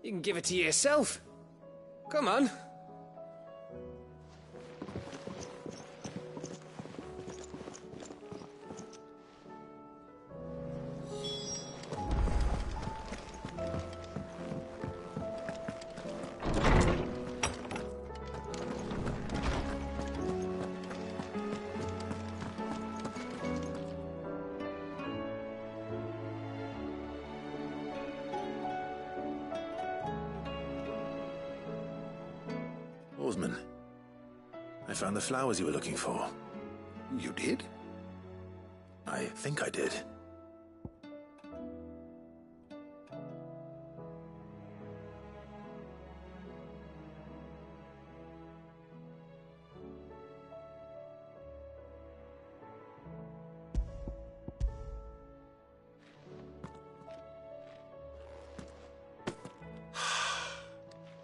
D: You can give it to yourself. Come on.
C: Oarsman, I found the flowers you were looking for.
N: You did?
C: I think I did.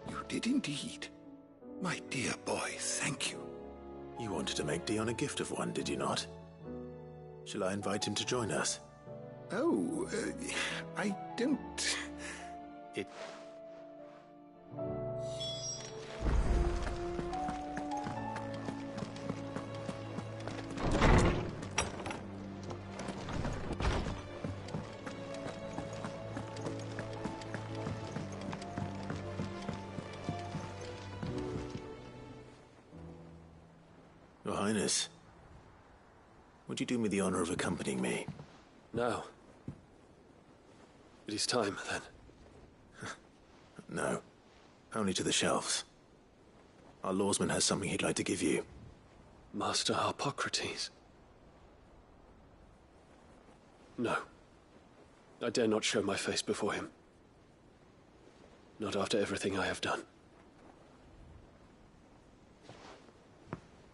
N: You did indeed. My dear boy, thank you.
C: You wanted to make Dion a gift of one, did you not? Shall I invite him to join us?
N: Oh, I don't...
C: It... Your Highness, would you do me the honor of accompanying me?
J: No. It is time, then.
C: No. Only to the shelves. Our lawsman has something he'd like to give you.
J: Master Harpocrates. No. I dare not show my face before him. Not after everything I have done.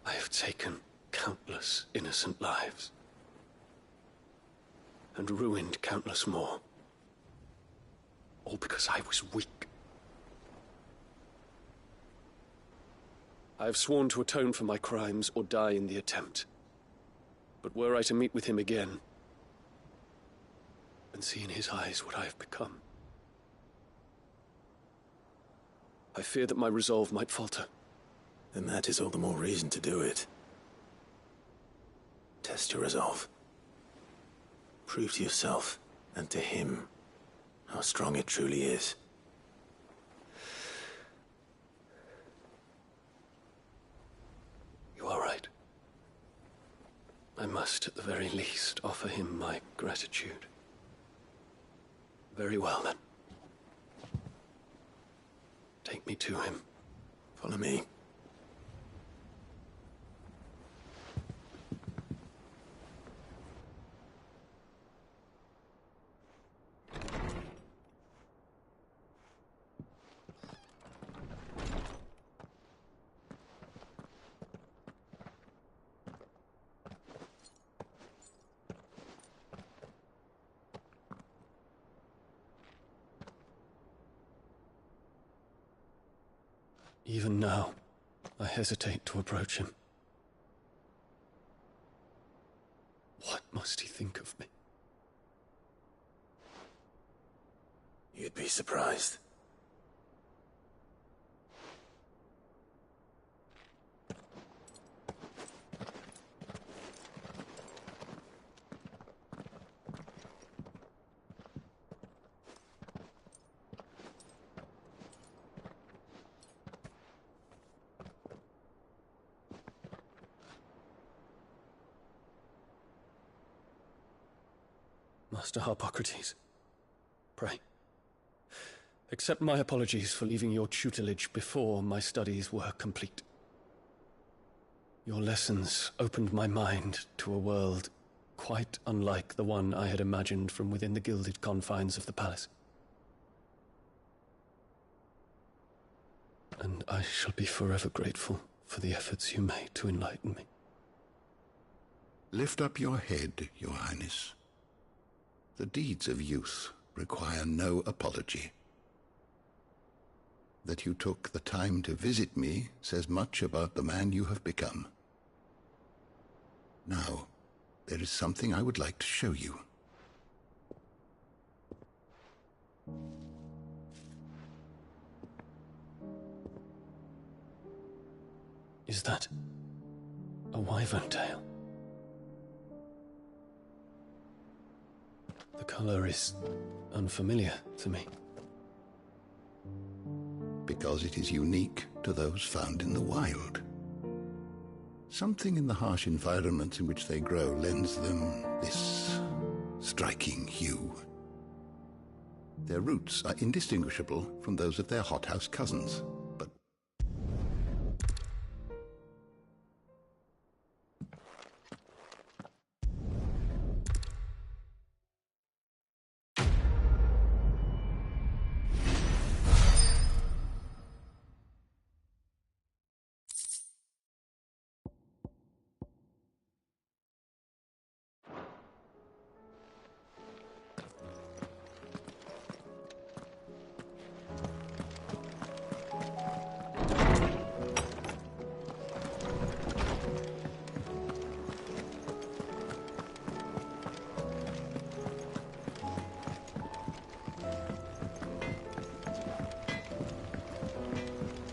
J: I have taken countless innocent lives. And ruined countless more. All because I was weak. I have sworn to atone for my crimes or die in the attempt. But were I to meet with him again, and see in his eyes what I have become, I fear that my resolve might falter.
C: Then that is all the more reason to do it. Test your resolve. Prove to yourself, and to him, how strong it truly is.
J: You are right. I must, at the very least, offer him my gratitude. Very well, then. Take me to him.
C: Follow me.
J: Even now, I hesitate to approach him. What must he think of me?
C: You'd be surprised.
J: Master Harpocrates, pray, accept my apologies for leaving your tutelage before my studies were complete. Your lessons opened my mind to a world quite unlike the one I had imagined from within the gilded confines of the palace. And I shall be forever grateful for the efforts you made to enlighten me.
N: Lift up your head, Your Highness. The deeds of youth require no apology. That you took the time to visit me says much about the man you have become. Now, there is something I would like to show you.
J: Is that a wyvern tail? The color is unfamiliar to me.
N: Because it is unique to those found in the wild. Something in the harsh environments in which they grow lends them this striking hue. Their roots are indistinguishable from those of their hothouse cousins, but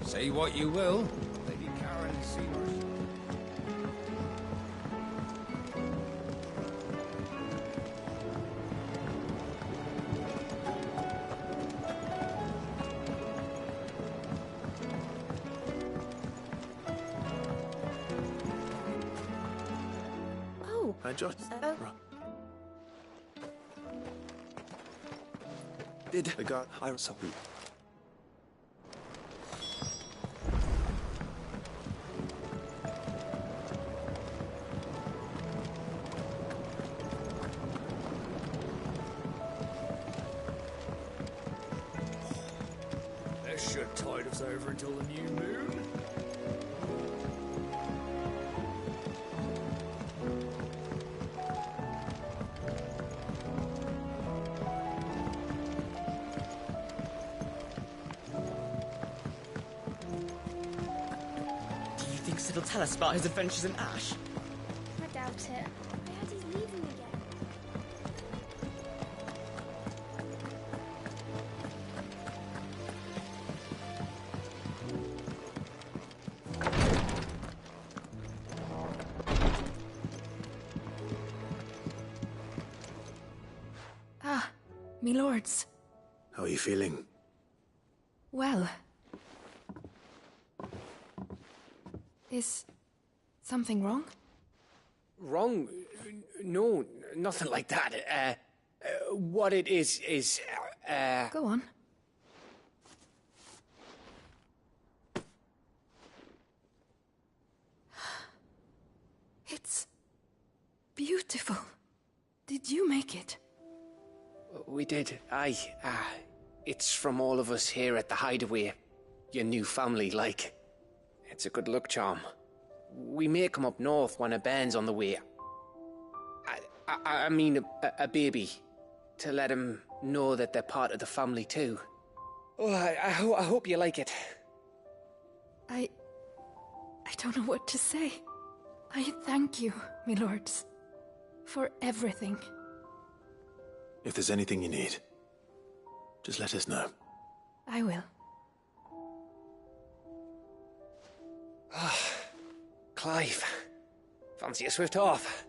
K: Say what you will, Lady Karen Seamers.
W: Oh.
C: Hi, Josh.
F: Did the guard hire something?
K: That should tide us over until the new moon.
P: Do you think Sid will tell us about his adventures in Ash?
W: I doubt it. I heard he's leaving again.
I: Ah, me lords.
C: How are you feeling?
I: Well. Is something wrong?
D: Wrong? No, nothing like that. What it is...
I: Go on. It's beautiful. Did you make it?
D: We did, aye. It's from all of us here at the Hideaway. Your new family, like. It's a good luck charm. We may come up north when a band's on the way. I mean a baby. To let him know that they're part of the family too. Oh, I hope you like it.
I: I don't know what to say. I thank you, my lords, for everything.
C: If there's anything you need, just let us know.
I: I will.
D: Clive, fancy a swift off?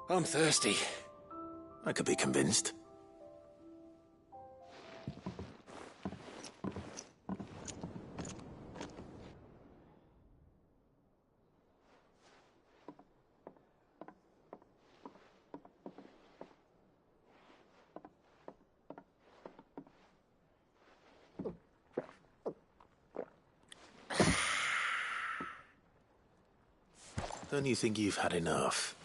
D: I'm thirsty.
C: I could be convinced. Don't you think you've had enough?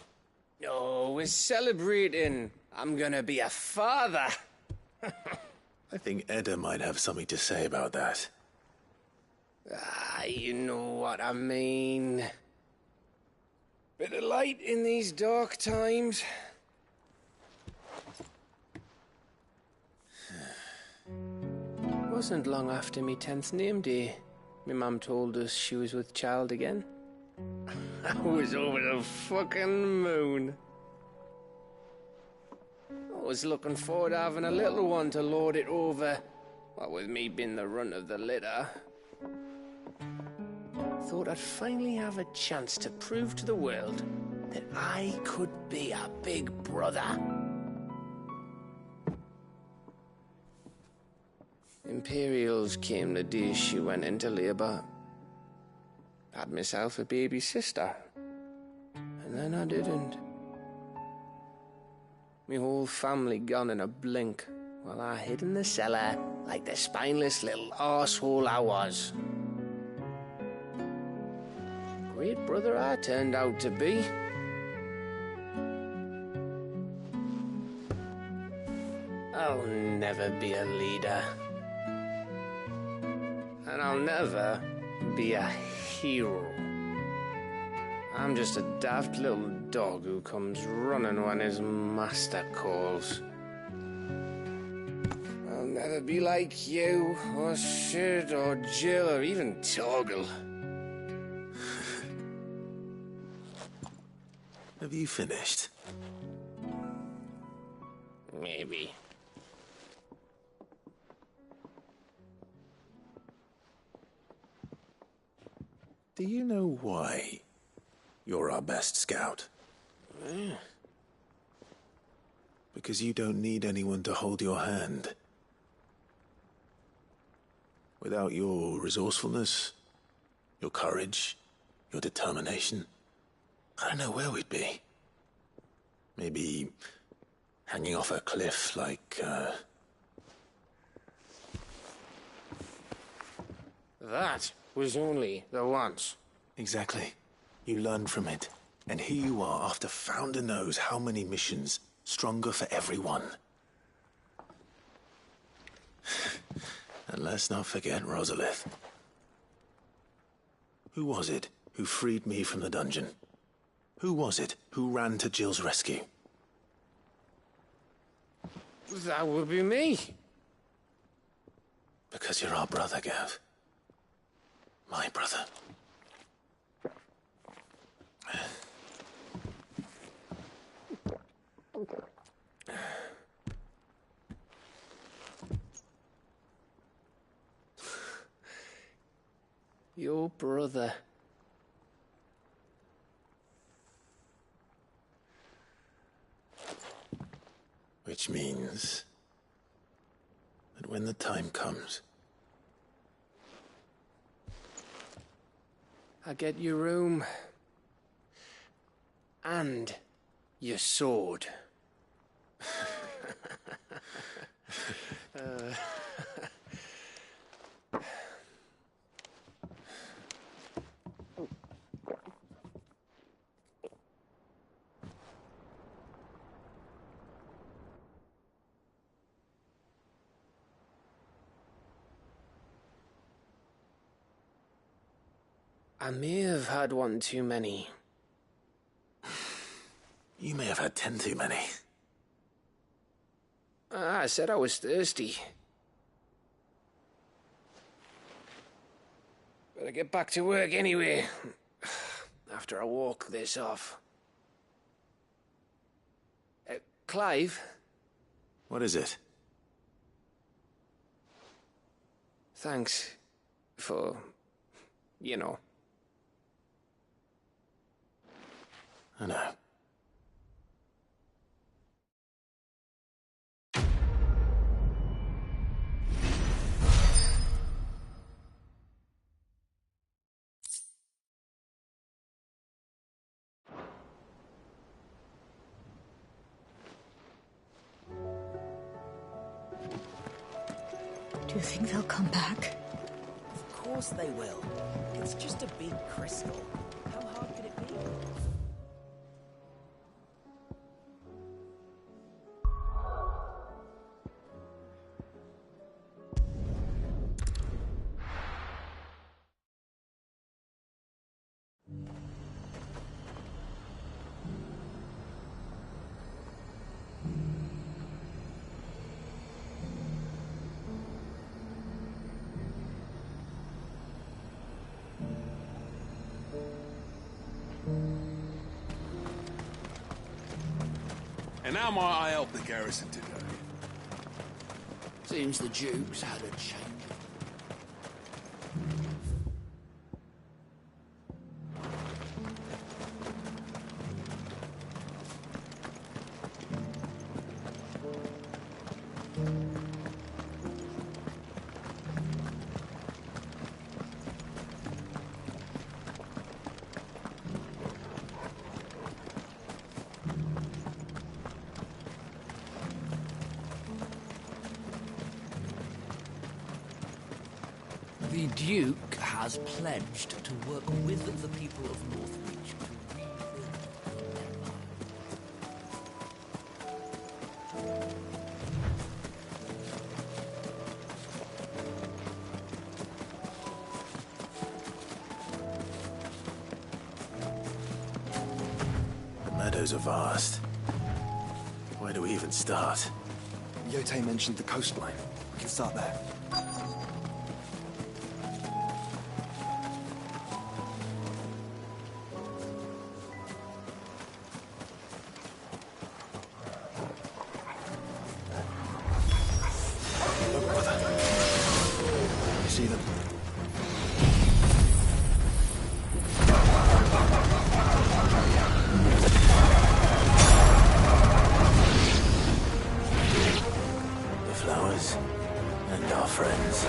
D: No, we're celebrating. I'm gonna be a father.
C: I think Edda might have something to say about that.
D: You know what I mean. Bit of light in these dark times. Wasn't long after me 10th name day, my mum told us she was with child again. I was over the fucking moon. I was looking forward to having a little one to lord it over, what with me being the runt of the litter. Thought I'd finally have a chance to prove to the world that I could be a big brother. Imperials came the day she went into labour. Had myself a baby sister, and then I didn't. Me whole family gone in a blink, while I hid in the cellar like the spineless little arsehole I was. Great brother I turned out to be. I'll never be a leader. And I'll never be a hero. I'm just a daft little dog who comes running when his master calls. I'll never be like you, or Sid, or Jill, or even Torgal.
C: Have you finished?
D: Maybe.
C: Do you know why you're our best scout? Because you don't need anyone to hold your hand. Without your resourcefulness, your courage, your determination, I don't know where we'd be. Maybe hanging off a cliff like,
D: That was only the once.
C: Exactly. You learned from it. And here you are, after Founder knows how many missions, stronger for everyone. And let's not forget Rosalith. Who was it who freed me from the dungeon? Who was it who ran to Jill's rescue?
D: That would be me.
C: Because you're our brother, Gav. My brother.
D: Your brother.
C: Which means that when the time comes,
D: I get your room. And your sword. I may have had one too many.
C: You may have had 10 too many.
D: I said I was thirsty. But Gotta get back to work anyway. After I walk this off. Clive?
C: What is it?
D: Thanks for, you know.
C: I know.
H: Do you think they'll come back?
R: Of course they will. It's just a big crystal. How hard could it be?
K: And how might I help the garrison today?
B: Seems the Duke's had a change. The Duke has pledged to work with the people of Northreach to rebuild the empire.
C: The meadows are vast. Where do we even start?
F: Yote mentioned the coastline. We can start there. See them?
C: The flowers and our friends.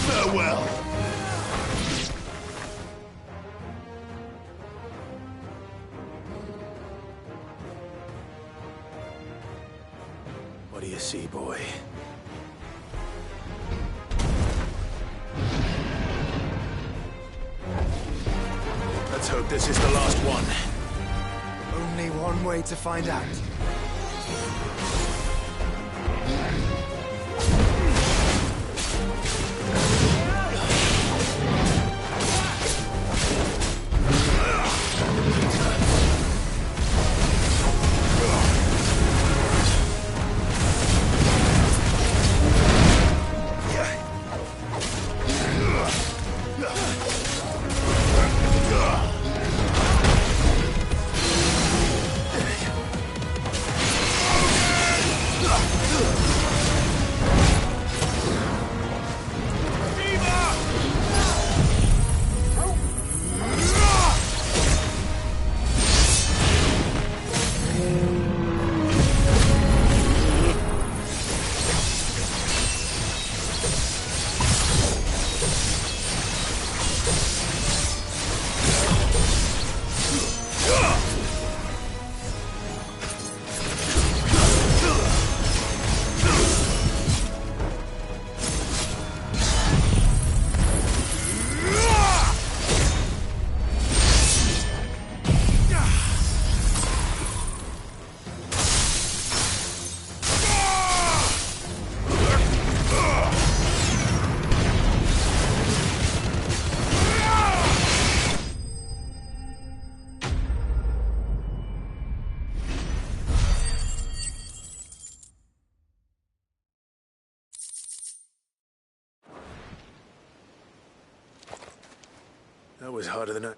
M: Farewell!
C: What do you see, boy? Let's hope this is the last one.
F: Only one way to find out.
C: That was harder than I...